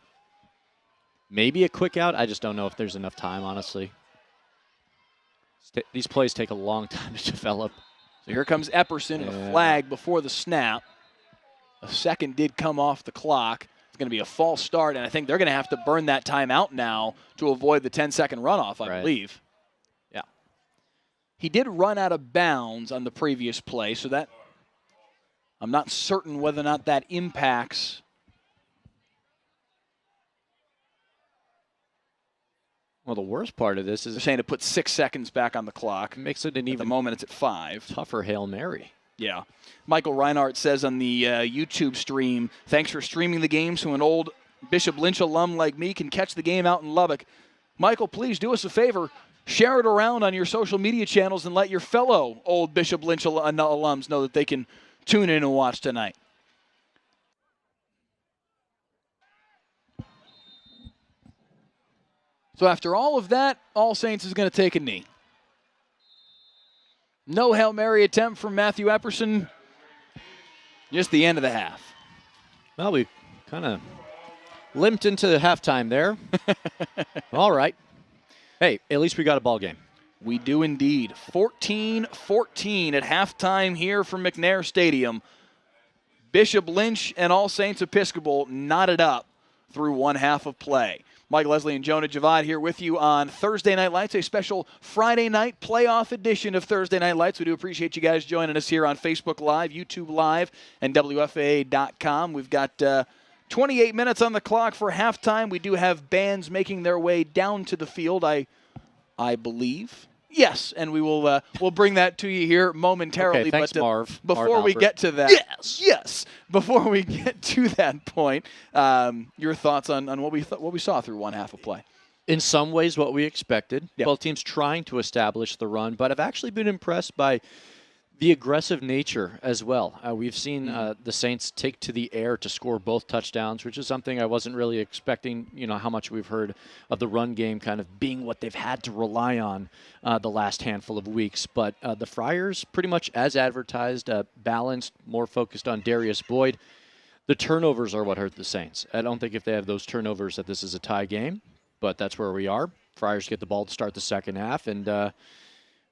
maybe a quick out. I just don't know if there's enough time, honestly. These plays take a long time to develop. So here comes Epperson, a flag before the snap. A second did come off the clock. It's going to be a false start, and I think they're going to have to burn that timeout now to avoid the 10-second runoff, I believe. Yeah. He did run out of bounds on the previous play, so that I'm not certain whether or not that impacts. Well, the worst part of this is they're saying to put 6 seconds back on the clock. Makes it an even at the moment it's at 5. Tougher Hail Mary. Yeah. Michael Reinhardt says on the YouTube stream, thanks for streaming the game so an old Bishop Lynch alum like me can catch the game out in Lubbock. Michael, please do us a favor. Share it around on your social media channels and let your fellow old Bishop Lynch alums know that they can tune in and watch tonight. So after all of that, All Saints is going to take a knee. No Hail Mary attempt from Matthew Epperson. Just the end of the half. Well, we kind of limped into the halftime there. All right. Hey, at least we got a ball game. We do indeed. 14-14 at halftime here from McNair Stadium. Bishop Lynch and All Saints Episcopal knotted up through one half of play. Mike, Leslie, and Jonah Javad here with you on Thursday Night Lights, a special Friday night playoff edition of Thursday Night Lights. We do appreciate you guys joining us here on Facebook Live, YouTube Live, and WFAA.com. We've got 28 minutes on the clock for halftime. We do have bands making their way down to the field, I believe. Yes, and we will we'll bring that to you here momentarily. Okay, thanks, but Marv. Before we get to that, yes. Before we get to that point, your thoughts on what we saw through one half of play. In some ways, what we expected. Yep. Both teams trying to establish the run, but I've actually been impressed by the aggressive nature as well. We've seen the Saints take to the air to score both touchdowns, which is something I wasn't really expecting, how much we've heard of the run game kind of being what they've had to rely on the last handful of weeks. But the Friars, pretty much as advertised, balanced, more focused on Darius Boyd. The turnovers are what hurt the Saints. I don't think if they have those turnovers that this is a tie game, but that's where we are. Friars get the ball to start the second half, and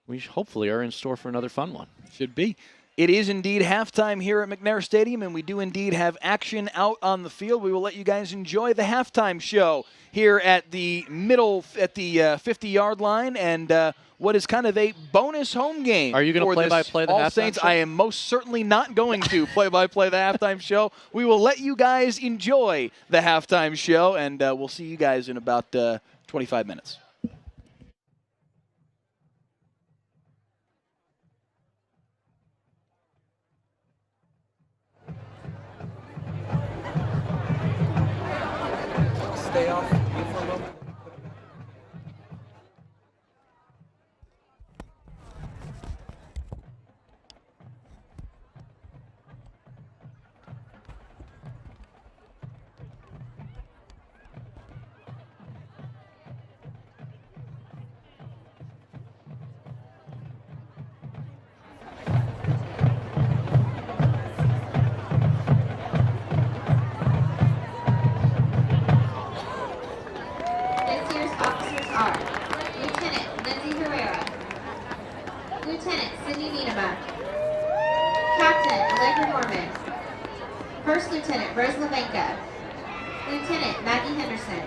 we hopefully are in store for another fun one. Should be. It is indeed halftime here at McNair Stadium, and we do indeed have action out on the field. We will let you guys enjoy the halftime show here at the 50-yard line, and what is kind of a bonus home game. Are you going to play-by-play the All halftime Saints, show? I am most certainly not going to play-by-play the halftime show. We will let you guys enjoy the halftime show, and we'll see you guys in about 25 minutes. Stay off me for a moment. First Lieutenant Rose Levenka, Lieutenant Maggie Henderson.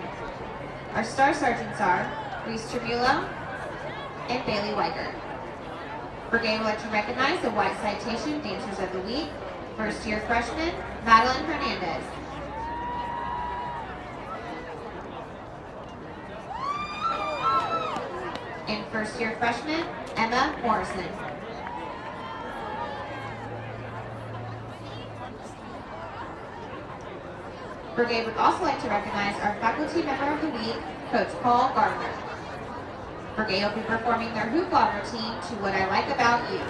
Our Star Sergeants are Reese Tremulo and Bailey Weiger. Brigade would like to recognize the White Citation Dancers of the Week, first-year freshman Madeline Hernandez. And first-year freshman Emma Morrison. Brigade would also like to recognize our Faculty Member of the Week, Coach Paul Gardner. Brigade will be performing their hoopla routine to What I Like About You.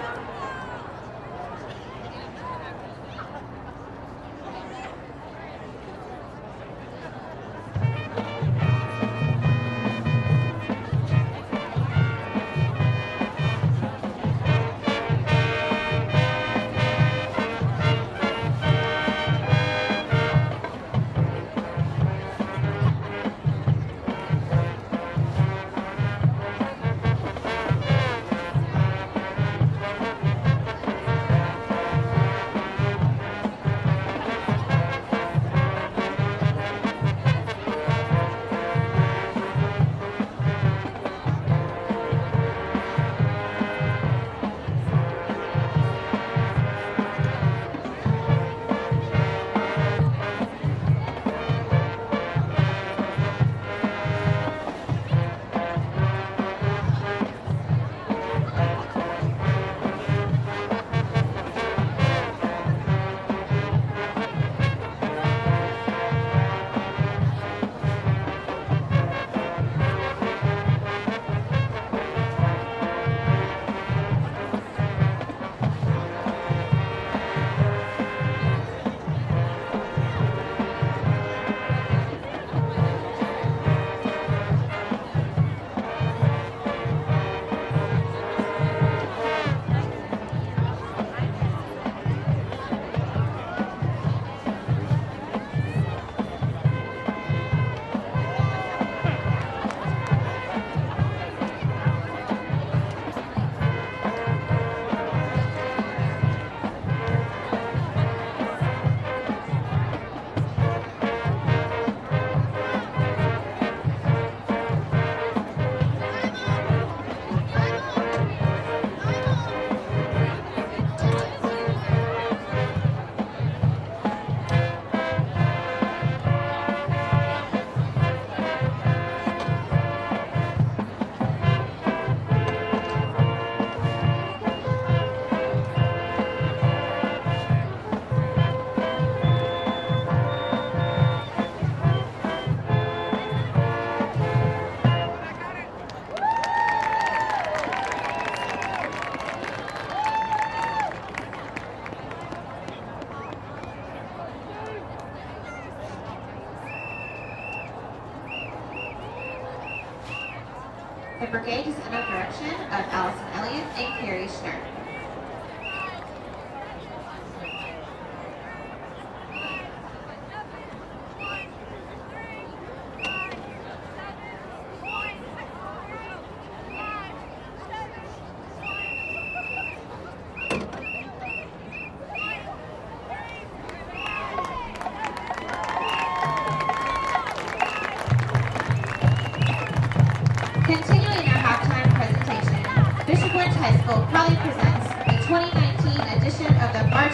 The brigade is under direction of Allison Elliott and Carrie Schnurr.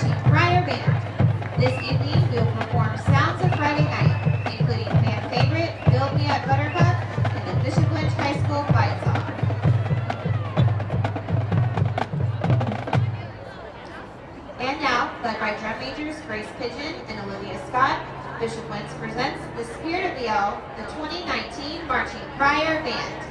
Marching Friar Band. This evening, we will perform Sounds of Friday Night, including fan favorite Build Me Up Buttercup and the Bishop Lynch High School Fight Song. And now, led by drum majors Grace Pigeon and Olivia Scott, Bishop Lynch presents the Spirit of the L, the 2019 Marching Friar Band.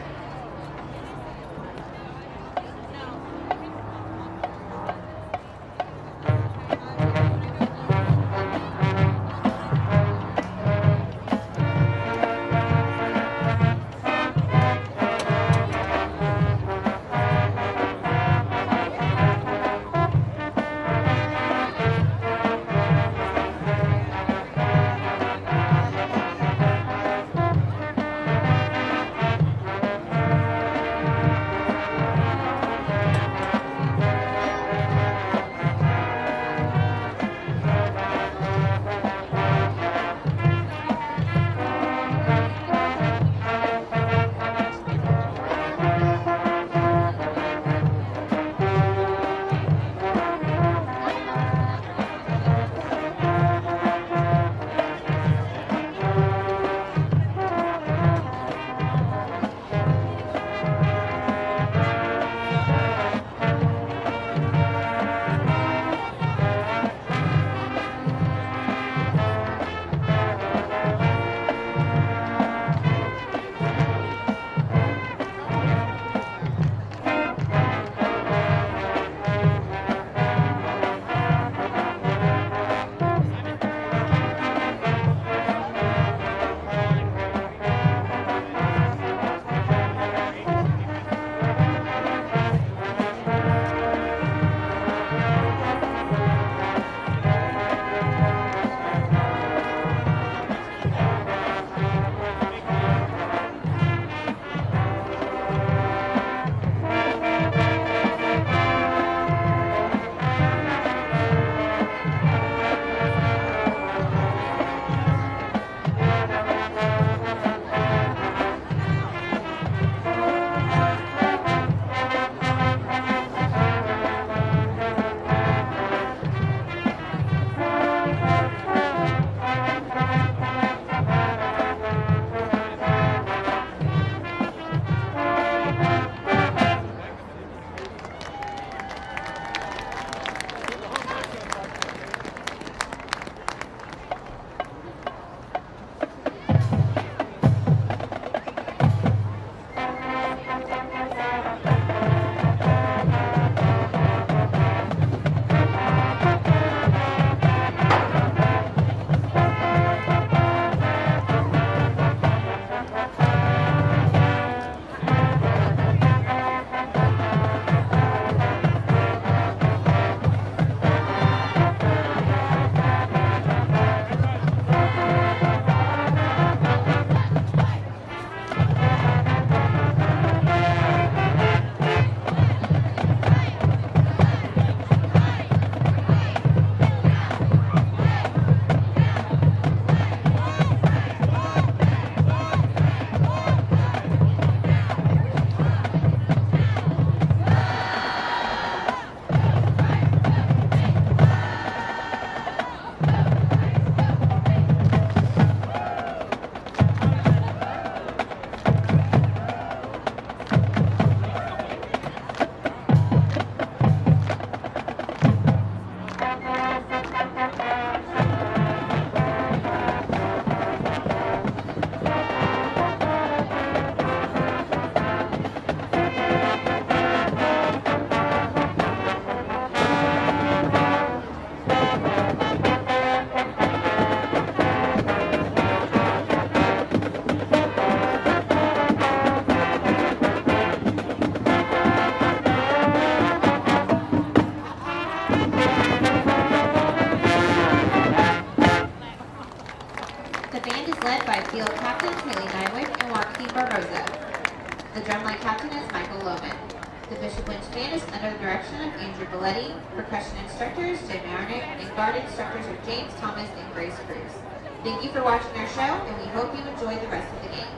field captains Haley Nywick and Joaquin Barboza. The drumline captain is Michael Lohman. The Bishop Lynch Band is under the direction of Andrew Belletti, percussion instructors Jim Marnick, and guard instructors are James Thomas and Grace Cruz. Thank you for watching our show, and we hope you enjoy the rest of the game.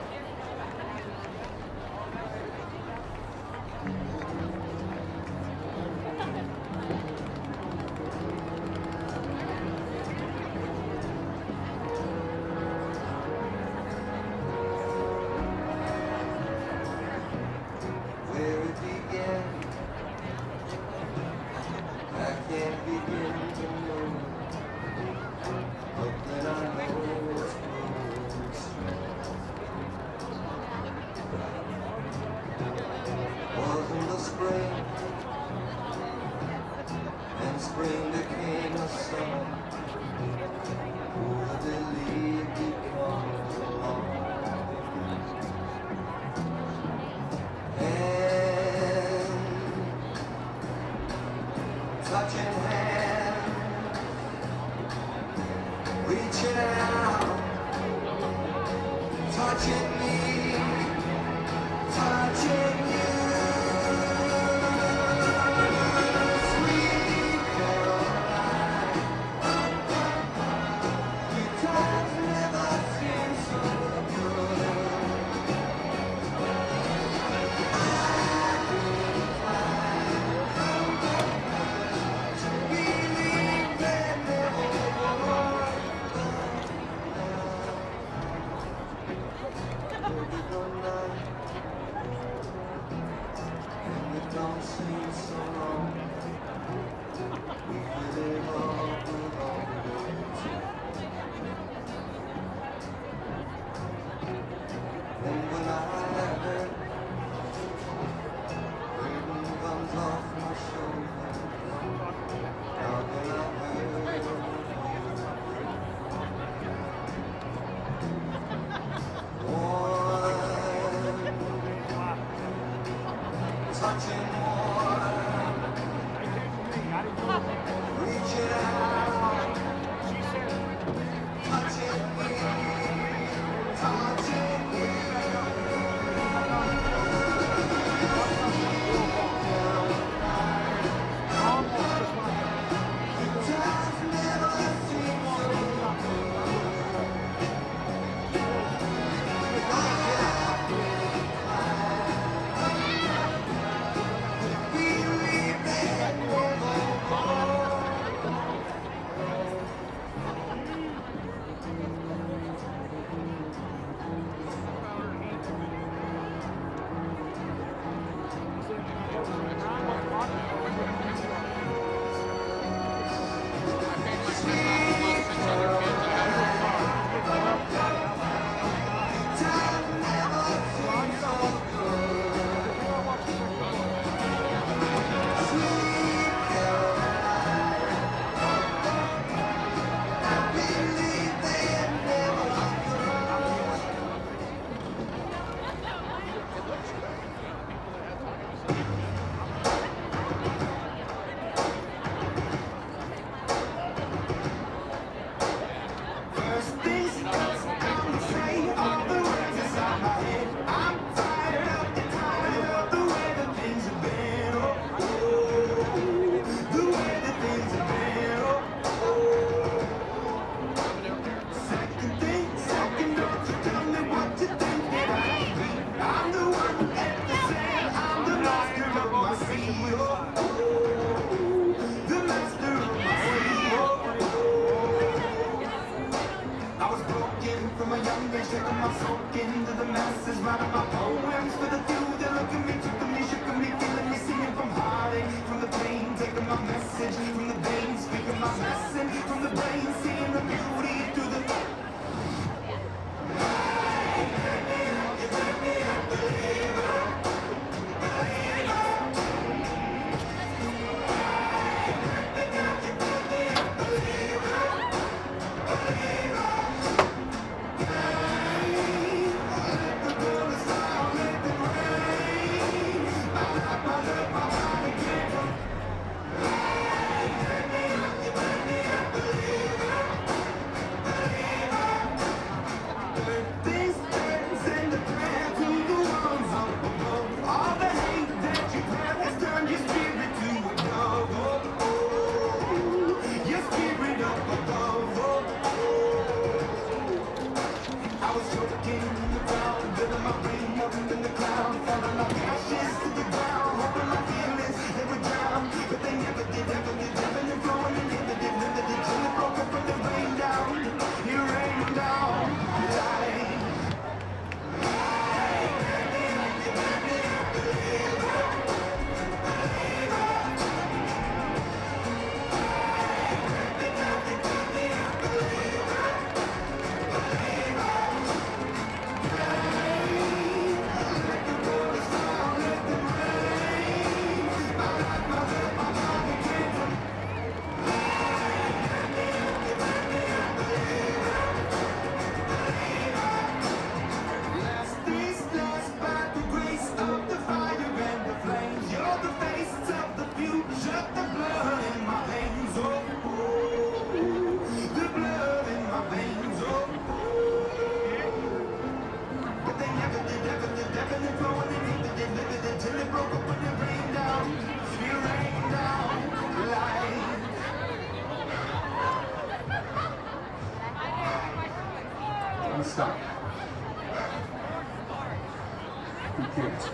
Reaching out, touching me, touching you. Sweet Caroline, your times never seem so good. Don't seem so wrong. We had it all along. And when I hurt, burden comes off my shoulders. How can I hurt you? Touching more, reaching out, touching me, touching you. Times never seem so from a young age, taking my soul into the masses, writing my poems for the few that look at me, took me, shook me, feeling me, singing from heartache, from the pain, taking my message from the veins, speaking my lesson from the brain, seeing the beauty through the. Stop. Who cares?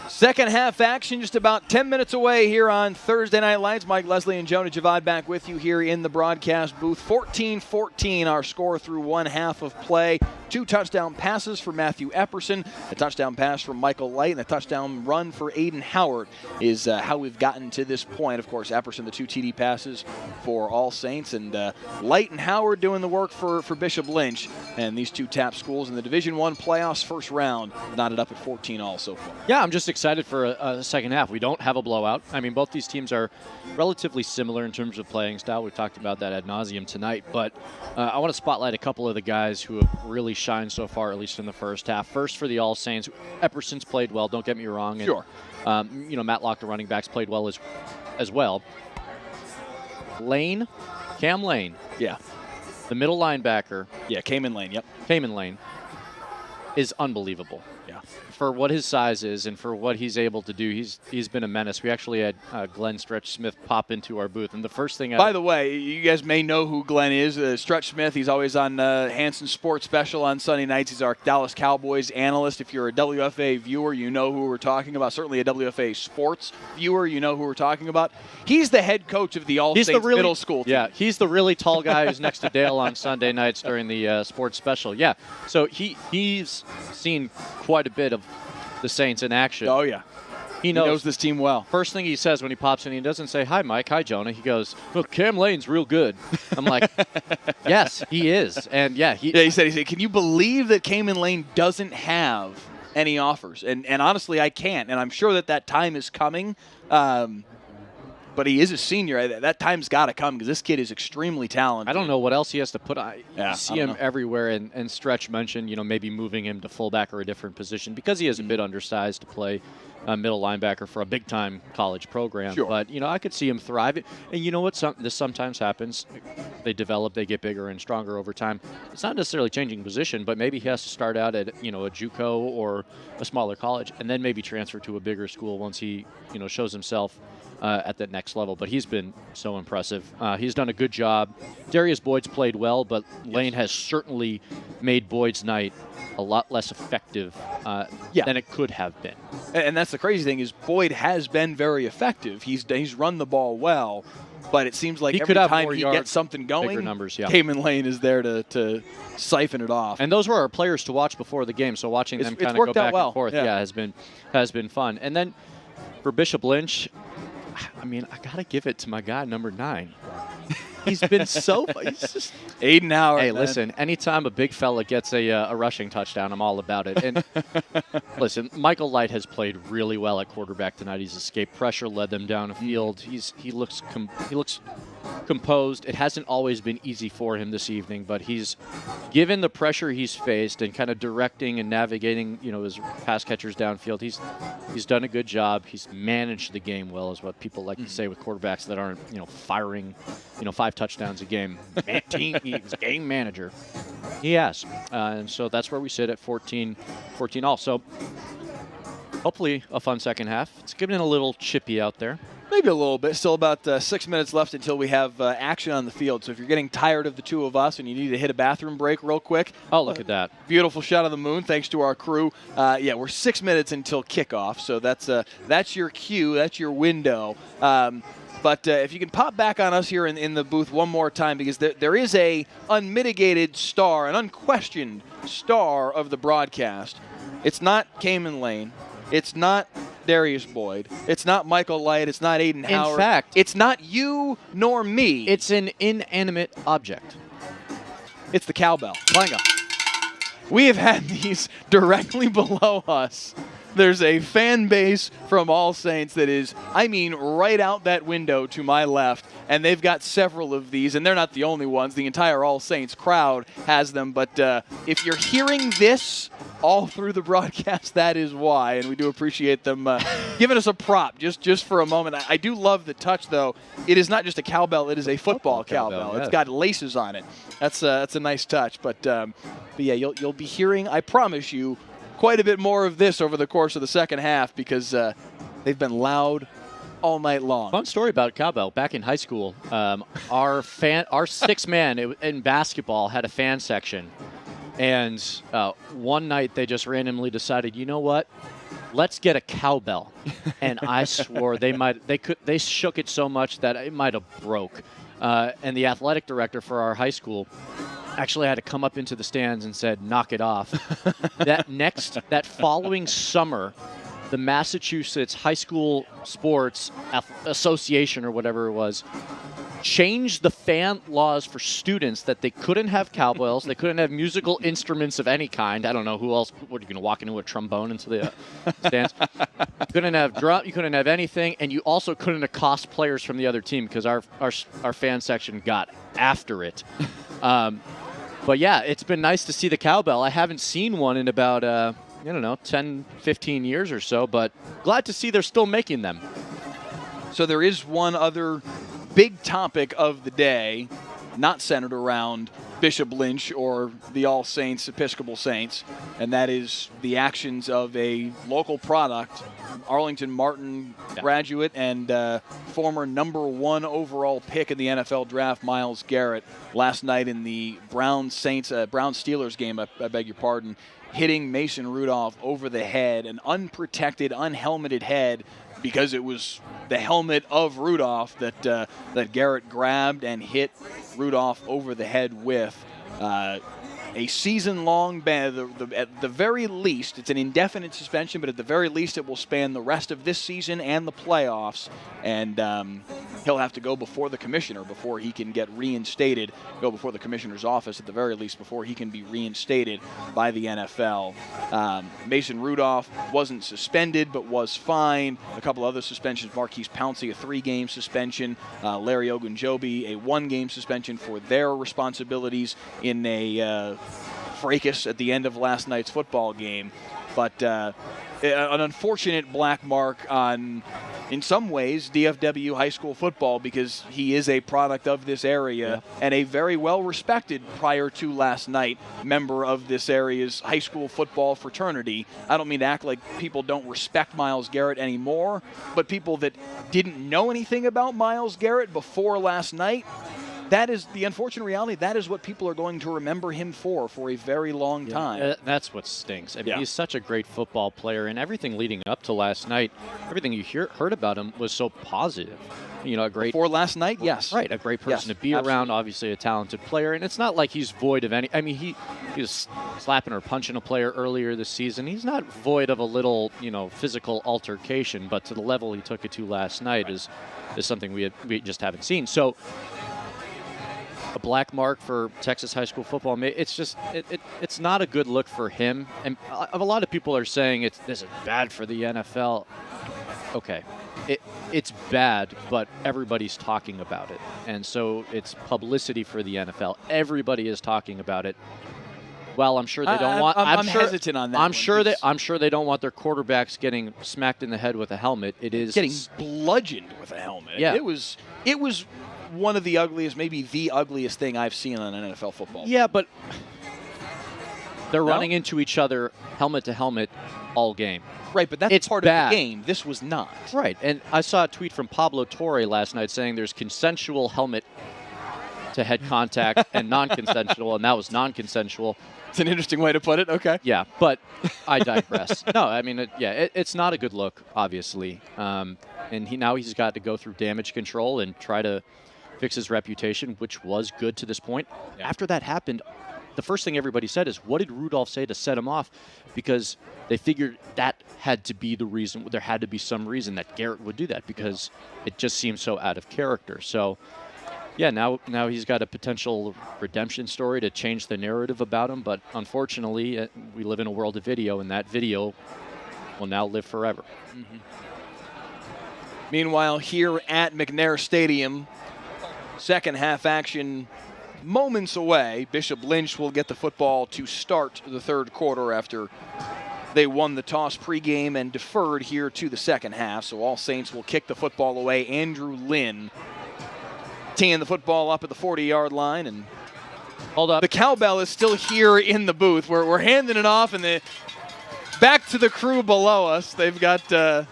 Second half action just about 10 minutes away here on Thursday Night Lights. Mike, Leslie, and Jonah Javad back with you here in the broadcast booth. 14-14 our score through one half of play. 2 touchdown passes for Matthew Epperson, a touchdown pass from Michael Light, and a touchdown run for Aiden Howard is how we've gotten to this point. Of course, Epperson, the 2 TD passes for All Saints, and Light and Howard doing the work for Bishop Lynch. And these 2 TAP schools in the Division I playoffs first round knotted up at 14 all so far. Yeah, I'm just excited for a second half. We don't have a blowout. I mean, both these teams are relatively similar in terms of playing style. We've talked about that ad nauseum tonight, but I want to spotlight a couple of the guys who have really shined so far, at least in the first half. First, for the All Saints, Epperson's played well, don't get me wrong. And, sure. Matlock, the running backs, played well as well. Cam Lane. Yeah. The middle linebacker. Yeah, Cayman Lane, yep. Cayman Lane is unbelievable. Yeah. For what his size is and for what he's able to do, he's been a menace. We actually had Glenn Stretch Smith pop into our booth, and the first thing By the way, you guys may know who Glenn is. Stretch Smith, he's always on Hanson Sports Special on Sunday nights. He's our Dallas Cowboys analyst. If you're a WFA viewer, you know who we're talking about. Certainly a WFA sports viewer, you know who we're talking about. He's the head coach of the All Saints middle school team. Yeah, he's the really tall guy who's next to Dale on Sunday nights during the sports special. Yeah, so he's seen quite a bit of the Saints in action. Oh, yeah. He knows this team well. First thing he says when he pops in, he doesn't say, "Hi, Mike. Hi, Jonah." He goes, "Look, Cam Lane's real good." I'm like, yes, he is. And, he said, can you believe that Cayman Lane doesn't have any offers? And honestly, I can't. And I'm sure that time is coming. But he is a senior. That time's got to come because this kid is extremely talented. I don't know what else he has to put on. Yeah, you see him everywhere, and Stretch mentioned, maybe moving him to fullback or a different position because he is a bit undersized to play middle linebacker for a big-time college program. Sure. But, I could see him thrive. And you know what? This sometimes happens. They develop, they get bigger and stronger over time. It's not necessarily changing position, but maybe he has to start out at, a JUCO or a smaller college and then maybe transfer to a bigger school once he, shows himself at that next level. But he's been so impressive. He's done a good job. Darius Boyd's played well, but Lane has certainly made Boyd's night a lot less effective than it could have been. And that's the crazy thing is Boyd has been very effective. He's run the ball well, but it seems like every time he gets something going, bigger numbers, Cayman Lane is there to siphon it off. And those were our players to watch before the game, so watching them kind of go back and forth has been fun. And then for Bishop Lynch, I got to give it to my guy, number 9. He's been so – Aiden Howard. Hey, listen, anytime a big fella gets a rushing touchdown, I'm all about it. And listen, Michael Light has played really well at quarterback tonight. He's escaped pressure, led them down the field. He looks composed. It hasn't always been easy for him this evening, but he's given the pressure he's faced and kind of directing and navigating, his pass catchers downfield. He's done a good job. He's managed the game well, is what people like to say with quarterbacks that aren't, firing, 5 touchdowns a game. He's game manager. He has. And so that's where we sit at 14 all. So hopefully a fun second half. It's getting a little chippy out there. Maybe a little bit. Still about 6 minutes left until we have action on the field. So if you're getting tired of the two of us and you need to hit a bathroom break real quick. Oh, look at that. Beautiful shot of the moon, thanks to our crew. We're 6 minutes until kickoff. So that's your cue. That's your window. But if you can pop back on us here in the booth one more time, because there is a unmitigated star, an unquestioned star of the broadcast. It's not Cayman Lane. It's not Darius Boyd. It's not Michael Light. It's not Aiden Howard. In fact, it's not you nor me. It's an inanimate object. It's the cowbell. Clanga. We have had these directly below us. There's a fan base from All Saints that is, right out that window to my left, and they've got several of these, and they're not the only ones. The entire All Saints crowd has them, but if you're hearing this all through the broadcast, that is why, and we do appreciate them giving us a prop just for a moment. I do love the touch, though. It is not just a cowbell; it is a football cowbell. Yeah. It's got laces on it. That's a nice touch, but yeah, you'll be hearing, I promise you, quite a bit more of this over the course of the second half, because they've been loud all night long. Fun story about cowbell. Back in high school, our 6-man in basketball had a fan section, and one night they just randomly decided, you know what? Let's get a cowbell. And I swore they shook it so much that it might have broke. And the athletic director for our high school actually had to come up into the stands and said, knock it off. That following summer, the Massachusetts High School Sports Association, or whatever it was, changed the fan laws for students that they couldn't have cowbells, they couldn't have musical instruments of any kind. I don't know who else. What, are you going to walk into a trombone into the stands? You couldn't have drum. You couldn't have anything, and you also couldn't accost players from the other team, because our fan section got after it. But yeah, it's been nice to see the cowbell. I haven't seen one in about 10, 15 years or so, but glad to see they're still making them. So there is one other big topic of the day, not centered around Bishop Lynch or the All Saints Episcopal Saints, and that is the actions of a local product, Arlington Martin graduate and former #1 overall pick in the NFL draft, Myles Garrett, last night in the Browns-Steelers game, I beg your pardon, hitting Mason Rudolph over the head, an unprotected, unhelmeted head, because it was the helmet of Rudolph that Garrett grabbed and hit Rudolph over the head with. A season-long ban. At the very least, it's an indefinite suspension, but at the very least it will span the rest of this season and the playoffs. And he'll have to go before the commissioner before he can get reinstated, go before the commissioner's office at the very least before he can be reinstated by the NFL. Mason Rudolph wasn't suspended but was fined. A couple other suspensions. Marquise Pouncey, a 3-game suspension. Larry Ogunjobi, a 1-game suspension for their responsibilities in a fracas at the end of last night's football game. But an unfortunate black mark on, in some ways, DFW high school football, because he is a product of this area and a very well-respected, prior to last night, member of this area's high school football fraternity. I don't mean to act like people don't respect Myles Garrett anymore, but people that didn't know anything about Myles Garrett before last night, that is the unfortunate reality. That is what people are going to remember him for a very long time. That's what stinks. I mean, he's such a great football player, and everything leading up to last night, everything you heard about him was so positive. A great for last night, yes, right, a great person to be around. Obviously, a talented player, and it's not like he's void of any. I mean, he was slapping or punching a player earlier this season. He's not void of a little, physical altercation, but to the level he took it to last night is something we just haven't seen. So, a black mark for Texas high school football. It's just it's not a good look for him. And a lot of people are saying this is bad for the NFL. Okay, it's bad, but everybody's talking about it. And so it's publicity for the NFL. Everybody is talking about it. Well, I'm sure they don't want. I'm hesitant on that. I'm sure they don't want their quarterbacks getting smacked in the head with a helmet. It is getting bludgeoned with a helmet. Yeah. It was one of the ugliest, maybe the ugliest thing I've seen on an NFL football. Yeah, but they're running into each other helmet to helmet all game. Right, but that's part bad. of the game. This was not. Right, and I saw a tweet from Pablo Torre last night saying there's consensual helmet to head contact and non-consensual, and that was non-consensual. It's an interesting way to put it. Okay. Yeah, but I digress. No, I mean, it's not a good look, obviously. And now he's got to go through damage control and try to fix his reputation, which was good to this point. Yeah. After that happened, the first thing everybody said is, what did Rudolph say to set him off? Because they figured that had to be the reason. There had to be some reason that Garrett would do that, because it just seemed so out of character. So, yeah, now he's got a potential redemption story to change the narrative about him. But unfortunately, we live in a world of video, and that video will now live forever. Mm-hmm. Meanwhile, here at McNair Stadium, second half action moments away. Bishop Lynch will get the football to start the third quarter after they won the toss pregame and deferred here to the second half. So All Saints will kick the football away. Andrew Lynn teeing the football up at the 40-yard line. And hold up. The cowbell is still here in the booth. We're handing it off, and back to the crew below us. They've got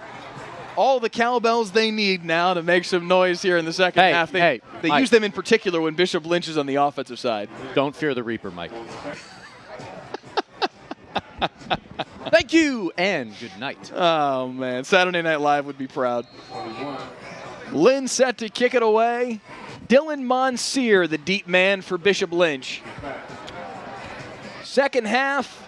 all the cowbells they need now to make some noise here in the second half. They use them in particular when Bishop Lynch is on the offensive side. Don't fear the Reaper, Mike. Thank you, and good night. Oh, man. Saturday Night Live would be proud. Lynn set to kick it away. Dylan Monsier, the deep man for Bishop Lynch. Second half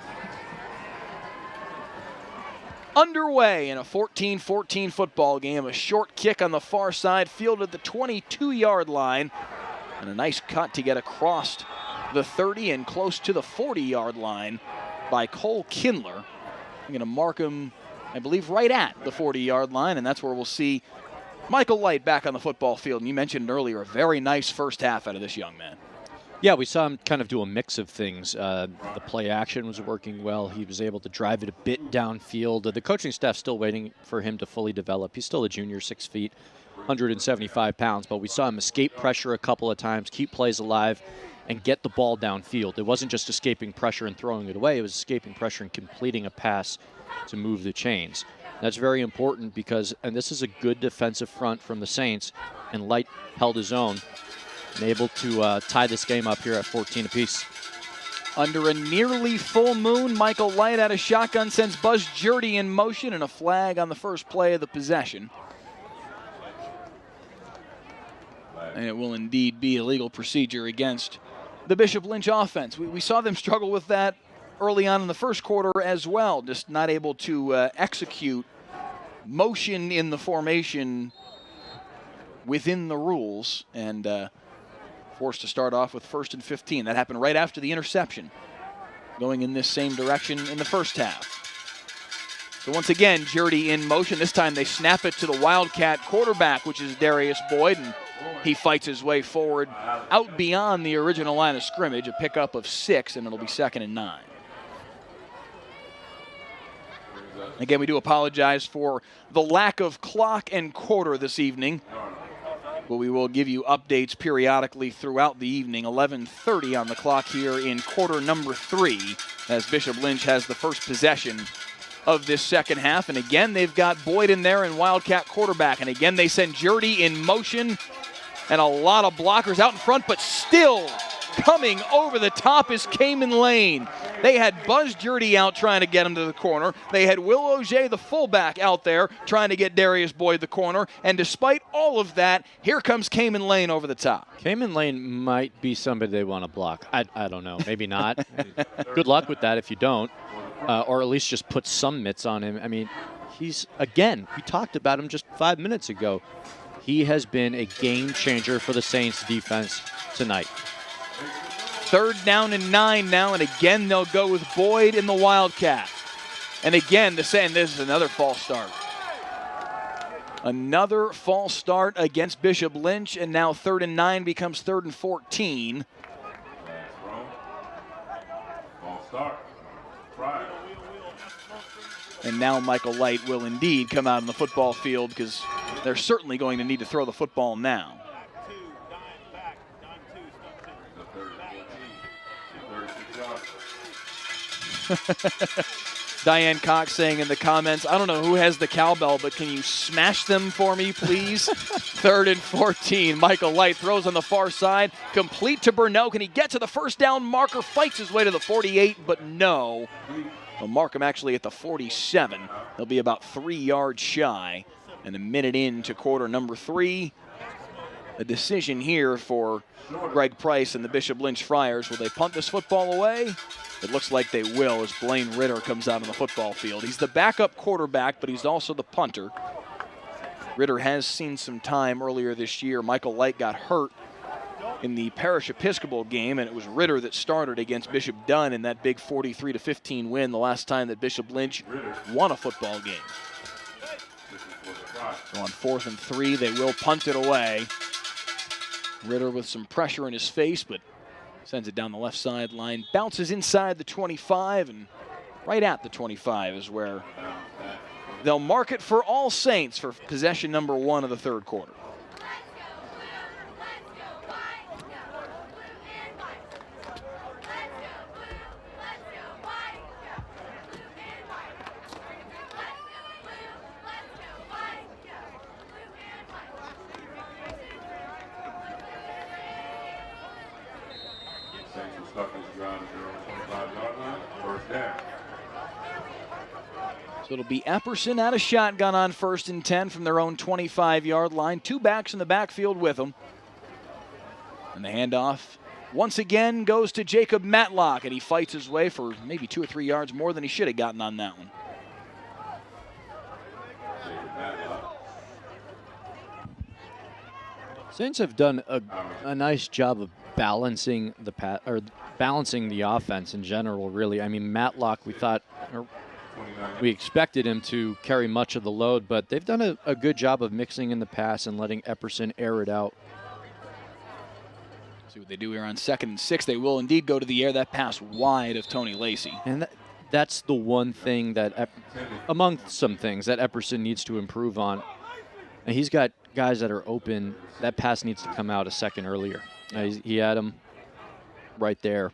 underway in a 14-14 football game. A short kick on the far side, fielded the 22-yard line. And a nice cut to get across the 30 and close to the 40-yard line by Cole Kindler. I'm going to mark him, I believe, right at the 40-yard line, and that's where we'll see Michael Light back on the football field. And you mentioned earlier a very nice first half out of this young man. Yeah, we saw him kind of do a mix of things. The play action was working well. He was able to drive it a bit downfield. The coaching staff's still waiting for him to fully develop. He's still a junior, 6 feet, 175 pounds, but we saw him escape pressure a couple of times, keep plays alive, and get the ball downfield. It wasn't just escaping pressure and throwing it away. It was escaping pressure and completing a pass to move the chains. That's very important because, and this is a good defensive front from the Saints, and Light held his own and able to tie this game up here at 14 apiece. Under a nearly full moon, Michael Light out of shotgun sends Buzz Jurdy in motion, and a flag on the first play of the possession. And it will indeed be a legal procedure against the Bishop Lynch offense. We saw them struggle with that early on in the first quarter as well, just not able to execute motion in the formation within the rules, and forced to start off with 1st and 15. That happened right after the interception, going in this same direction in the first half. So once again, Jurdy in motion. This time they snap it to the Wildcat quarterback, which is Darius Boyd, and he fights his way forward out beyond the original line of scrimmage, a pickup of 6, and it'll be 2nd and 9. Again, we do apologize for the lack of clock and quarter this evening, but we will give you updates periodically throughout the evening. 11:30 on the clock here in quarter number 3, as Bishop Lynch has the first possession of this second half. And again, they've got Boyd in there and Wildcat quarterback. And again, they send Jurdy in motion, and a lot of blockers out in front, but still coming over the top is Cayman Lane. They had Buzz Jurdy out trying to get him to the corner. They had Will Auger, the fullback, out there trying to get Darius Boyd the corner. And despite all of that, here comes Cayman Lane over the top. Cayman Lane might be somebody they want to block. I don't know. Maybe not. Good luck with that if you don't. Or at least just put some mitts on him. I mean, he's, again, we talked about him just 5 minutes ago. He has been a game changer for the Saints defense tonight. 3rd down and 9 now, and again they'll go with Boyd in the Wildcat. And again, this is another false start. Another false start against Bishop Lynch, and now 3rd and 9 becomes 3rd and 14. False start. Right. And now Michael Light will indeed come out on the football field because they're certainly going to need to throw the football now. Diane Cox saying in the comments, I don't know who has the cowbell, but can you smash them for me, please? 3rd and 14. Michael Light throws on the far side, complete to Burnell. Can he get to the first down marker? Fights his way to the 48, but no. They'll mark him actually at the 47. He'll be about 3 yards shy. And a minute into quarter number 3. A decision here for Greg Price and the Bishop Lynch Friars. Will they punt this football away? It looks like they will as Blaine Ritter comes out on the football field. He's the backup quarterback, but he's also the punter. Ritter has seen some time earlier this year. Michael Light got hurt in the Parish Episcopal game, and it was Ritter that started against Bishop Dunn in that big 43-15 win, the last time that Bishop Lynch won a football game. So on 4th and 3, they will punt it away. Ritter with some pressure in his face, but sends it down the left sideline, bounces inside the 25, and right at the 25 is where they'll mark it for All Saints for possession number 1 of the 3rd quarter. So it'll be Epperson out of shotgun on 1st and 10 from their own 25-yard line. 2 backs in the backfield with them. And the handoff once again goes to Jacob Matlock, and he fights his way for maybe 2 or 3 yards more than he should have gotten on that one. Saints have done a nice job of balancing the offense in general, really. I mean, Matlock, we expected him to carry much of the load, but they've done a good job of mixing in the pass and letting Epperson air it out. See what they do here on 2nd and 6. They will indeed go to the air. That pass wide of Tony Lacey. And that's the one thing that, among some things, that Epperson needs to improve on. And he's got guys that are open. That pass needs to come out a second earlier. He had him right there.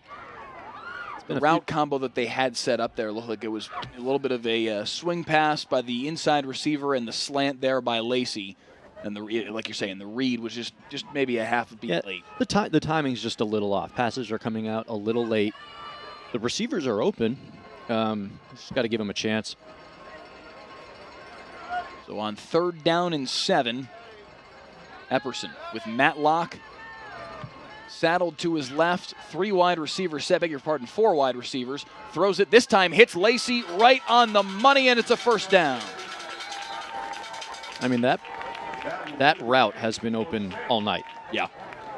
The route combo that they had set up there looked like it was a little bit of a swing pass by the inside receiver and the slant there by Lacey. And like you're saying, the read was just maybe a half a beat late. The timing's just a little off. Passes are coming out a little late. The receivers are open. Just got to give them a chance. So on 3rd down and 7, Epperson with Matlock saddled to his left, 3 wide receivers set, 4 wide receivers, throws it, this time hits Lacey right on the money, and it's a 1st down. I mean, that route has been open all night. Yeah.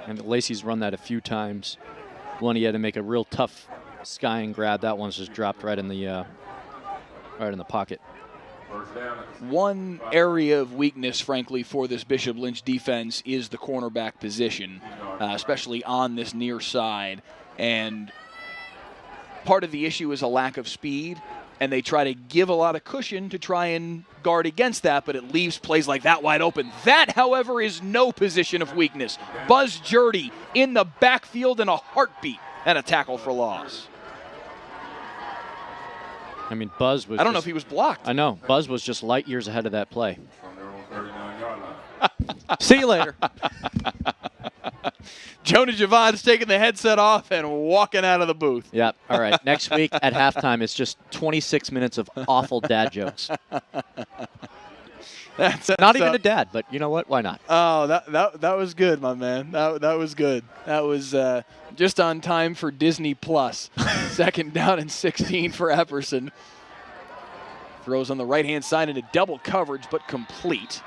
And Lacey's run that a few times. One he had to make a real tough sky and grab. That one's just dropped right in the pocket. One area of weakness, frankly, for this Bishop Lynch defense is the cornerback position, especially on this near side. And part of the issue is a lack of speed, and they try to give a lot of cushion to try and guard against that, but it leaves plays like that wide open. That, however, is no position of weakness. Buzz Jurdy in the backfield in a heartbeat and a tackle for loss. I mean, Buzz was. I don't know if he was blocked. I know. Buzz was just light years ahead of that play. See you later. Jonah Javad's taking the headset off and walking out of the booth. Yep. All right. Next week at halftime, it's just 26 minutes of awful dad jokes. That's not even a dad, but you know what? Why not? Oh, that was good, my man. That was good. That was just on time for Disney Plus. 2nd down and 16 for Epperson. Throws on the right-hand side into double coverage, but complete.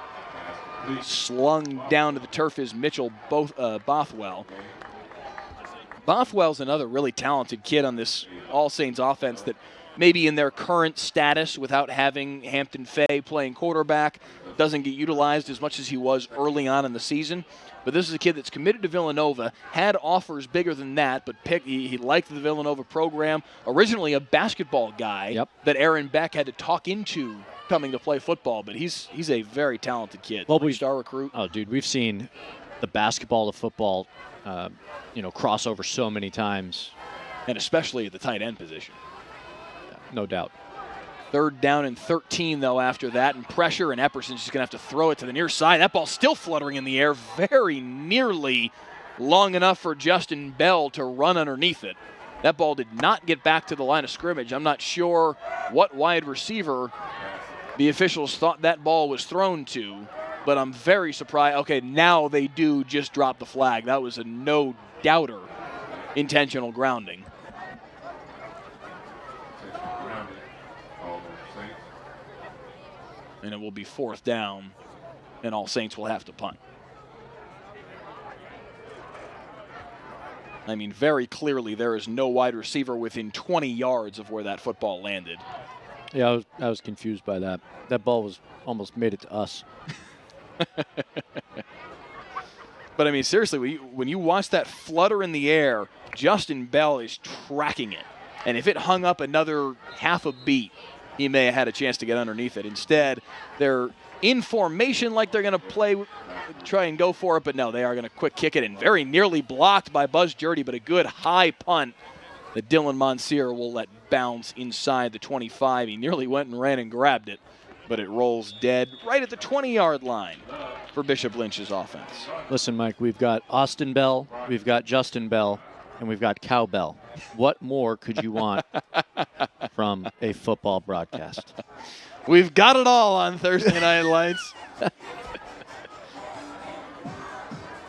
Slung down to the turf is Mitchell Bothwell. Bothwell's another really talented kid on this All Saints offense that maybe in their current status without having Hampton Fay playing quarterback, doesn't get utilized as much as he was early on in the season. But this is a kid that's committed to Villanova, had offers bigger than that, but he liked the Villanova program. Originally a basketball guy that Aaron Beck had to talk into coming to play football, but he's a very talented kid. Well, star recruit. Oh, dude, we've seen the basketball to football, crossover so many times. And especially at the tight end position. No doubt. 3rd down and 13, though, after that. And pressure, and Epperson's just going to have to throw it to the near side. That ball's still fluttering in the air, very nearly long enough for Justin Bell to run underneath it. That ball did not get back to the line of scrimmage. I'm not sure what wide receiver the officials thought that ball was thrown to, but I'm very surprised. Okay, now they do just drop the flag. That was a no-doubter intentional grounding. And it will be 4th down, and All Saints will have to punt. I mean, very clearly there is no wide receiver within 20 yards of where that football landed. Yeah, I was confused by that. That ball was almost made it to us. But, I mean, seriously, when you watch that flutter in the air, Justin Bell is tracking it. And if it hung up another half a beat, he may have had a chance to get underneath it. Instead, they're in formation like they're going to try and go for it, but no, they are going to quick kick it, and very nearly blocked by Buzz Jurdy, but a good high punt that Dylan Monsier will let bounce inside the 25. He nearly went and ran and grabbed it, but it rolls dead right at the 20-yard line for Bishop Lynch's offense. Listen, Mike, we've got Austin Bell, we've got Justin Bell, and we've got Cowbell. What more could you want from a football broadcast? We've got it all on Thursday Night Lights.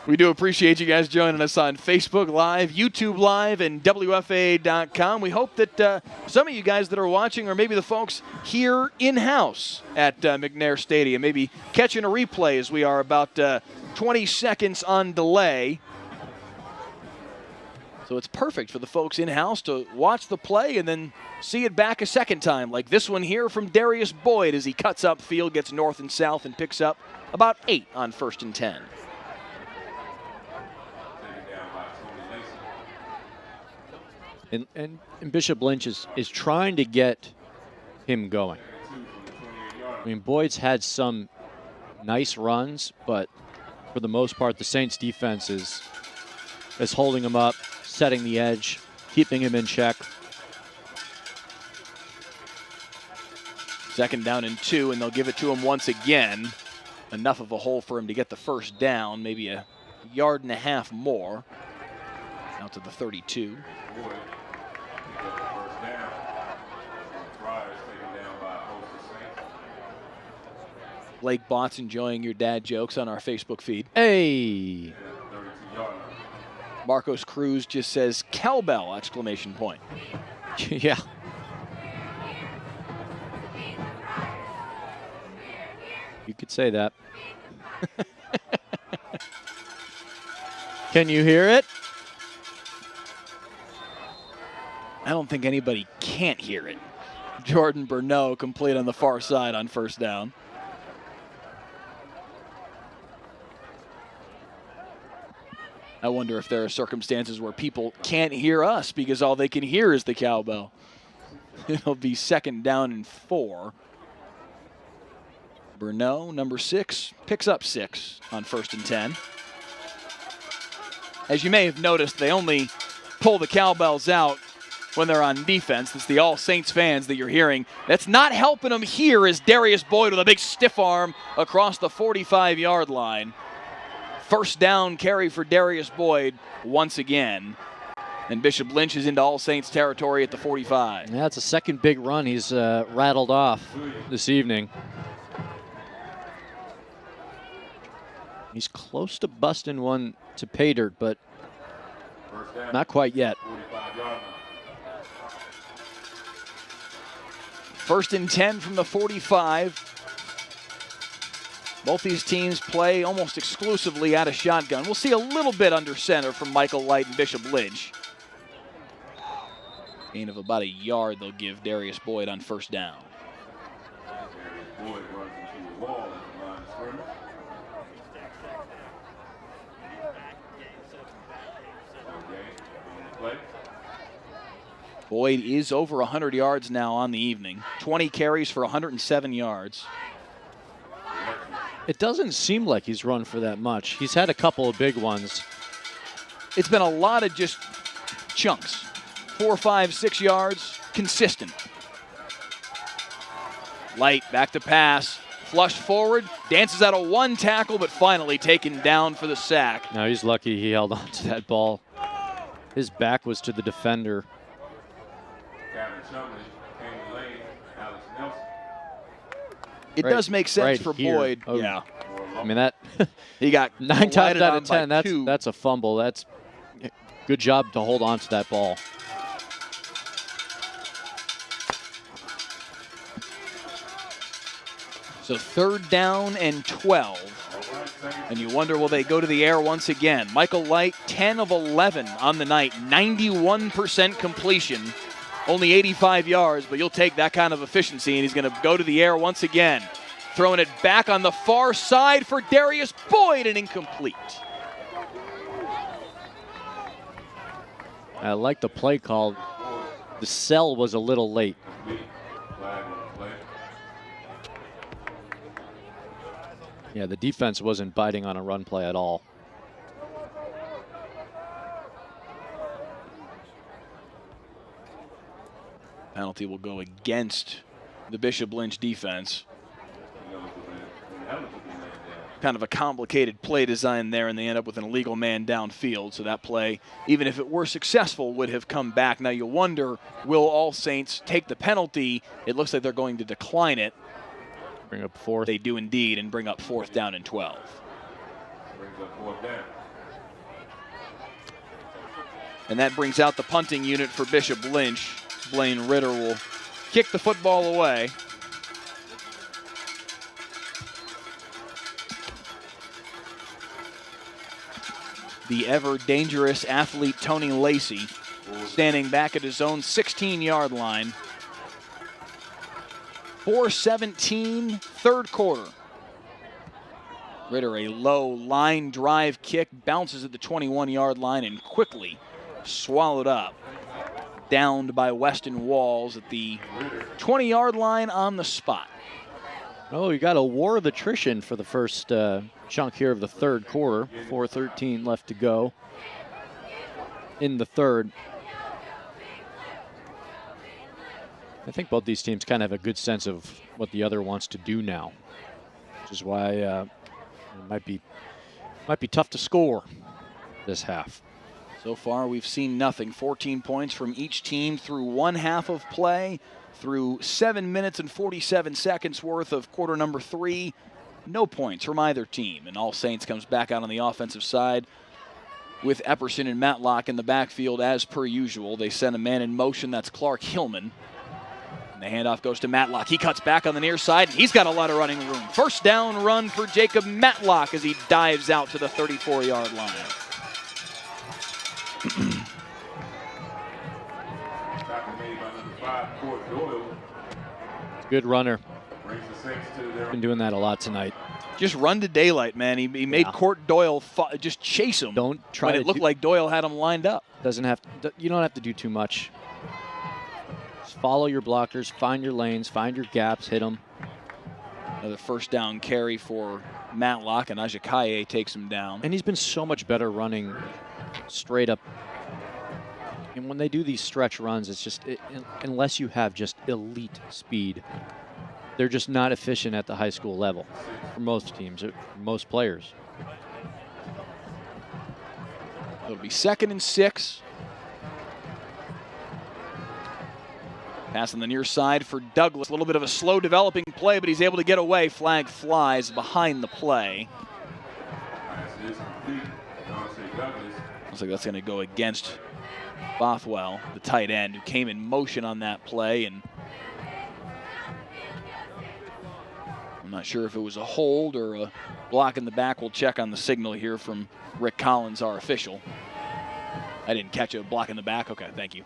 We do appreciate you guys joining us on Facebook Live, YouTube Live, and WFA.com. We hope that some of you guys that are watching, or maybe the folks here in-house at McNair Stadium, maybe catching a replay as we are about 20 seconds on delay. So it's perfect for the folks in-house to watch the play and then see it back a second time, like this one here from Darius Boyd as he cuts upfield, gets north and south, and picks up about 8 on 1st and 10. And Bishop Lynch is trying to get him going. I mean, Boyd's had some nice runs, but for the most part, the Saints defense is holding him up, setting the edge, keeping him in check. 2nd down and 2, and they'll give it to him once again. Enough of a hole for him to get the 1st down, maybe a yard and a half more. Out to the 32. Blake Bott's enjoying your dad jokes on our Facebook feed. Hey! Marcos Cruz just says, cowbell, exclamation point. Yeah. You could say that. Can you hear it? I don't think anybody can't hear it. Jordan Burnett complete on the far side on 1st down. I wonder if there are circumstances where people can't hear us because all they can hear is the cowbell. It'll be 2nd down and 4. Burnett, number 6, picks up 6 on 1st and 10. As you may have noticed, they only pull the cowbells out when they're on defense. It's the All Saints fans that you're hearing. That's not helping them here as Darius Boyd with a big stiff arm across the 45-yard line. 1st down carry for Darius Boyd once again. And Bishop Lynch is into All Saints territory at the 45. Yeah, it's a 2nd big run he's rattled off this evening. He's close to busting one to pay dirt, but not quite yet. 1st and 10 from the 45. Both these teams play almost exclusively out of shotgun. We'll see a little bit under center from Michael Light and Bishop Lynch. Gain of about a yard they'll give Darius Boyd on 1st down. Boyd runs into the wall at the line of play. Boyd is over 100 yards now on the evening. 20 carries for 107 yards. It doesn't seem like he's run for that much. He's had a couple of big ones. It's been a lot of just chunks. 4, 5, 6 yards, consistent. Light, back to pass. Flushed forward, dances out of one tackle, but finally taken down for the sack. No, he's lucky he held on to that ball. His back was to the defender. It does make sense right for here. Boyd. Oh. Yeah. I mean, that He got 9 times out of 10, by 2. that's a fumble. That's good job to hold on to that ball. So 3rd down and 12. And you wonder, will they go to the air once again? Michael Light, 10 of 11 on the night, 91% completion, only 85 yards, but you'll take that kind of efficiency, and he's going to go to the air once again. Throwing it back on the far side for Darius Boyd, and incomplete. I like the play call. The sell was a little late. Yeah, the defense wasn't biting on a run play at all. Penalty will go against the Bishop Lynch defense. Kind of a complicated play design there, and they end up with an illegal man downfield. So that play, even if it were successful, would have come back. Now you wonder, will All Saints take the penalty? It looks like they're going to decline it. Bring up 4th. They do indeed, and bring up 4th down and 12. Brings up 4th down. And that brings out the punting unit for Bishop Lynch. Blaine Ritter will kick the football away. The ever dangerous athlete Tony Lacey standing back at his own 16-yard line. 4:17, 3rd quarter. Ritter, a low line drive kick, bounces at the 21-yard line and quickly swallowed up. Downed by Weston Walls at the 20-yard line on the spot. Oh, you got a war of attrition for the first chunk here of the 3rd quarter. 4:13 left to go in the 3rd. I think both these teams kind of have a good sense of what the other wants to do now, which is why it might be tough to score this half. So far, we've seen nothing. 14 points from each team through one half of play, through 7 minutes and 47 seconds worth of quarter number 3. No points from either team. And All Saints comes back out on the offensive side with Epperson and Matlock in the backfield as per usual. They send a man in motion. That's Clark Hillman. And the handoff goes to Matlock. He cuts back on the near side, and he's got a lot of running room. 1st down run for Jacob Matlock as he dives out to the 34-yard line. Good runner. Brings the Saints to their Been doing that a lot tonight. Just run to daylight, man. He made Court Doyle just chase him. Don't try when to it looked like Doyle had him lined up. You don't have to do too much. Just follow your blockers, find your lanes, find your gaps, hit them. Another 1st down carry for Matlock, and Ajakaye takes him down. And he's been so much better running straight up. And when they do these stretch runs, it's just, unless you have just elite speed, they're just not efficient at the high school level for most teams, for most players. It'll be 2nd and 6. Pass on the near side for Douglas. A little bit of a slow developing play, but he's able to get away. Flag flies behind the play. Looks like that's going to go against Bothwell, the tight end, who came in motion on that play. And I'm not sure if it was a hold or a block in the back. We'll check on the signal here from Rick Collins, our official. I didn't catch a block in the back. Okay, thank you.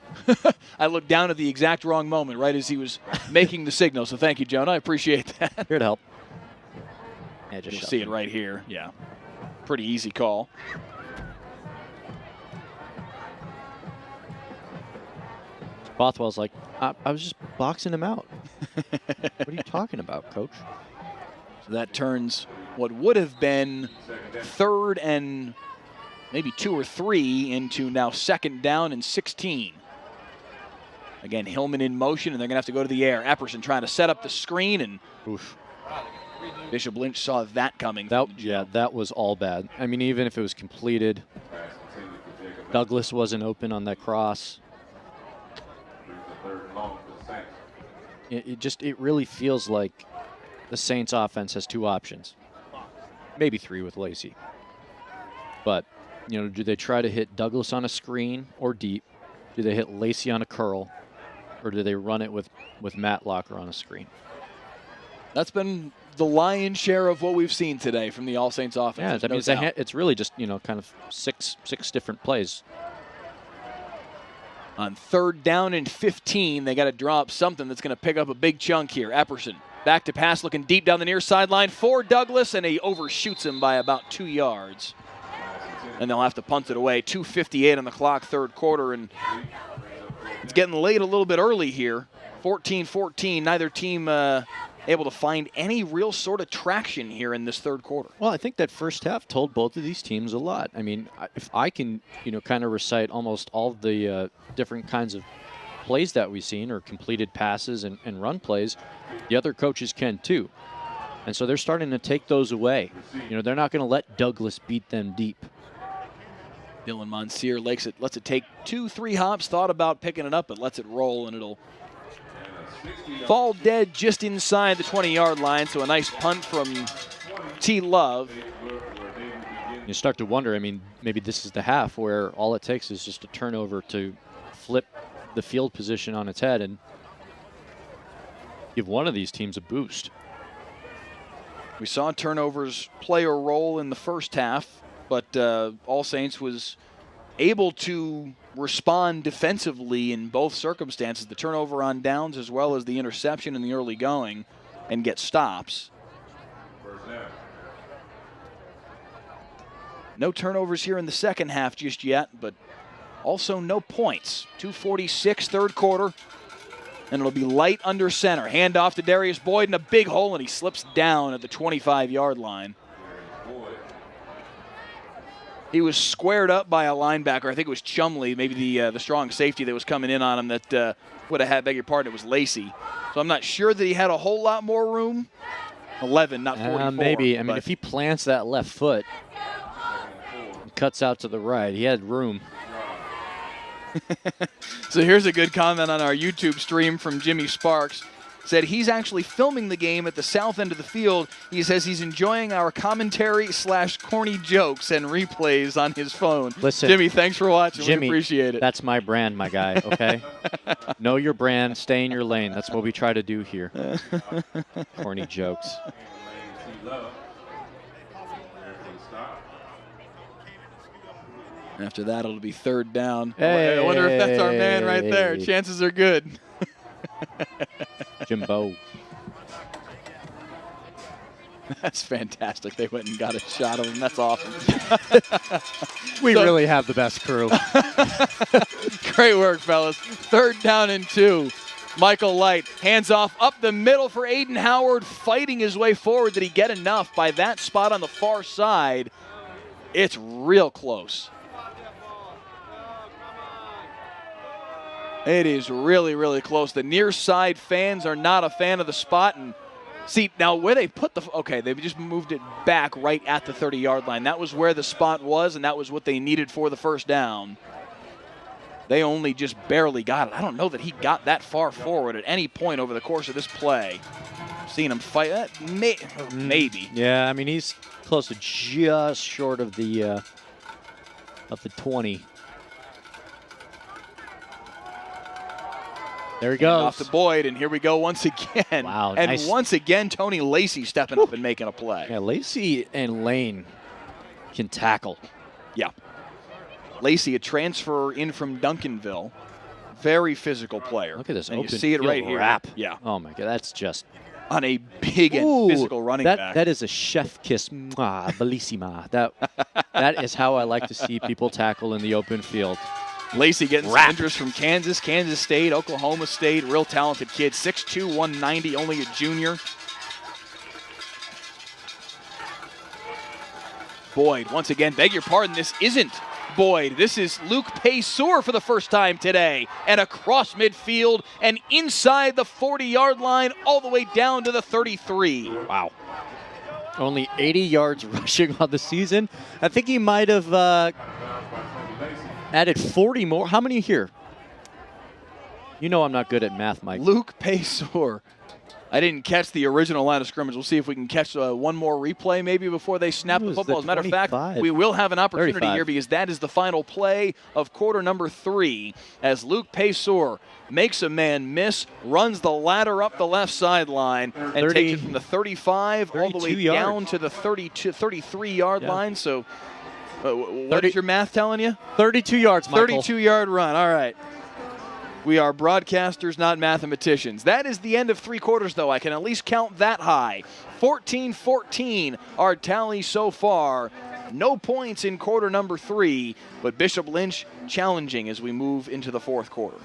I looked down at the exact wrong moment, right as he was making the signal. So thank you, Jonah. I appreciate that. Here to help. Yeah, you'll see it right here. Yeah, pretty easy call. Bothwell's like, I was just boxing him out. What are you talking about, Coach? So that turns what would have been 3rd and maybe 2 or 3 into now 2nd down and 16. Again, Hillman in motion, and they're going to have to go to the air. Epperson trying to set up the screen, and Oof. Bishop Lynch saw that coming. That was all bad. I mean, even if it was completed, Douglas wasn't open on that cross. It really feels like the Saints offense has 2 options. Maybe 3 with Lacey. But, you know, do they try to hit Douglas on a screen or deep? Do they hit Lacey on a curl? Or do they run it with Matt Locker on a screen? That's been the lion's share of what we've seen today from the All Saints offense. Yeah, it's really just, you know, kind of six different plays. On 3rd down and 15, they got to drop something that's going to pick up a big chunk here. Epperson back to pass, looking deep down the near sideline for Douglas, and he overshoots him by about 2 yards. And they'll have to punt it away. 2:58 on the clock, 3rd quarter, and it's getting late a little bit early here. 14-14, neither team able to find any real sort of traction here in this 3rd quarter. Well, I think that first half told both of these teams a lot. I mean, if I can, you know, kind of recite almost all of the different kinds of plays that we've seen, or completed passes and run plays, the other coaches can too. And so they're starting to take those away. You know, they're not going to let Douglas beat them deep. Dylan Monsieur lets it take 2-3 hops, thought about picking it up, but lets it roll, and it'll fall dead just inside the 20-yard line. So a nice punt from T. Love. You start to wonder, I mean, maybe this is the half where all it takes is just a turnover to flip the field position on its head and give one of these teams a boost. We saw turnovers play a role in the first half, but All Saints was able to respond defensively in both circumstances, the turnover on downs as well as the interception in the early going, and get stops. No turnovers here in the second half just yet, but also no points. 2:46, 3rd quarter, and it'll be light under center. Hand off to Darius Boyd in a big hole, and he slips down at the 25-yard line. He was squared up by a linebacker. I think it was Chumley, maybe the strong safety that was coming in on him that would have had, beg your pardon, it was Lacey. So I'm not sure that he had a whole lot more room. 11, not 44. Maybe. I mean, if he plants that left foot, cuts out to the right, he had room. So here's a good comment on our YouTube stream from Jimmy Sparks. Said he's actually filming the game at the south end of the field. He says he's enjoying our commentary / corny jokes and replays on his phone. Listen, Jimmy, thanks for watching. Jimmy, we appreciate it. That's my brand, my guy, okay? Know your brand, stay in your lane. That's what we try to do here. Corny jokes. After that, it'll be 3rd down. Hey. I wonder if that's our man right there. Chances are good. Jimbo. That's fantastic. They went and got a shot of him. That's awesome. We really have the best crew. Great work, fellas. 3rd down and 2. Michael Light, hands off up the middle for Aiden Howard, fighting his way forward. Did he get enough? By that spot on the far side, it's real close. It is really, really close. The near side fans are not a fan of the spot. And see, now where they put they've just moved it back right at the 30-yard line. That was where the spot was, and that was what they needed for the first down. They only just barely got it. I don't know that he got that far forward at any point over the course of this play. Seeing him fight, maybe. Yeah, I mean, he's close to just short of the 20. There he goes. Off to Boyd, and here we go once again. Wow, and nice. Once again, Tony Lacey stepping up and making a play. Yeah, Lacey and Lane can tackle. Yeah. Lacey, a transfer in from Duncanville. Very physical player. Look at this and open you see it right here. wrap. Yeah. Oh, my God, that's just... On a big and physical running back. That is a chef kiss. Mwah, bellissima. That is how I like to see people tackle in the open field. Lacey getting some interest from Kansas, Kansas State, Oklahoma State. Real talented kid. 6'2", 190, only a junior. Boyd, once again, beg your pardon, this isn't Boyd. This is Luke Payseur for the first time today. And across midfield and inside the 40-yard line all the way down to the 33. Wow. Only 80 yards rushing on the season. I think he might have added 40 more. How many here? You know I'm not good at math, Mike. Luke Payseur. I didn't catch the original line of scrimmage. We'll see if we can catch one more replay maybe before they snap the football. As a matter of fact, we will have an opportunity 35. here because that is the final play of quarter number 3 as Luke Payseur makes a man miss, runs the ladder up the left sideline, and takes it from the 35 all the way down to the 33-yard line. So what is your math telling you? 32 yards, Michael. 32-yard run. All right. We are broadcasters, not mathematicians. That is the end of 3 quarters, though. I can at least count that high. 14-14, our tally so far. No points in quarter number 3, but Bishop Lynch challenging as we move into the 4th quarter.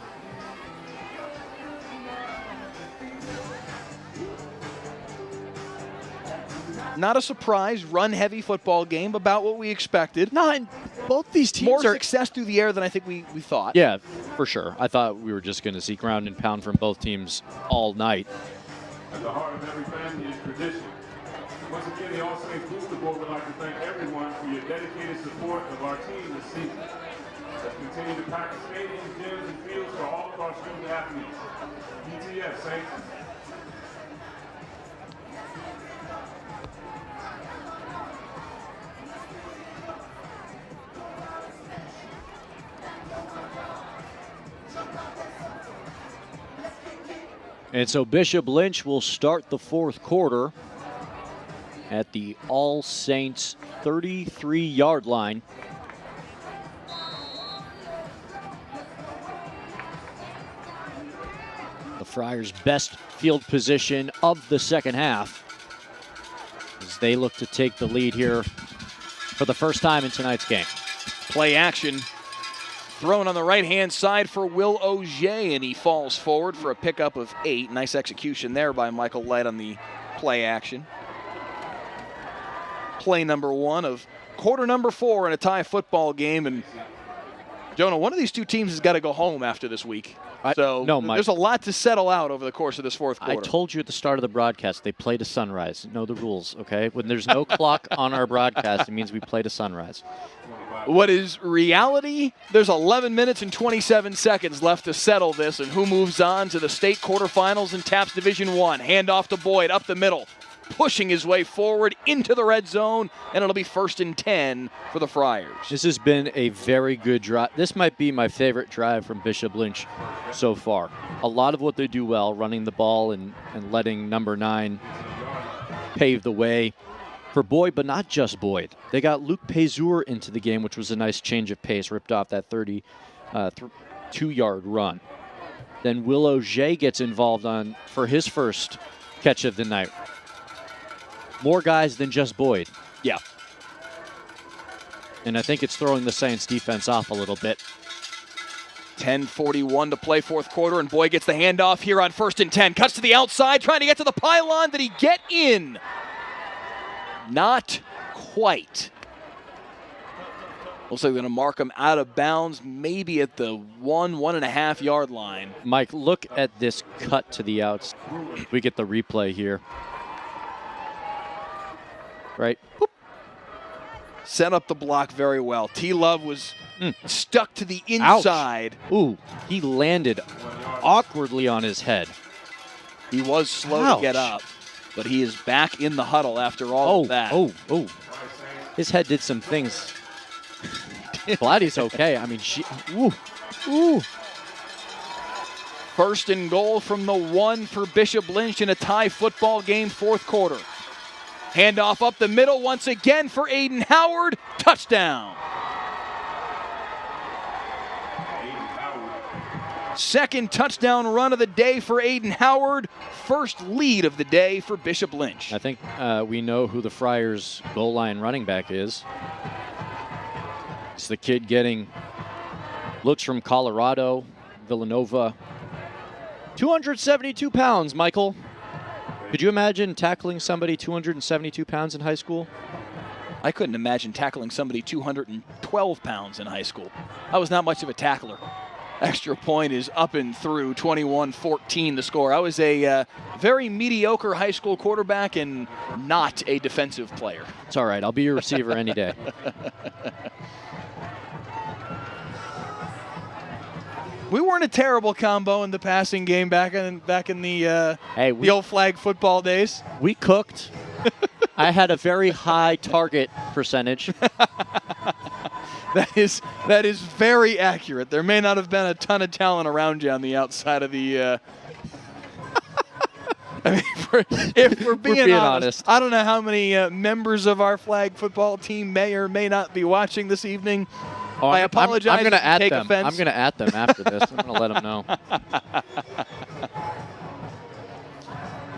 Not a surprise, run-heavy football game, about what we expected. Both these teams More success through the air than I think we thought. Yeah, for sure. I thought we were just going to see ground and pound from both teams all night. At the heart of every family is tradition. Once again, the All Saints Booster Board would like to thank everyone for your dedicated support of our team this season. Let's continue to pack the stadiums, gyms, and fields for all of our student athletes. BTS, Saints. And so Bishop Lynch will start the 4th quarter at the All Saints 33-yard line. The Friars' best field position of the second half as they look to take the lead here for the first time in tonight's game. Play action. Thrown on the right-hand side for Will Auger, and he falls forward for a pickup of 8. Nice execution there by Michael Light on the play action. Play number 1 of quarter number 4 in a tie football game. And, Jonah, one of these two teams has got to go home after this week. There's a lot to settle out over the course of this 4th quarter. I told you at the start of the broadcast, they play to sunrise. Know the rules, okay? When there's no clock on our broadcast, it means we play to sunrise. What is reality? There's 11 minutes and 27 seconds left to settle this, and who moves on to the state quarterfinals in TAPS Division 1. Handoff to Boyd up the middle, pushing his way forward into the red zone, and it'll be 1st and 10 for the Friars. This has been a very good drive. This might be my favorite drive from Bishop Lynch so far. A lot of what they do well, running the ball and letting number 9 pave the way for Boyd, but not just Boyd. They got Luke Payseur into the game, which was a nice change of pace, ripped off that 32-yard run. Then Will Auger gets involved for his first catch of the night. More guys than just Boyd. Yeah. And I think it's throwing the Saints defense off a little bit. 10:41 to play 4th quarter, and Boyd gets the handoff here on 1st and 10. Cuts to the outside, trying to get to the pylon. Did he get in? Not quite. Looks like they're going to mark him out of bounds, maybe at the 1.5 yard line. Mike, look at this cut to the outs. We get the replay here. Right. Boop. Set up the block very well. T. Love was stuck to the inside. Ouch. Ooh, he landed awkwardly on his head. He was slow to get up, but he is back in the huddle after all of that. Oh. His head did some things. Vladdy's okay. I mean, ooh. 1st and goal from the 1 for Bishop Lynch in a tie football game, 4th quarter. Handoff up the middle once again for Aiden Howard. Touchdown. Second touchdown run of the day for Aiden Howard. First lead of the day for Bishop Lynch. I think we know who the Friars' goal line running back is. It's the kid getting Looks from Colorado, Villanova. 272 pounds, Michael. Could you imagine tackling somebody 272 pounds in high school? I couldn't imagine tackling somebody 212 pounds in high school. I was not much of a tackler. Extra point is up and through, 21-14 the score. I was a very mediocre high school quarterback and not a defensive player. It's all right. I'll be your receiver any day. We weren't a terrible combo in the passing game back in the the old flag football days. We cooked. I had a very high target percentage. That is very accurate. There may not have been a ton of talent around you on the outside of the. I mean, if we're being honest, I don't know how many members of our flag football team may or may not be watching this evening. Oh, I apologize. I'm going to at them. Offense. I'm going to at them after this. I'm going to let them know.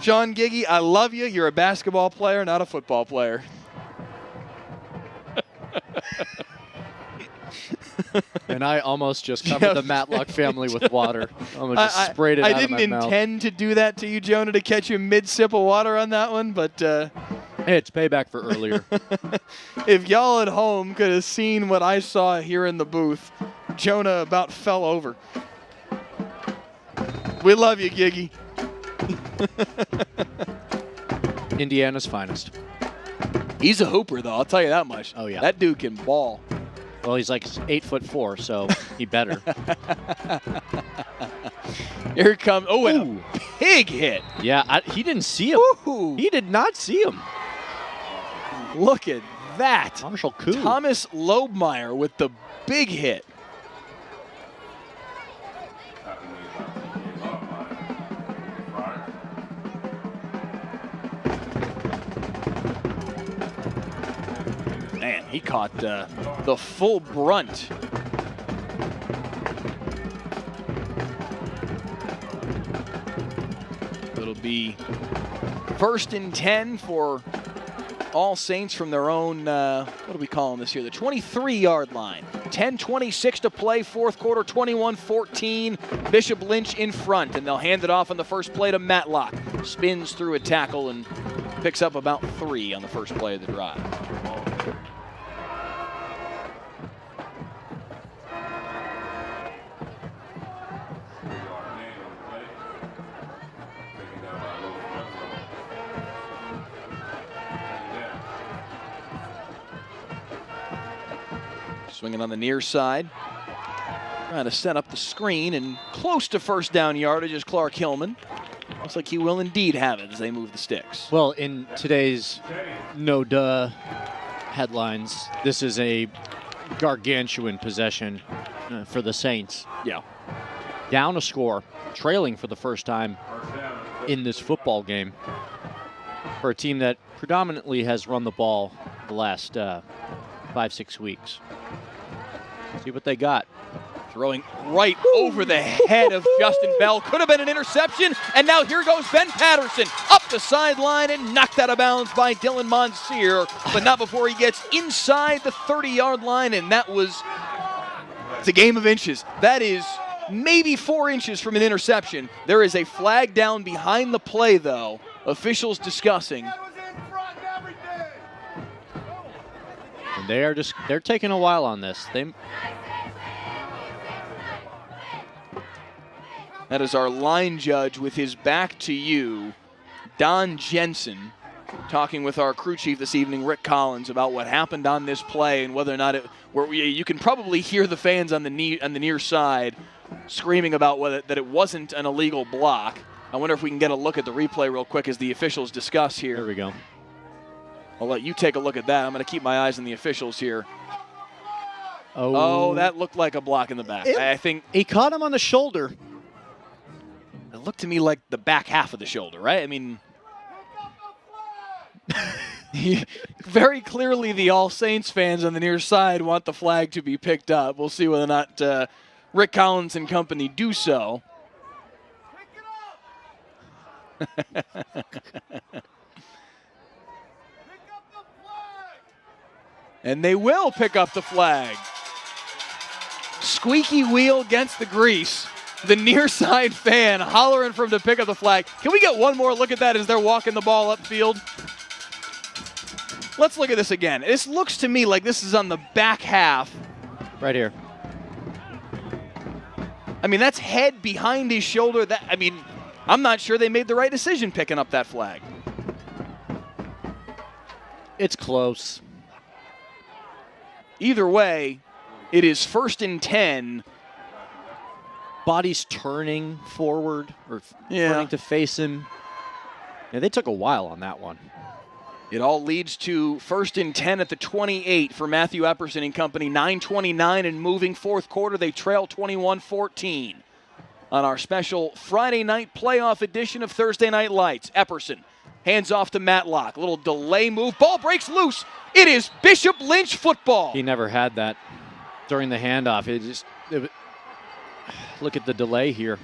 Sean Giggy, I love you. You're a basketball player, not a football player. And I almost just covered the Matlock family with water. Almost just sprayed it out of my mouth. I didn't intend to do that to you, Jonah, to catch you mid-sip of water on that one, but... Hey, it's payback for earlier. If y'all at home could have seen what I saw here in the booth, Jonah about fell over. We love you, Giggy. Indiana's finest. He's a hooper, though. I'll tell you that much. Oh, yeah. That dude can ball. Well, he's like 8'4", so he better. Here it comes. Oh, and a big hit. Yeah, he didn't see him. Ooh. He did not see him. Look at that. Marshall Koo. Thomas Loebmeyer with the big hit. Man, he caught the full brunt. It'll be 1st and 10 for All Saints from their own, what are we calling this here? The 23-yard line. 10:26 to play, fourth quarter, 21-14. Bishop Lynch in front, and they'll hand it off on the first play to Matlock. Spins through a tackle and picks up about 3 on the first play of the drive. Swinging on the near side. Trying to set up the screen, and close to first down yardage is Clark Hillman. Looks like he will indeed have it as they move the sticks. Well, in today's no-duh headlines, this is a gargantuan possession for the Saints. Yeah. Down a score, trailing for the first time in this football game for a team that predominantly has run the ball the last 5-6 weeks. See what they got. Throwing right over the head of Justin Bell. Could have been an interception. And now here goes Ben Patterson up the sideline and knocked out of bounds by Dylan Monsieur. But not before he gets inside the 30-yard line. And that was, it's a game of inches. That is maybe 4 inches from an interception. There is a flag down behind the play, though. Officials discussing. And they're taking a while on this. That is our line judge with his back to you, Don Jensen, talking with our crew chief this evening, Rick Collins, about what happened on this play and whether or not you can probably hear the fans on the near side screaming about that it wasn't an illegal block. I wonder if we can get a look at the replay real quick as the officials discuss here. There we go. I'll let you take a look at that. I'm going to keep my eyes on the officials here. Oh, that looked like a block in the back. I think he caught him on the shoulder. It looked to me like the back half of the shoulder, right? I mean, very clearly the All Saints fans on the near side want the flag to be picked up. We'll see whether or not Rick Collins and company do so. And they will pick up the flag. squeaky wheel against the grease. The near side fan hollering for him to pick up the flag. Can we get one more look at that as they're walking the ball upfield? Let's look at this again. This looks to me like this is on the back half. Right here. I mean, that's head behind his shoulder. I'm not sure they made the right decision picking up that flag. It's close. Either way, it is 1st and 10. Body's turning forward or turning to face him. Yeah, they took a while on that one. It all leads to 1st and 10 at the 28 for Matthew Epperson and company. 9:29 and moving fourth quarter. They trail 21-14 on our special Friday night playoff edition of Thursday Night Lights. Epperson hands off to Matlock. Little delay move. Ball breaks loose. It is Bishop Lynch football. He never had that during the handoff. Look at the delay here.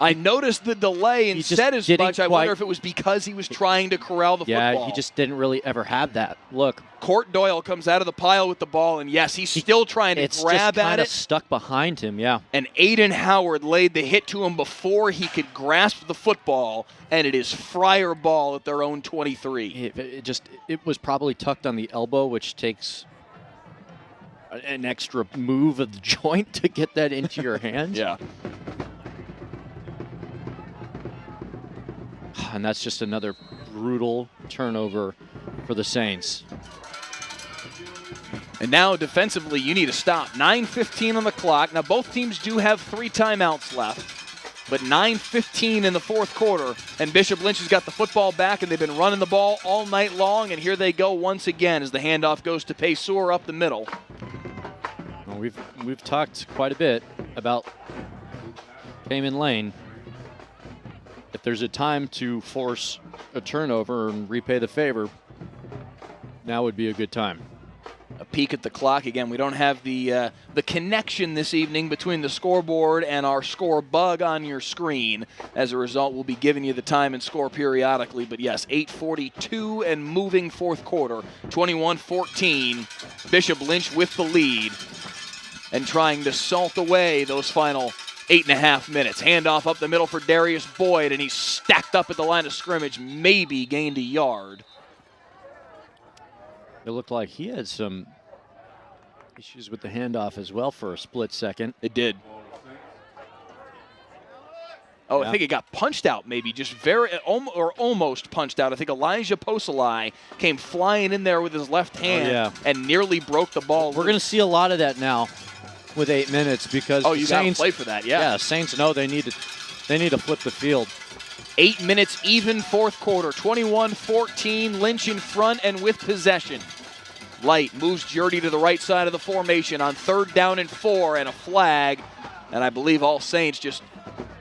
I noticed the delay and said as much. I wonder if it was because he was trying to corral the football. Yeah, he just didn't really ever have that. Look. Court Doyle comes out of the pile with the ball, and yes, he's still trying to grab at it. It's stuck behind him, yeah. And Aiden Howard laid the hit to him before he could grasp the football, and it is Friar ball at their own 23. It was probably tucked on the elbow, which takes an extra move of the joint to get that into your hand. Yeah. And that's just another brutal turnover for the Saints. And now defensively, you need to stop. 9:15 on the clock. Now both teams do have 3 timeouts left, but 9:15 in the fourth quarter, and Bishop Lynch has got the football back, and they've been running the ball all night long, and here they go once again as the handoff goes to Paysur up the middle. Well, we've talked quite a bit about Cayman Lane. If there's a time to force a turnover and repay the favor, now would be a good time. A peek at the clock. Again, we don't have the connection this evening between the scoreboard and our score bug on your screen. As a result, we'll be giving you the time and score periodically. But yes, 8:42 and moving fourth quarter. 21-14. Bishop Lynch with the lead and trying to salt away those final 8.5 minutes. Handoff up the middle for Darius Boyd, and he's stacked up at the line of scrimmage, maybe gained a yard. It looked like he had some issues with the handoff as well for a split second. It did. Oh, yeah. I think it got punched out maybe, just almost punched out. I think Elijah Posalai came flying in there with his left hand and nearly broke the ball. We're going to see a lot of that now with 8 minutes because you got to play for that, Yeah, Saints know they need to flip the field. 8 minutes even fourth quarter. 21-14, Lynch in front and with possession. Light moves Jurdy to the right side of the formation on 3rd down and 4 and a flag. And I believe All Saints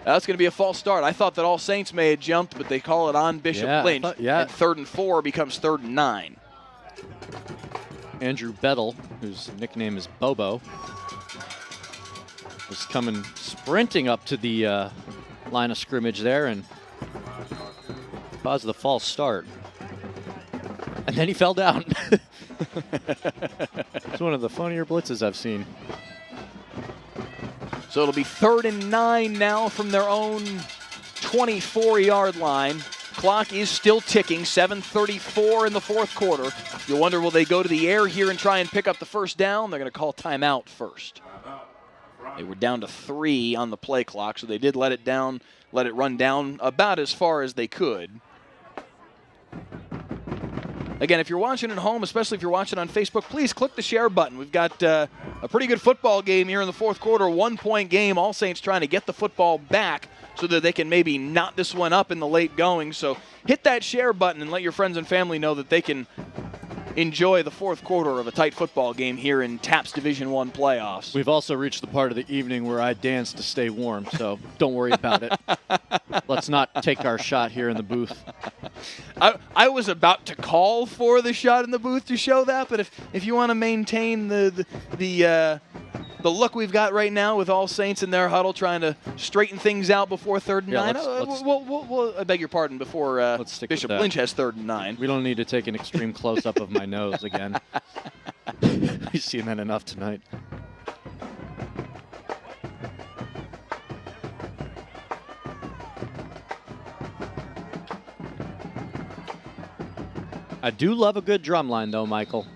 that's going to be a false start. I thought that All Saints may have jumped, but they call it on Bishop Lynch. And 3rd and 4 becomes 3rd and 9. Andrew Bettle, whose nickname is Bobo, was coming sprinting up to the line of scrimmage there and caused the false start. And then he fell down. It's one of the funnier blitzes I've seen. So it'll be 3rd and 9 now from their own 24-yard line. Clock is still ticking, 7:34 in the fourth quarter. You wonder, will they go to the air here and try and pick up the first down? They're going to call timeout first. They were down to 3 on the play clock, so they did let it run down about as far as they could. Again, if you're watching at home, especially if you're watching on Facebook, please click the share button. We've got a pretty good football game here in the fourth quarter, 1-point game. All Saints trying to get the football back so that they can maybe knot this one up in the late going. So hit that share button and let your friends and family know that they can enjoy the fourth quarter of a tight football game here in TAPS Division I playoffs. We've also reached the part of the evening where I dance to stay warm, so don't worry about it. Let's not take our shot here in the booth. I was about to call for the shot in the booth to show that, but if you want to maintain the look we've got right now with All Saints in their huddle trying to straighten things out before 3rd and 9, we'll I beg your pardon, before Bishop Lynch has 3rd and 9. We don't need to take an extreme close-up of my nose again. We've seen that enough tonight. I do love a good drum line, though, Michael.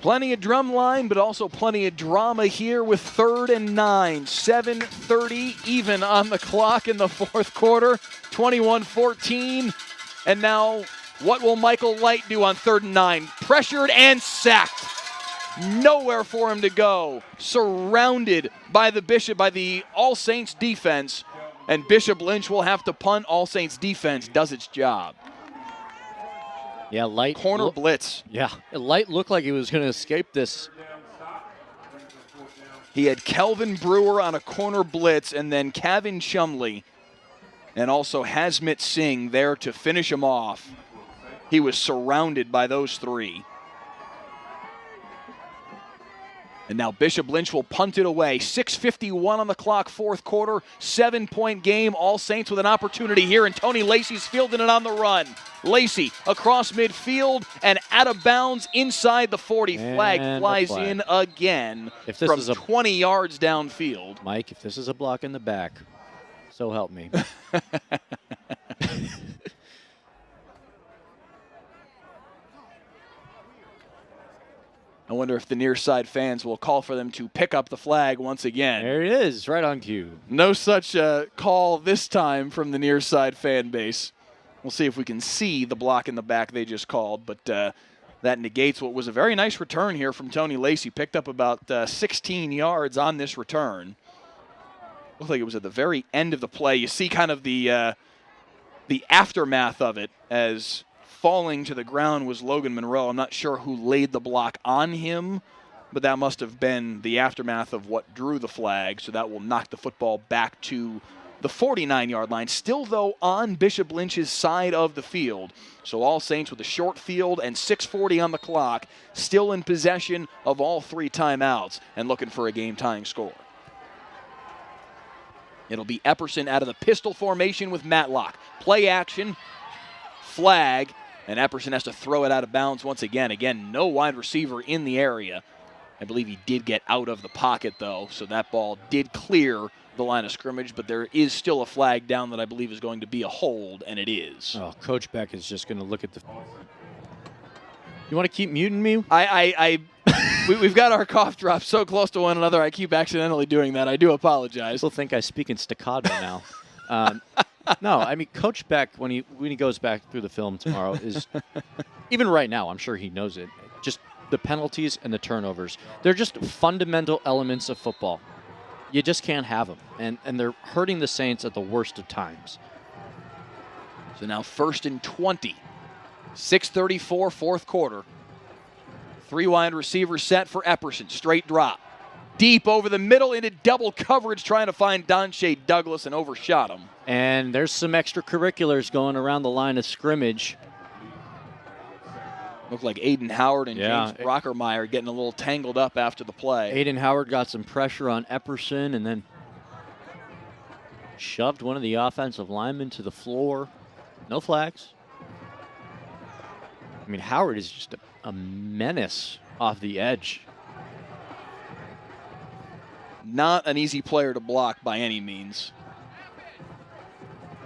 Plenty of drum line, but also plenty of drama here with 3rd and 9. 7:30 even on the clock in the fourth quarter. 21-14. And now, what will Michael Light do on 3rd and 9? Pressured and sacked. Nowhere for him to go. Surrounded by the All Saints defense. And Bishop Lynch will have to punt. All Saints defense does its job. Yeah, Light. Corner blitz. Yeah, Light looked like he was going to escape this. He had Kelvin Brewer on a corner blitz and then Kevin Chumley and also Hazmit Singh there to finish him off. He was surrounded by those three. And now Bishop Lynch will punt it away. 6:51 on the clock, fourth quarter, 7-point game. All Saints with an opportunity here, and Tony Lacey's fielding it on the run. Lacey across midfield and out of bounds inside the 40. Flag flies in again from 20 yards downfield. Mike, if this is a block in the back, so help me. I wonder if the near side fans will call for them to pick up the flag once again. There it is, right on cue. No such call this time from the near side fan base. We'll see if we can see the block in the back they just called, but that negates what was a very nice return here from Tony Lacey. Picked up about 16 yards on this return. Looked like it was at the very end of the play. You see kind of the aftermath of it as falling to the ground was Logan Monroe. I'm not sure who laid the block on him, but that must have been the aftermath of what drew the flag, so that will knock the football back to the 49-yard line. Still, though, on Bishop Lynch's side of the field. So All Saints with a short field and 6:40 on the clock, still in possession of all three timeouts and looking for a game-tying score. It'll be Epperson out of the pistol formation with Matlock. Play action, flag, and Epperson has to throw it out of bounds once again. Again, no wide receiver in the area. I believe he did get out of the pocket, though, so that ball did clear the line of scrimmage, but there is still a flag down that I believe is going to be a hold, and it is. Oh, Coach Beck is just going to look at the... You want to keep muting me? We've got our cough drops so close to one another, I keep accidentally doing that. I do apologize. People think I speak in staccato now. No, I mean, Coach Beck, when he goes back through the film tomorrow, is even right now, I'm sure he knows it. Just the penalties and the turnovers. They're just fundamental elements of football. You just can't have them, and they're hurting the Saints at the worst of times. So now 1st and 20. 6:34, fourth quarter. Three wide receivers set for Epperson. Straight drop. Deep over the middle into double coverage, trying to find Donshea Douglas and overshot him. And there's some extracurriculars going around the line of scrimmage. Looked like Aiden Howard and James Brockermeyer getting a little tangled up after the play. Aiden Howard got some pressure on Epperson and then shoved one of the offensive linemen to the floor. No flags. I mean, Howard is just a menace off the edge. Not an easy player to block by any means.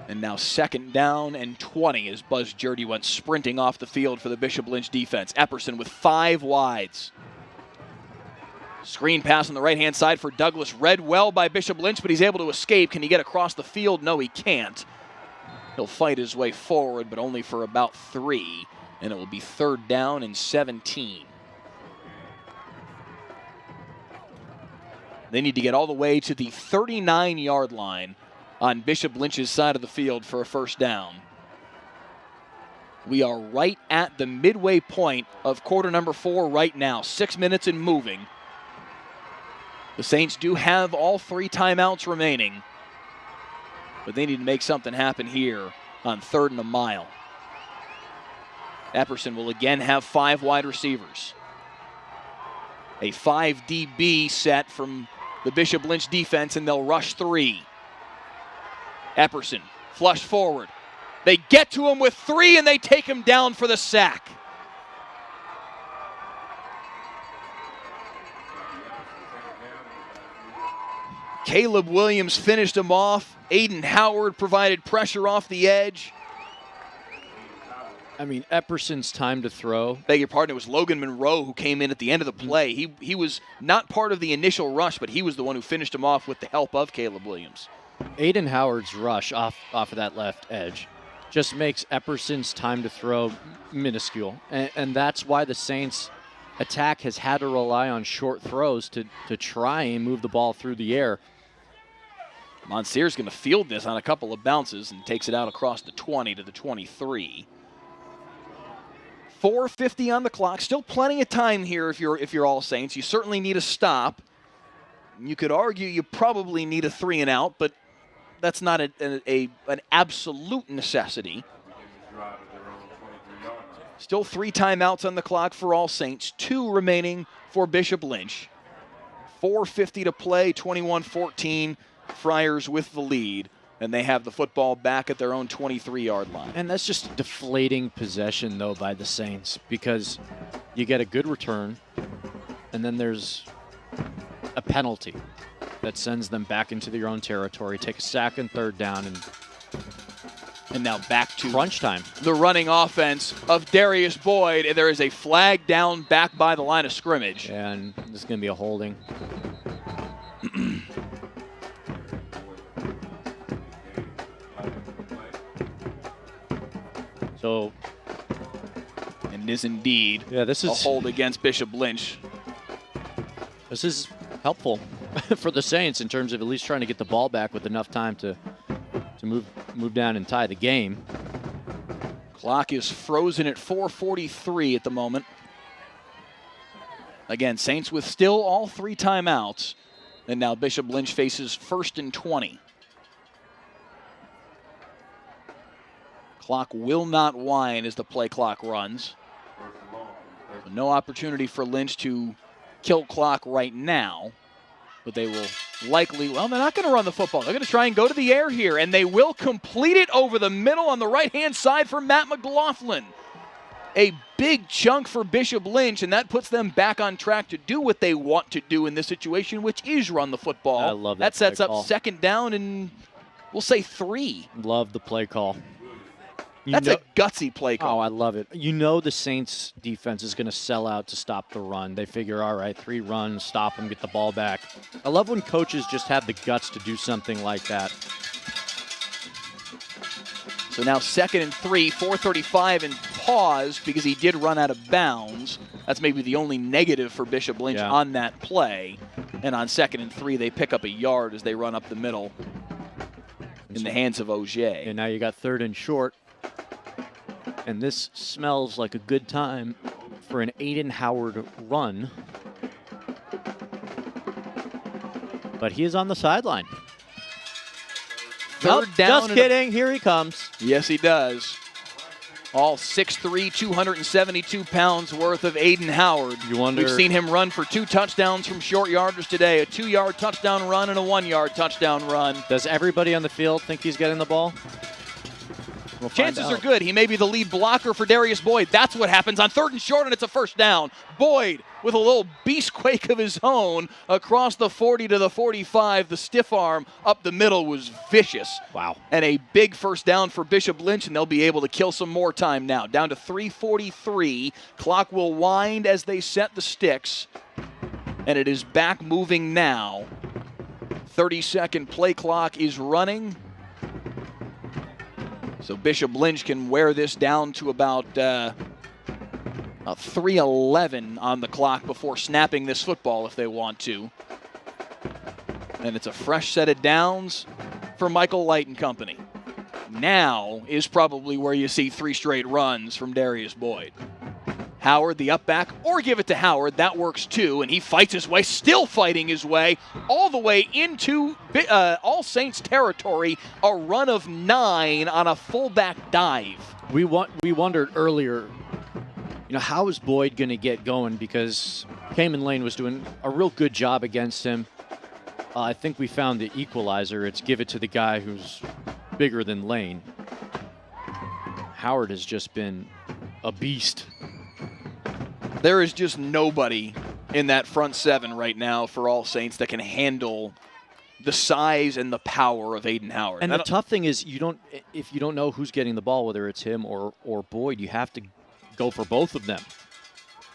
And now 2nd down and 20 as Buzz Jurdy went sprinting off the field for the Bishop Lynch defense. Epperson with 5 wides. Screen pass on the right-hand side for Douglas. Read well by Bishop Lynch, but he's able to escape. Can he get across the field? No, he can't. He'll fight his way forward, but only for about 3. And it will be 3rd down and 17. They need to get all the way to the 39-yard line on Bishop Lynch's side of the field for a 1st down. We are right at the midway point of quarter number 4 right now. 6 minutes and moving. The Saints do have all 3 timeouts remaining, but they need to make something happen here on 3rd and a mile. Epperson will again have 5 wide receivers. A 5 DB set from the Bishop Lynch defense, and they'll rush 3. Epperson, flush forward. They get to him with 3, and they take him down for the sack. Caleb Williams finished him off. Aiden Howard provided pressure off the edge. I mean, Epperson's time to throw. Beg your pardon, it was Logan Monroe who came in at the end of the play. He was not part of the initial rush, but he was the one who finished him off with the help of Caleb Williams. Aiden Howard's rush off of that left edge just makes Epperson's time to throw minuscule. And that's why the Saints attack has had to rely on short throws to try and move the ball through the air. Monsieur's going to field this on a couple of bounces and takes it out across the 20 to the 23. 4:50 on the clock. Still plenty of time here if you're All Saints. You certainly need a stop. You could argue you probably need a 3 and out, but that's not an absolute necessity. Still 3 timeouts on the clock for All Saints. 2 remaining for Bishop Lynch. 4:50 to play, 21-14. Friars with the lead, and they have the football back at their own 23-yard line. And that's just deflating possession, though, by the Saints, because you get a good return, and then there's a penalty that sends them back into their own territory, take a sack and 3rd down, and now back to crunch time. The running offense of Darius Boyd, and there is a flag down back by the line of scrimmage. And this is going to be a holding. So, and it is indeed this is a hold against Bishop Lynch. This is helpful for the Saints in terms of at least trying to get the ball back with enough time to move down and tie the game. Clock is frozen at 4:43 at the moment. Again, Saints with still all 3 timeouts, and now Bishop Lynch faces 1st and 20. Clock will not whine as the play clock runs. So no opportunity for Lynch to kill clock right now, but they will likely, well, they're not going to run the football. They're going to try and go to the air here, and they will complete it over the middle on the right-hand side for Matt McLaughlin. A big chunk for Bishop Lynch, and that puts them back on track to do what they want to do in this situation, which is run the football. I love that sets up call. 2nd down and we'll say 3. Love the play call. That's a gutsy play call. Oh, I love it. You know the Saints defense is going to sell out to stop the run. They figure, all right, 3 runs, stop them, get the ball back. I love when coaches just have the guts to do something like that. So now 2nd and 3, 4:35 and pause because he did run out of bounds. That's maybe the only negative for Bishop Lynch on that play. And on 2nd and 3, they pick up a yard as they run up the middle in the hands of Auger. And now you got 3rd and short. And this smells like a good time for an Aiden Howard run. But he is on the sideline. 3rd down. Just kidding. Here he comes. Yes, he does. All 6'3", 272 pounds worth of Aiden Howard. We've seen him run for 2 touchdowns from short yarders today, a 2-yard touchdown run and a 1-yard touchdown run. Does everybody on the field think he's getting the ball? We'll Chances are good. He may be the lead blocker for Darius Boyd. That's what happens on 3rd and short, and it's a 1st down. Boyd with a little beast quake of his own across the 40 to the 45. The stiff arm up the middle was vicious. Wow. And a big 1st down for Bishop Lynch, and they'll be able to kill some more time now. Down to 3:43. Clock will wind as they set the sticks, and it is back moving now. 30-second play clock is running. So Bishop Lynch can wear this down to about 3:11 on the clock before snapping this football if they want to. And it's a fresh set of downs for Michael Light and company. Now is probably where you see 3 straight runs from Darius Boyd. Howard, the up back, or give it to Howard. That works too, and he fights his way, still fighting his way, all the way into All Saints territory. A run of 9 on a fullback dive. We wondered earlier, how is Boyd going to get going, because Cayman Lane was doing a real good job against him. I think we found the equalizer. It's give it to the guy who's bigger than Lane. Howard has just been a beast. There is just nobody in that front 7 right now for All Saints that can handle the size and the power of Aiden Howard. And the tough thing is, if you don't know who's getting the ball, whether it's him or Boyd, you have to go for both of them.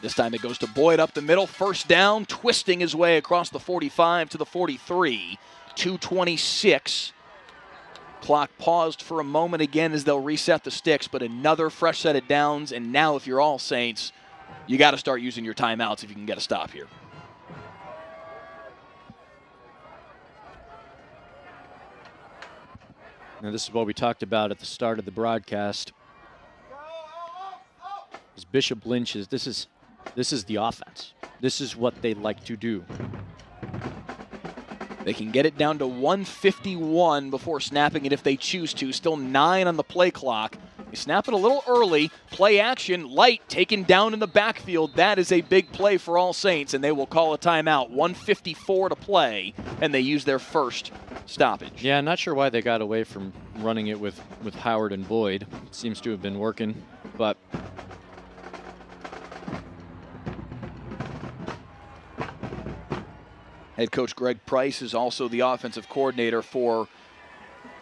This time it goes to Boyd up the middle. First down, twisting his way across the 45 to the 43. 2:26. Clock paused for a moment again as they'll reset the sticks, but another fresh set of downs. And now if you're All Saints, you got to start using your timeouts if you can get a stop here. Now, this is what we talked about at the start of the broadcast. As Bishop Lynch is, this is the offense. This is what they like to do. They can get it down to 1:51 before snapping it if they choose to. Still 9 on the play clock. They snap it a little early. Play action, Light taken down in the backfield. That is a big play for All Saints, and they will call a timeout. 1:54 to play, and they use their first stoppage. Yeah, not sure why they got away from running it with Howard and Boyd. It seems to have been working, but head coach Greg Price is also the offensive coordinator for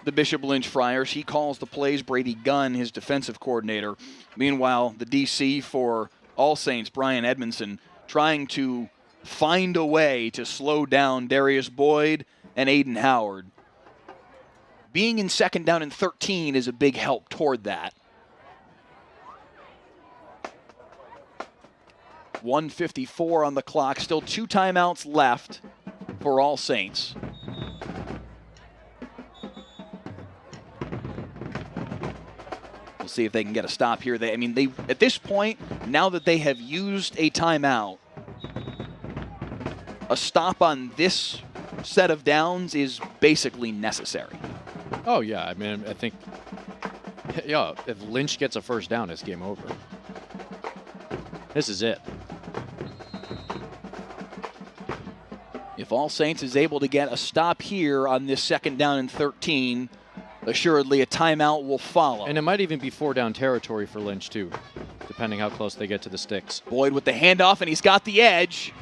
the Bishop Lynch Friars. He calls the plays. Brady Gunn, his defensive coordinator. Meanwhile, the DC for All Saints, Brian Edmondson, trying to find a way to slow down Darius Boyd and Aiden Howard. Being in second down and 13 is a big help toward that. 1:54 on the clock. Still 2 timeouts left for All Saints. We'll see if they can get a stop here. They at this point, now that they have used a timeout, a stop on this set of downs is basically necessary. oh yeah, I mean, I think, yeah, if Lynch gets a first down, it's game over. This is it. If All Saints is able to get a stop here on this second down and 13, assuredly a timeout will follow. And it might even be 4-down territory for Lynch, too, depending how close they get to the sticks. Boyd with the handoff, and he's got the edge.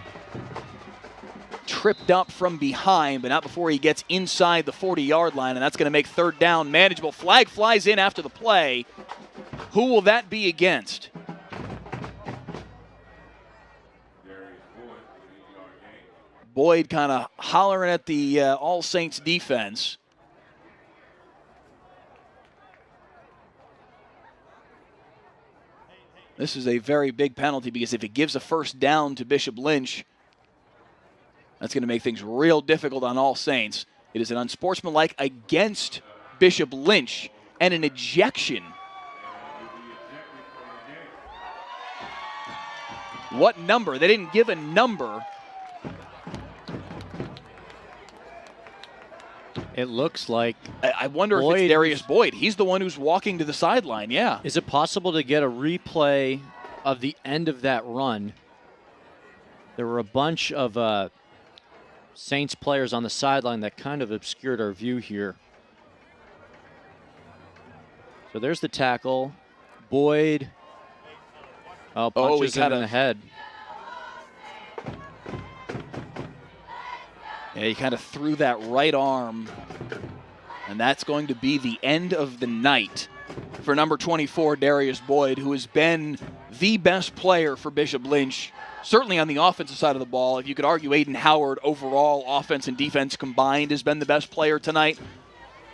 Tripped up from behind, but not before he gets inside the 40-yard line, and that's going to make third down manageable. Flag flies in after the play. Who will that be against? Boyd kind of hollering at the All Saints defense. This is a very big penalty because if it gives a first down to Bishop Lynch, that's going to make things real difficult on All Saints. It is an unsportsmanlike against Bishop Lynch and an ejection. What number? They didn't give a number. It looks like I wonder if it's Darius Boyd. He's the one who's walking to the sideline, yeah. Is it possible to get a replay of the end of that run? There were a bunch of Saints players on the sideline that kind of obscured our view here. So there's the tackle. Boyd punches him in the head. Yeah, he kind of threw that right arm, and that's going to be the end of the night for number 24, Darius Boyd, who has been the best player for Bishop Lynch, certainly on the offensive side of the ball. If you could argue Aiden Howard overall, offense and defense combined, has been the best player tonight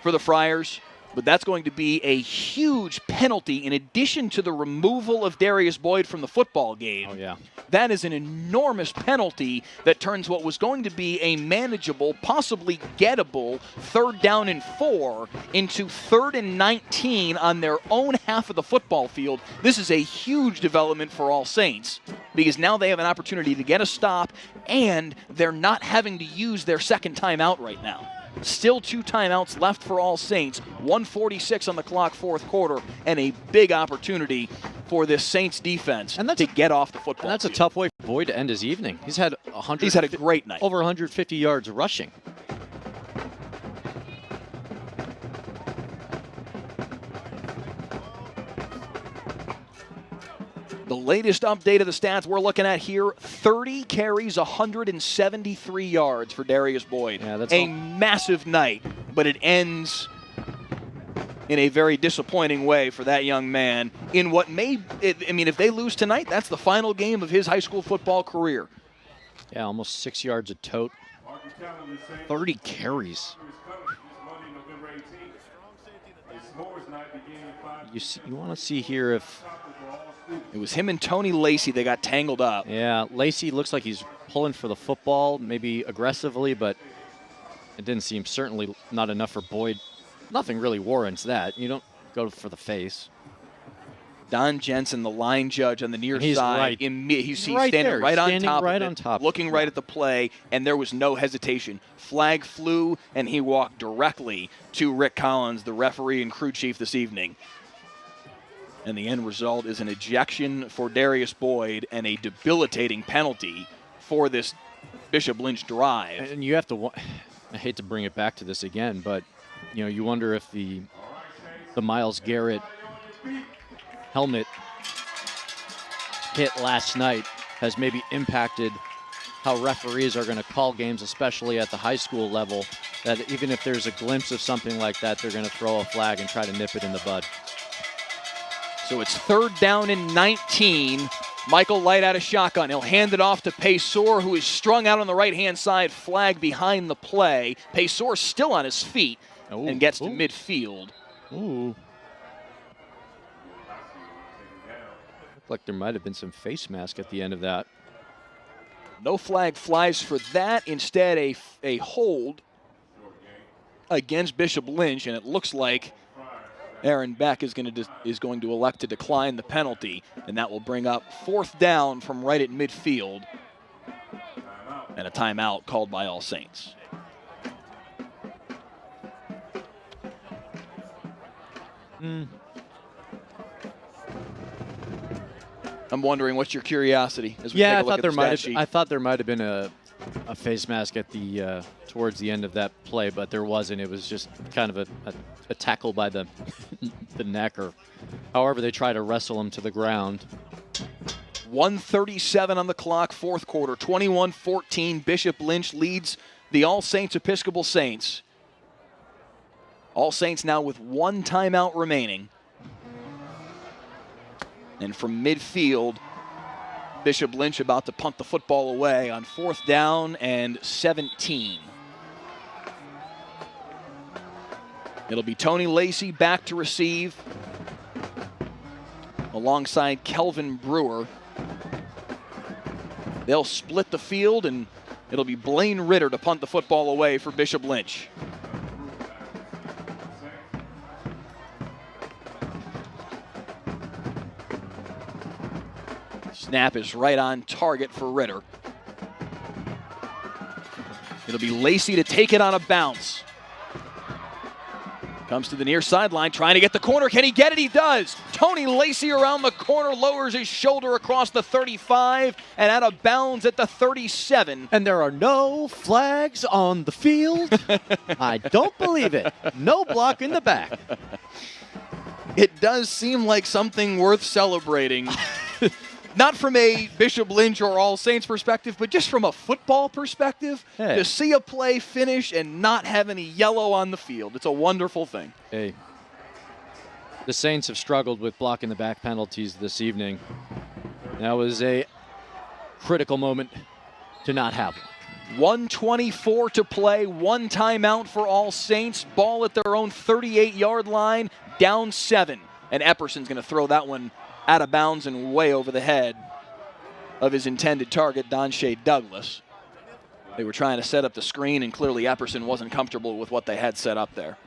for the Friars. But that's going to be a huge penalty in addition to the removal of Darius Boyd from the football game. Oh, yeah. That is an enormous penalty that turns what was going to be a manageable, possibly gettable 3rd down and 4 into 3rd and 19 on their own half of the football field. This is a huge development for All Saints because now they have an opportunity to get a stop and they're not having to use their second timeout right now. Still 2 timeouts left for All Saints. 1:46 on the clock, 4th quarter, and a big opportunity for this Saints defense to get off the football. And that's field. a tough way for Boyd to end his evening. He's had a great night. Over 150 yards rushing. The latest update of the stats we're looking at here, 30 carries, 173 yards for Darius Boyd. Yeah, that's a massive night, but it ends in a very disappointing way for that young man in what if they lose tonight, that's the final game of his high school football career. Yeah, almost 6 yards a tote. 30 carries. You want to see here if it was him and Tony Lacey. They got tangled up. Yeah, Lacey looks like he's pulling for the football, maybe aggressively, but it didn't seem certainly not enough for Boyd. Nothing really warrants that. You don't go for the face. Don Jensen, the line judge on the near he's side, right. He's right standing there. right standing on top right of it, on top. looking right at the play, and there was no hesitation. Flag flew, and he walked directly to Rick Collins, the referee and crew chief this evening. And the end result is an ejection for Darius Boyd and a debilitating penalty for this Bishop Lynch drive. And you have to, I hate to bring it back to this again, but you wonder if the Myles Garrett helmet hit last night has maybe impacted how referees are going to call games, especially at the high school level, that even if there's a glimpse of something like that, they're going to throw a flag and try to nip it in the bud. So it's 3rd down and 19. Michael Light out of shotgun. He'll hand it off to Paysor, who is strung out on the right-hand side, flag behind the play. Paysor still on his feet and gets to midfield. Ooh. Looked like there might have been some face mask at the end of that. No flag flies for that. Instead, a hold against Bishop Lynch, and it looks like Aaron Beck is going to elect to decline the penalty, and that will bring up 4th down from right at midfield, and a timeout called by All Saints. I'm wondering, what's your curiosity as we take a look at the stat sheet? I thought there might have been a face mask at the towards the end of that play, but there wasn't. It was just kind of a tackle by the the neck, or however they try to wrestle him to the ground. 1:37 on the clock, 4th quarter, 21-14. Bishop Lynch leads the All Saints Episcopal Saints. All Saints now with 1 timeout remaining. And from midfield, Bishop Lynch about to punt the football away on 4th down and 17. It'll be Tony Lacey back to receive alongside Kelvin Brewer. They'll split the field, and it'll be Blaine Ritter to punt the football away for Bishop Lynch. Snap is right on target for Ritter. It'll be Lacey to take it on a bounce. Comes to the near sideline, trying to get the corner. Can he get it? He does. Tony Lacey around the corner, lowers his shoulder across the 35 and out of bounds at the 37. And there are no flags on the field. I don't believe it. No block in the back. It does seem like something worth celebrating. Not from a Bishop Lynch or All Saints perspective, but just from a football perspective, to see a play finish and not have any yellow on the field. It's a wonderful thing. Hey, the Saints have struggled with blocking the back penalties this evening. That was a critical moment to not have one. 1:24 to play, 1 timeout for All Saints. Ball at their own 38-yard line, down 7. And Epperson's going to throw that one out of bounds and way over the head of his intended target, Donshea Douglas. They were trying to set up the screen, and clearly Epperson wasn't comfortable with what they had set up there.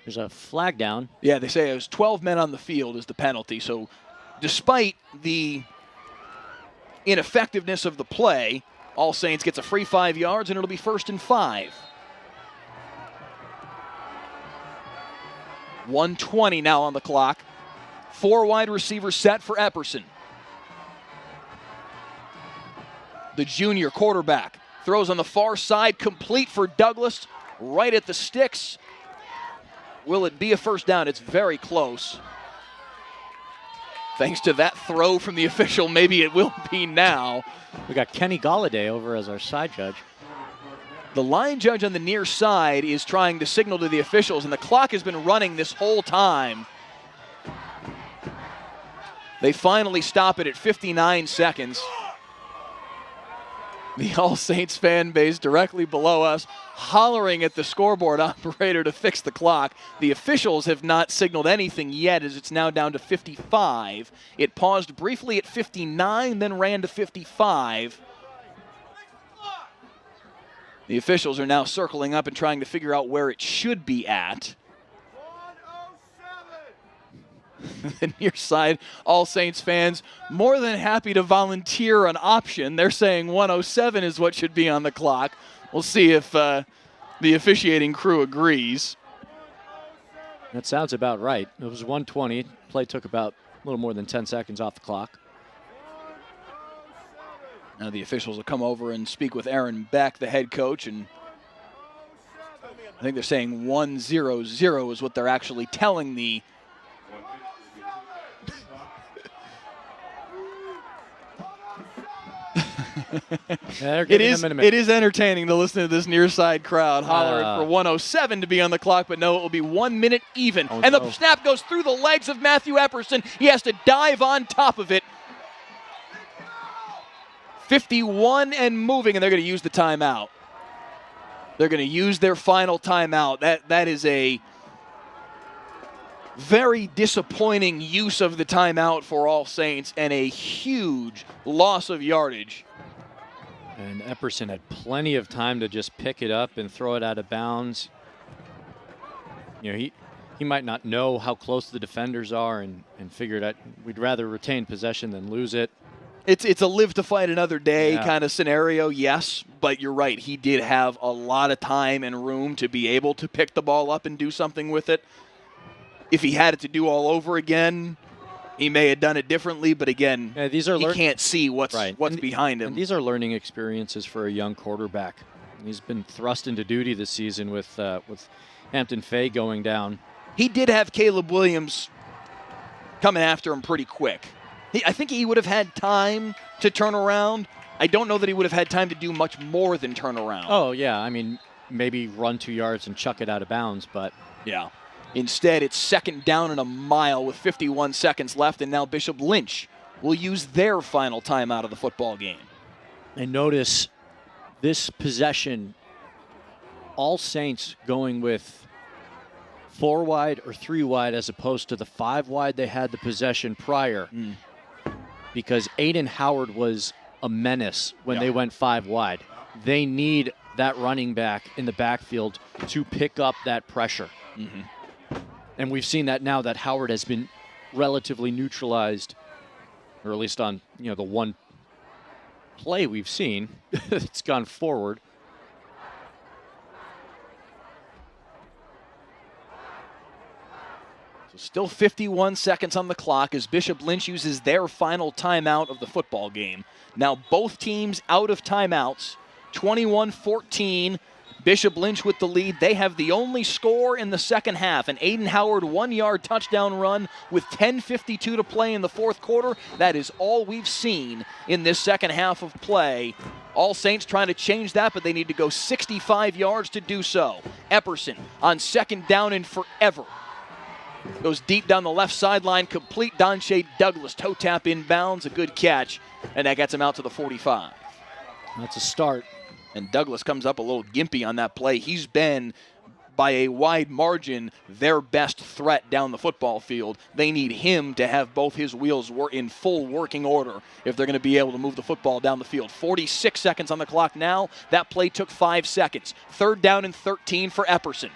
There's a flag down. Yeah, they say it was 12 men on the field is the penalty. So despite the ineffectiveness of the play, All Saints gets a free 5 yards, and it'll be 1st and 5. 1:20 now on the clock. 4 wide receivers set for Epperson. The junior quarterback throws on the far side, complete for Douglas, right at the sticks. Will it be a first down? It's very close. Thanks to that throw from the official, maybe it will be now. We got Kenny Galladay over as our side judge. The line judge on the near side is trying to signal to the officials, and the clock has been running this whole time. They finally stop it at 59 seconds. The All Saints fan base directly below us hollering at the scoreboard operator to fix the clock. The officials have not signaled anything yet, as it's now down to 55. It paused briefly at 59, then ran to 55. The officials are now circling up and trying to figure out where it should be at. The near side, All Saints fans more than happy to volunteer an option. They're saying 107 is what should be on the clock. We'll see if the officiating crew agrees. That sounds about right. It was 120. Play took about a little more than 10 seconds off the clock. Now the officials will come over and speak with Aaron Beck, the head coach, and I think they're saying 100 is what they're actually telling the it is entertaining to listen to this near side crowd hollering for 107 to be on the clock, but no, it will be 1 minute even. And the snap goes through the legs of Matthew Epperson. He has to dive on top of it. 51 and moving, and they're going to use the timeout. They're going to use their final timeout. That is a very disappointing use of the timeout for All Saints and a huge loss of yardage. And Epperson had plenty of time to just pick it up and throw it out of bounds. You know, he might not know how close the defenders are and figured out we'd rather retain possession than lose it. It's a live to fight another day kind of scenario, yes, but you're right. He did have a lot of time and room to be able to pick the ball up and do something with it. If he had it to do all over again, he may have done it differently, but again, he can't see what's behind him. And these are learning experiences for a young quarterback. He's been thrust into duty this season with Hampton Fay going down. He did have Caleb Williams coming after him pretty quick. I think he would have had time to turn around. I don't know that he would have had time to do much more than turn around. Oh, yeah. I mean, maybe run 2 yards and chuck it out of bounds, but... Yeah. Instead, it's second down and a mile with 51 seconds left, and now Bishop Lynch will use their final timeout of the football game. And notice this possession, All Saints going with 4 wide or 3 wide as opposed to the 5 wide they had the possession prior. Because Aiden Howard was a menace when they went 5 wide. They need that running back in the backfield to pick up that pressure. And we've seen that now that Howard has been relatively neutralized, or at least on the one play we've seen. It's gone forward. So still 51 seconds on the clock as Bishop Lynch uses their final timeout of the football game. Now both teams out of timeouts, 21-14. Bishop Lynch with the lead. They have the only score in the second half. An Aiden Howard 1-yard touchdown run with 10:52 to play in the fourth quarter. That is all we've seen in this second half of play. All Saints trying to change that, but they need to go 65 yards to do so. Epperson on second down and forever. Goes deep down the left sideline, complete. Donshea Douglas toe tap inbounds, a good catch, and that gets him out to the 45. That's a start. And Douglas comes up a little gimpy on that play. He's been, by a wide margin, their best threat down the football field. They need him to have both his wheels in full working order if they're going to be able to move the football down the field. 46 seconds on the clock now. That play took 5 seconds. Third down and 13 for Epperson.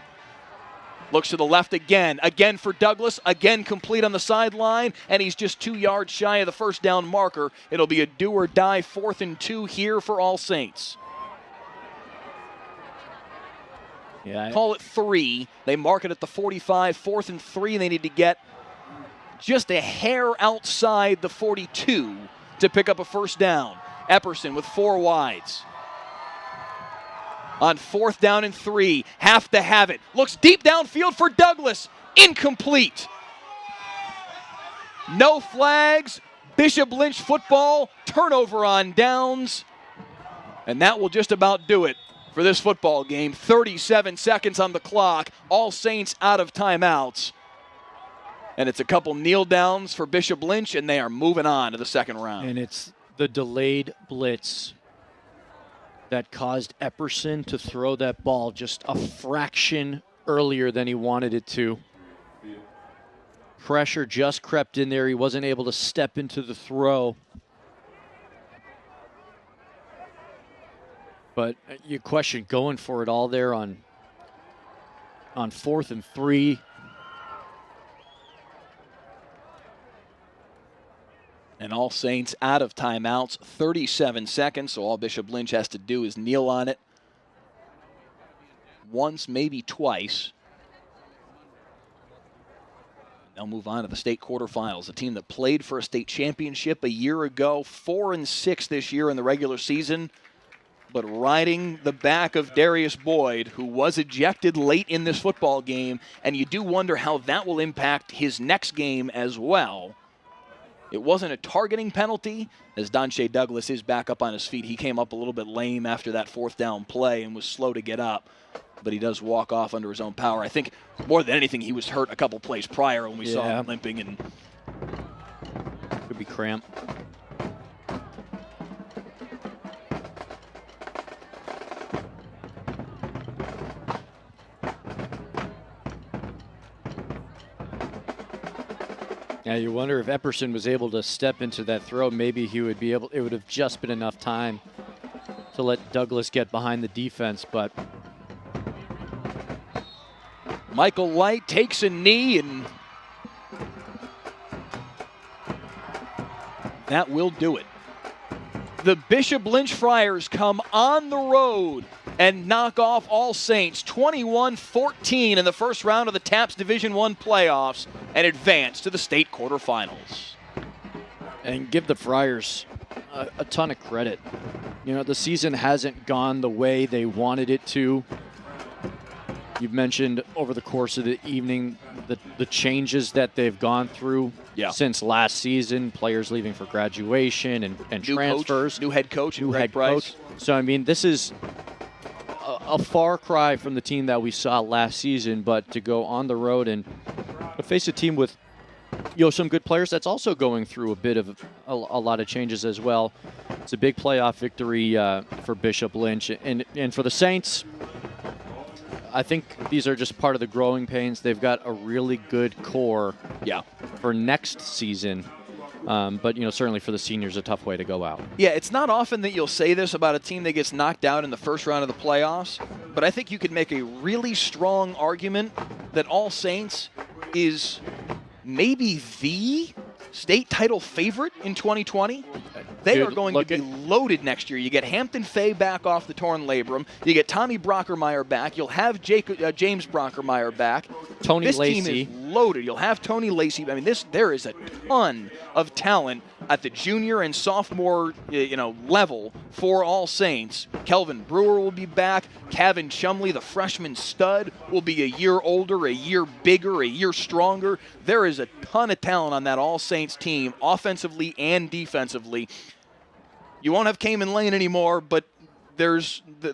Looks to the left again for Douglas, again complete on the sideline, and he's just 2 yards shy of the first down marker. It'll be a do-or-die 4th and 2 here for All Saints. Call it 3. They mark it at the 45, 4th and 3. They need to get just a hair outside the 42 to pick up a first down. Epperson with 4 wides. On 4th down and 3, have to have it. Looks deep downfield for Douglas. Incomplete. No flags. Bishop Lynch football. Turnover on downs. And that will just about do it for this football game. 37 seconds on the clock. All Saints out of timeouts. And it's a couple kneel downs for Bishop Lynch, and they are moving on to the second round. And it's the delayed blitz that caused Epperson to throw that ball just a fraction earlier than he wanted it to. Pressure just crept in there. He wasn't able to step into the throw. But you question going for it all there on 4th and 3. And All Saints out of timeouts, 37 seconds, so all Bishop Lynch has to do is kneel on it once, maybe twice. They'll move on to the state quarterfinals, a team that played for a state championship a year ago, 4-6 this year in the regular season, but riding the back of Darius Boyd, who was ejected late in this football game, and you do wonder how that will impact his next game as well. It wasn't a targeting penalty, as Donche Douglas is back up on his feet. He came up a little bit lame after that 4th down play and was slow to get up, but he does walk off under his own power. I think more than anything, he was hurt a couple plays prior when we saw him limping. And could be cramp. Yeah, you wonder if Epperson was able to step into that throw, maybe he would be able. It would have just been enough time to let Douglas get behind the defense, but Michael Light takes a knee, and that will do it. The Bishop Lynch Friars come on the road and knock off All Saints 21-14 in the first round of the TAPS Division I playoffs and advance to the state quarterfinals. And give the Friars a ton of credit. You know, the season hasn't gone the way they wanted it to. You've mentioned over the course of the evening the changes that they've gone through since last season, players leaving for graduation and new transfers. Coach, new head coach, new head coach. So, I mean, this is a far cry from the team that we saw last season, but to go on the road and face a team with some good players that's also going through a bit of a lot of changes as well. It's a big playoff victory for Bishop Lynch. And for the Saints, I think these are just part of the growing pains. They've got a really good core for next season. But, certainly for the seniors, a tough way to go out. Yeah, it's not often that you'll say this about a team that gets knocked out in the first round of the playoffs, but I think you could make a really strong argument that All Saints is maybe the state title favorite in 2020. They are going to be loaded next year. You get Hampton Fay back off the torn labrum. You get Tommy Brockermeyer back. You'll have James Brockermeyer back. Tony Lacey. This team is loaded. You'll have Tony Lacey. I mean, there is a ton of talent at the junior and sophomore level for All Saints. Kelvin Brewer will be back. Kevin Chumley, the freshman stud, will be a year older, a year bigger, a year stronger. There is a ton of talent on that All Saints team, offensively and defensively. You won't have Cayman Lane anymore, but there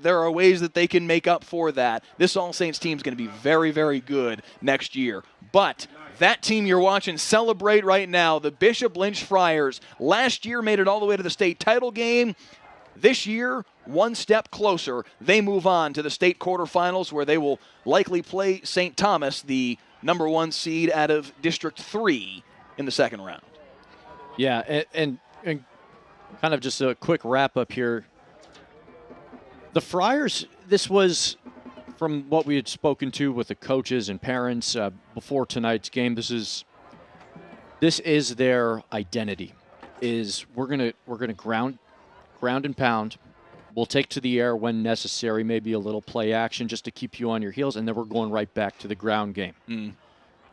are ways that they can make up for that. This All Saints team is going to be very, very good next year. But that team you're watching celebrate right now, the Bishop Lynch Friars, last year made it all the way to the state title game. This year, one step closer. They move on to the state quarterfinals, where they will likely play St. Thomas, the number 1 seed out of District 3 in the second round. Yeah, and kind of just a quick wrap up here. The Friars, this was, from what we had spoken to with the coaches and parents before tonight's game, this is their identity. Is we're gonna ground and pound. We'll take to the air when necessary, maybe a little play action just to keep you on your heels, and then we're going right back to the ground game.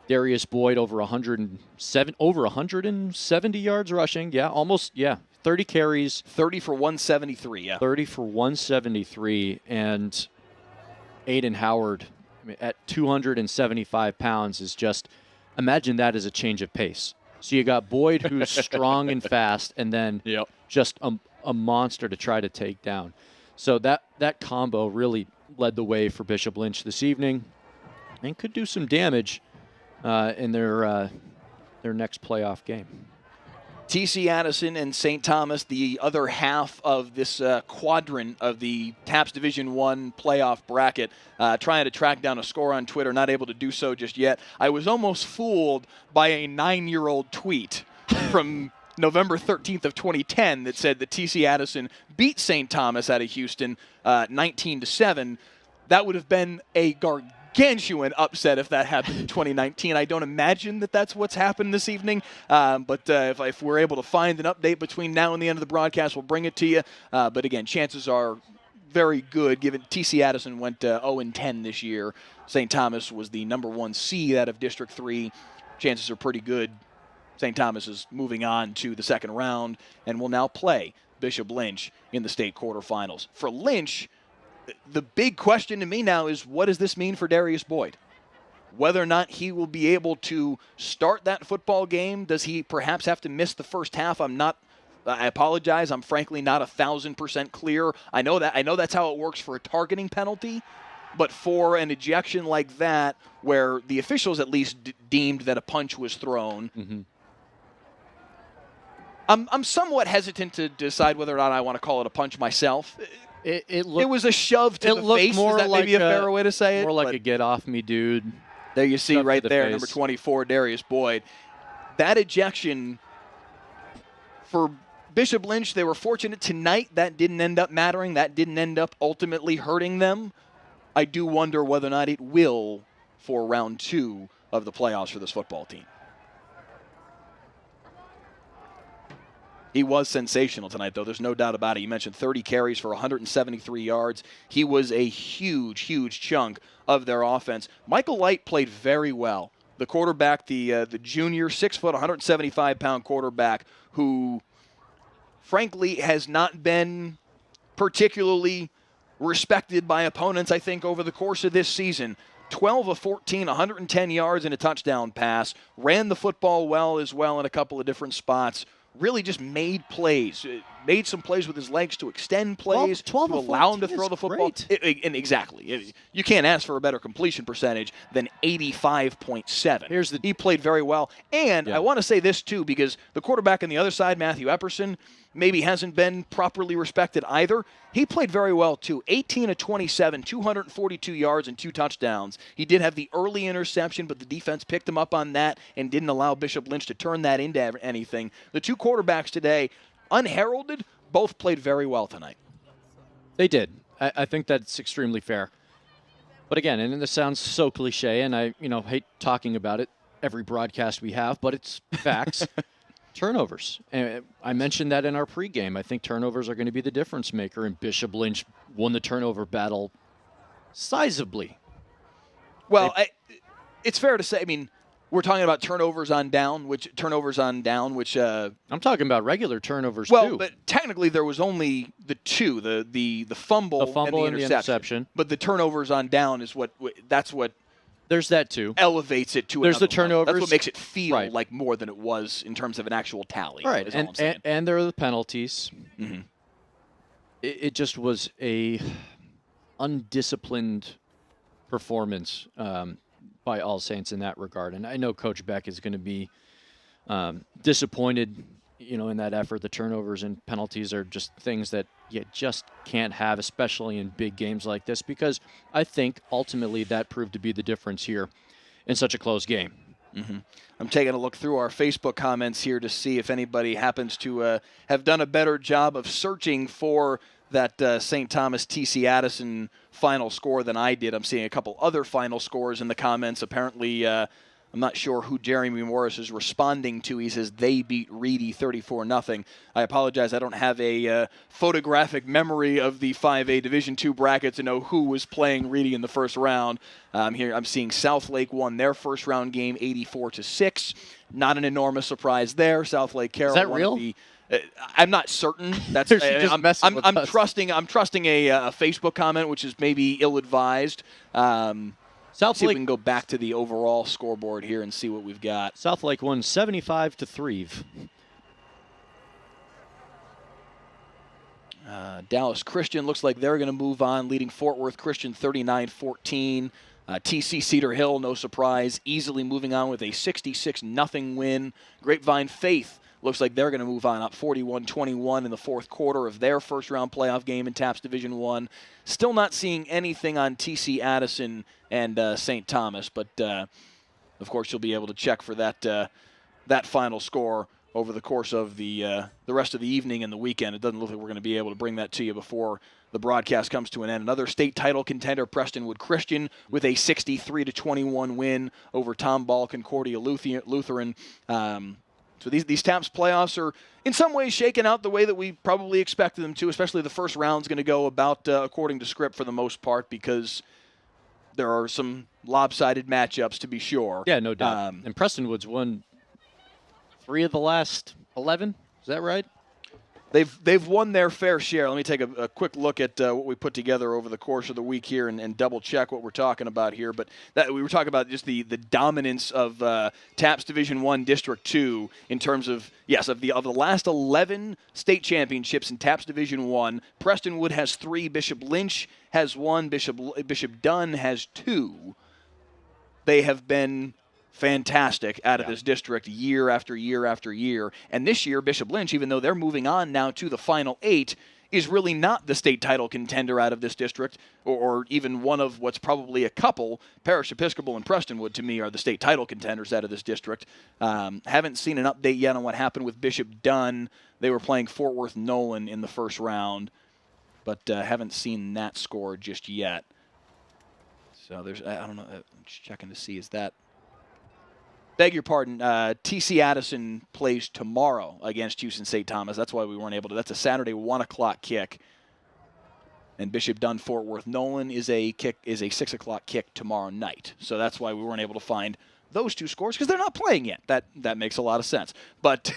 Darius Boyd over 170 yards rushing. 30 carries. 30 for 173, 30 for 173. And Aiden Howard at 275 pounds is just, imagine that as a change of pace. So you got Boyd, who's strong and fast, and then just a monster to try to take down. So that combo really led the way for Bishop Lynch this evening and could do some damage in their next playoff game. TC Addison and St. Thomas, the other half of this quadrant of the TAPS Division I playoff bracket, trying to track down a score on Twitter, not able to do so just yet. I was almost fooled by a 9-year-old tweet from November 13th of 2010 that said that TC Addison beat St. Thomas out of Houston 19-7. That would have been a gargantuan upset if that happened in 2019. I don't imagine that that's what's happened this evening, but if we're able to find an update between now and the end of the broadcast, we'll bring it to you. But again, chances are very good, given TC Addison went 0-10 this year. St. Thomas was the number 1 seed out of District 3. Chances are pretty good. St. Thomas is moving on to the second round and will now play Bishop Lynch in the state quarterfinals. For Lynch, the big question to me now is, what does this mean for Darius Boyd? Whether or not he will be able to start that football game, does he perhaps have to miss the first half? I apologize. I'm frankly not 1,000% clear. I know that's how it works for a targeting penalty, but for an ejection like that, where the officials at least deemed that a punch was thrown, I'm somewhat hesitant to decide whether or not I want to call it a punch myself. It was a shove to the face. More is that like maybe a fairer way to say it? More like a get off me, dude. There you see right there, face. number 24, Darius Boyd. That ejection for Bishop Lynch, they were fortunate tonight. That didn't end up mattering. That didn't end up ultimately hurting them. I do wonder whether or not it will for round 2 of the playoffs for this football team. He was sensational tonight, though. There's no doubt about it. You mentioned 30 carries for 173 yards. He was a huge, huge chunk of their offense. Michael Light played very well. The quarterback, the junior, 6 foot, 175-pound quarterback, who, frankly, has not been particularly respected by opponents, I think, over the course of this season. 12 of 14, 110 yards and a touchdown pass. Ran the football well as well in a couple of different spots. Really just made plays. Made some plays with his legs to extend plays, 12 to allow him to throw the football. And exactly. You can't ask for a better completion percentage than 85.7. He played very well. And I want to say this, too, because the quarterback on the other side, Matthew Epperson, maybe hasn't been properly respected either. He played very well, too. 18 of 27, 242 yards and 2 touchdowns. He did have the early interception, but the defense picked him up on that and didn't allow Bishop Lynch to turn that into anything. The 2 quarterbacks today, unheralded, both played very well tonight. They did. I think that's extremely fair. But again, and this sounds so cliche, and I hate talking about it every broadcast we have, but it's facts. Turnovers. And I mentioned that in our pregame. I think turnovers are going to be the difference maker, and Bishop Lynch won the turnover battle sizably. Well, it's fair to say, we're talking about turnovers on down, which I'm talking about regular turnovers too. Well, but technically there was only the 2, the fumble and the interception. But the turnovers on down is what there's that too. Elevates it to there's another the turnovers. Level. That's what makes it feel like more than it was in terms of an actual tally. Right, and there are the penalties. Mm-hmm. It just was a undisciplined performance by All Saints in that regard. And I know Coach Beck is going to be disappointed, in that effort. The turnovers and penalties are just things that you just can't have, especially in big games like this, because I think ultimately that proved to be the difference here in such a close game. Mm-hmm. I'm taking a look through our Facebook comments here to see if anybody happens to have done a better job of searching for that St. Thomas TC Addison final score than I did. I'm seeing a couple other final scores in the comments. Apparently, I'm not sure who Jeremy Morris is responding to. He says they beat Reedy 34-0. I apologize. I don't have a photographic memory of the 5A Division II bracket to know who was playing Reedy in the first round. Here I'm seeing Southlake won their first round game 84-6. Not an enormous surprise there. Southlake Carroll. Is that real? I'm not certain. That's I'm trusting a Facebook comment, which is maybe ill-advised. See if we can go back to the overall scoreboard here and see what we've got. Southlake won 75-3. Dallas Christian looks like they're going to move on, leading Fort Worth Christian 39-14. TC Cedar Hill, no surprise, easily moving on with a 66-0 win. Grapevine Faith looks like they're going to move on, up 41-21 in the fourth quarter of their first-round playoff game in TAPS Division I. Still not seeing anything on TC Addison and St. Thomas, but of course you'll be able to check for that final score over the course of the rest of the evening and the weekend. It doesn't look like we're going to be able to bring that to you before the broadcast comes to an end. Another state title contender, Prestonwood Christian, with a 63-21 win over Tomball Concordia Lutheran. So these TAPS playoffs are in some ways shaken out the way that we probably expected them to, especially the first round's going to go about according to script for the most part, because there are some lopsided matchups to be sure. Yeah, no doubt. And Prestonwood's won 3 of the last 11. Is that right? They've won their fair share. Let me take a quick look at what we put together over the course of the week here and double check what we're talking about here. But we were talking about just the dominance of TAPS Division I District 2 in terms of the last 11 state championships in TAPS Division I. Prestonwood has 3, Bishop Lynch has 1, Bishop Dunn has 2. They have been fantastic out of this district year after year after year. And this year, Bishop Lynch, even though they're moving on now to the Final 8, is really not the state title contender out of this district, or even one of what's probably a couple. Parish Episcopal and Prestonwood, to me, are the state title contenders out of this district. Haven't seen an update yet on what happened with Bishop Dunn. They were playing Fort Worth Nolan in the first round, but haven't seen that score just yet. So I don't know. I'm just checking to see, is that... Beg your pardon, TC Addison plays tomorrow against Houston St. Thomas. That's why we weren't able to. That's a Saturday 1 o'clock kick. And Bishop Dunn Fort Worth Nolan is a 6 o'clock kick tomorrow night. So that's why we weren't able to find those two scores, because they're not playing yet. That makes a lot of sense. But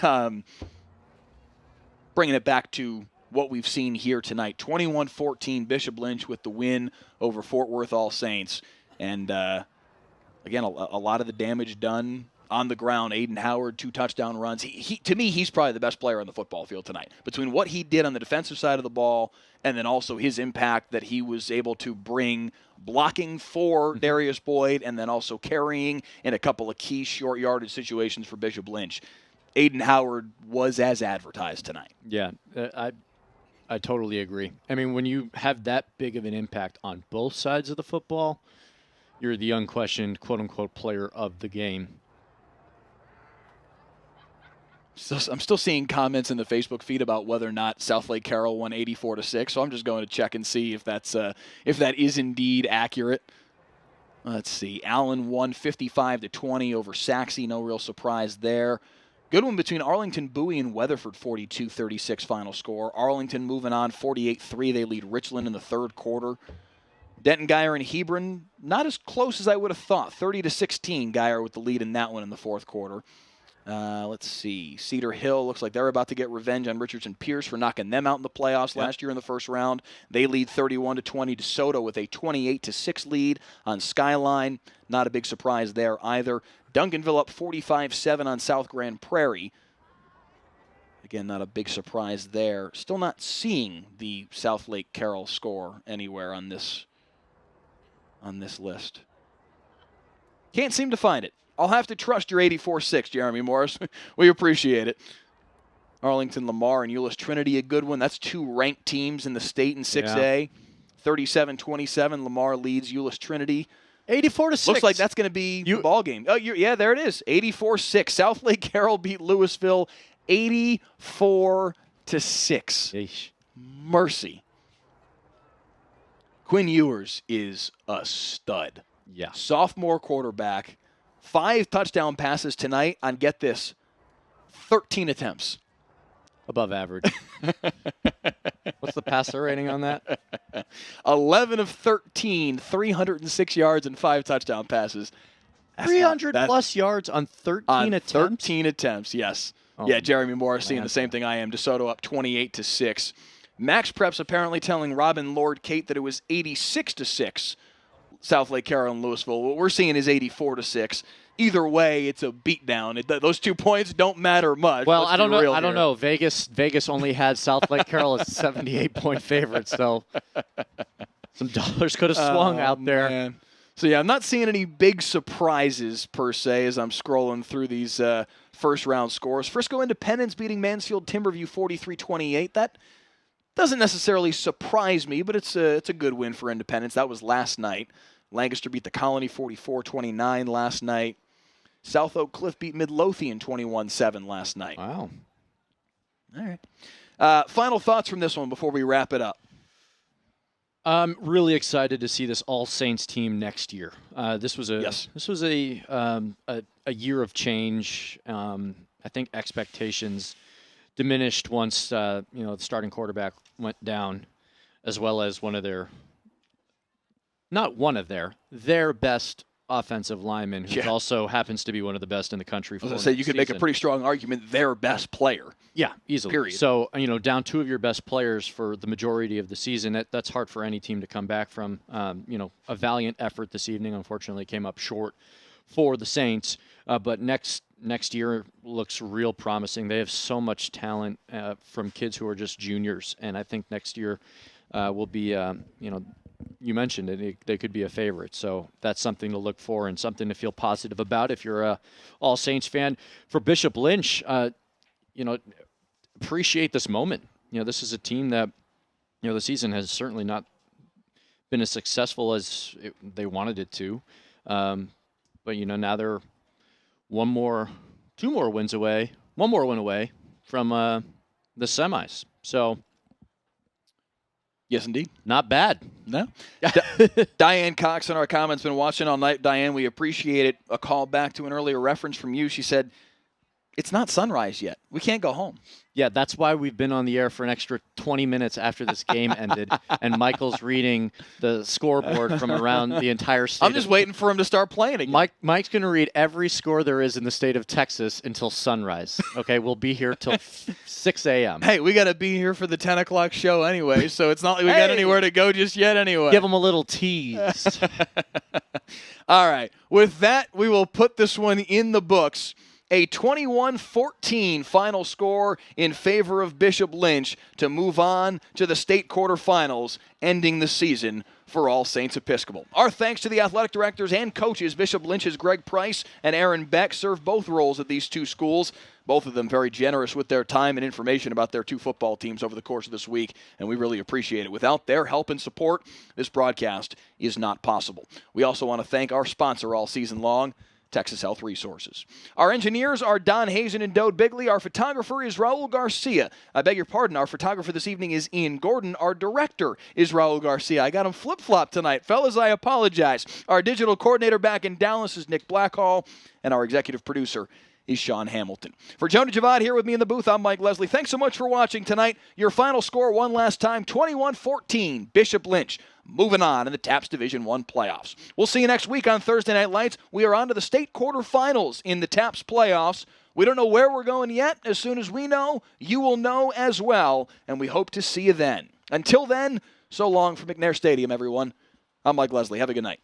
bringing it back to what we've seen here tonight, 21-14 Bishop Lynch with the win over Fort Worth All Saints. And again, a lot of the damage done on the ground. Aiden Howard, 2 touchdown runs. He to me, he's probably the best player on the football field tonight. Between what he did on the defensive side of the ball and then also his impact that he was able to bring, blocking for Darius Boyd and then also carrying in a couple of key short yardage situations for Bishop Lynch. Aiden Howard was as advertised tonight. Yeah, I totally agree. I mean, when you have that big of an impact on both sides of the football, you're the unquestioned, quote-unquote, player of the game. So I'm still seeing comments in the Facebook feed about whether or not Southlake Carroll won 84-6. So I'm just going to check and see if that is indeed accurate. Let's see. Allen won 55-20 over Saxe. No real surprise there. Good one between Arlington Bowie and Weatherford, 42-36 final score. Arlington moving on 48-3. They lead Richland in the third quarter. Denton Geyer and Hebron, not as close as I would have thought. 30-16, Geyer with the lead in that one in the fourth quarter. Let's see. Cedar Hill looks like they're about to get revenge on Richardson Pierce for knocking them out in the playoffs last year in the first round. They lead 31-20 DeSoto with a 28-6 lead on Skyline. Not a big surprise there either. Duncanville up 45-7 on South Grand Prairie. Again, not a big surprise there. Still not seeing the Southlake Carroll score anywhere on this list. Can't seem to find it. I'll have to trust your 84-6, Jeremy Morris. We appreciate it. Arlington Lamar and Euless Trinity, a good one. That's 2 ranked teams in the state in 6A. 37-27, Lamar leads Euless Trinity. 84-6. Looks like that's going to be the ball game. Oh, yeah, there it is. 84-6. Southlake Carroll beat Louisville 84-6. Eesh. Mercy. Quinn Ewers is a stud. Yeah. Sophomore quarterback. 5 touchdown passes tonight on, get this, 13 attempts. Above average. What's the passer rating on that? 11 of 13, 306 yards and 5 touchdown passes. 300 plus yards on 13 attempts? 13 attempts, yes. Yeah, Jeremy Morris seeing the same thing I am. DeSoto up 28-6. Max Prep's apparently telling Robin Lord Kate that it was 86-6. South Lake Carroll and Louisville. What we're seeing is 84-6. Either way, it's a beatdown. Those 2 points don't matter much. Well, I don't know. I don't know. Vegas only had South Lake Carroll as 78-point favorites, so some dollars could have swung out there. Man. So yeah, I'm not seeing any big surprises per se as I'm scrolling through these first round scores. Frisco Independence beating Mansfield Timberview 43-28. That doesn't necessarily surprise me, but it's a good win for Independence. That was last night. Lancaster beat the Colony 44-29 last night. South Oak Cliff beat Midlothian 21-7 last night. Wow. All right. Final thoughts from this one before we wrap it up. I'm really excited to see this All Saints team next year. This was a year of change. I think expectations diminished once the starting quarterback went down, as well as their best offensive lineman, who also happens to be one of the best in the country. I was going to say, you could make a pretty strong argument their best player. Yeah, easily. Period. So, down 2 of your best players for the majority of the season, that's hard for any team to come back from. A valiant effort this evening, unfortunately, came up short for the Saints. But next year looks real promising. They have so much talent from kids who are just juniors, and I think next year will be, you mentioned it, they could be a favorite. So that's something to look for and something to feel positive about if you're a All Saints fan. For Bishop Lynch, appreciate this moment. This is a team that, the season has certainly not been as successful as they wanted it to. But, now they're one more win away from the semis. So, yes, indeed. not bad. No. Diane Cox in our comments been watching all night. Diane, we appreciate it. A call back to an earlier reference from you. She said, it's not sunrise yet. We can't go home. Yeah, that's why we've been on the air for an extra 20 minutes after this game ended, and Michael's reading the scoreboard from around the entire state. I'm just waiting for him to start playing again. Mike's going to read every score there is in the state of Texas until sunrise. Okay, we'll be here till 6 a.m. Hey, we got to be here for the 10 o'clock show anyway, so it's not like we got anywhere to go just yet anyway. Give them a little tease. All right. With that, we will put this one in the books. A 21-14 final score in favor of Bishop Lynch to move on to the state quarterfinals, ending the season for All Saints Episcopal. Our thanks to the athletic directors and coaches. Bishop Lynch's Greg Price and Aaron Beck serve both roles at these two schools. Both of them very generous with their time and information about their two football teams over the course of this week, and we really appreciate it. Without their help and support, this broadcast is not possible. We also want to thank our sponsor all season long, Texas Health Resources. Our engineers are Don Hazen and Dode Bigley. Our photographer is Raul Garcia. I beg your pardon, our photographer this evening is Ian Gordon. Our director is Raul Garcia. I got him flip-flopped tonight. Fellas, I apologize. Our digital coordinator back in Dallas is Nick Blackhall, and our executive producer is Sean Hamilton. For Jonah Javad here with me in the booth, I'm Mike Leslie. Thanks so much for watching tonight. Your final score one last time, 21-14, Bishop Lynch. Moving on in the TAPS Division I playoffs. We'll see you next week on Thursday Night Lights. We are on to the state quarterfinals in the TAPS playoffs. We don't know where we're going yet. As soon as we know, you will know as well, and we hope to see you then. Until then, so long from McNair Stadium, everyone. I'm Mike Leslie. Have a good night.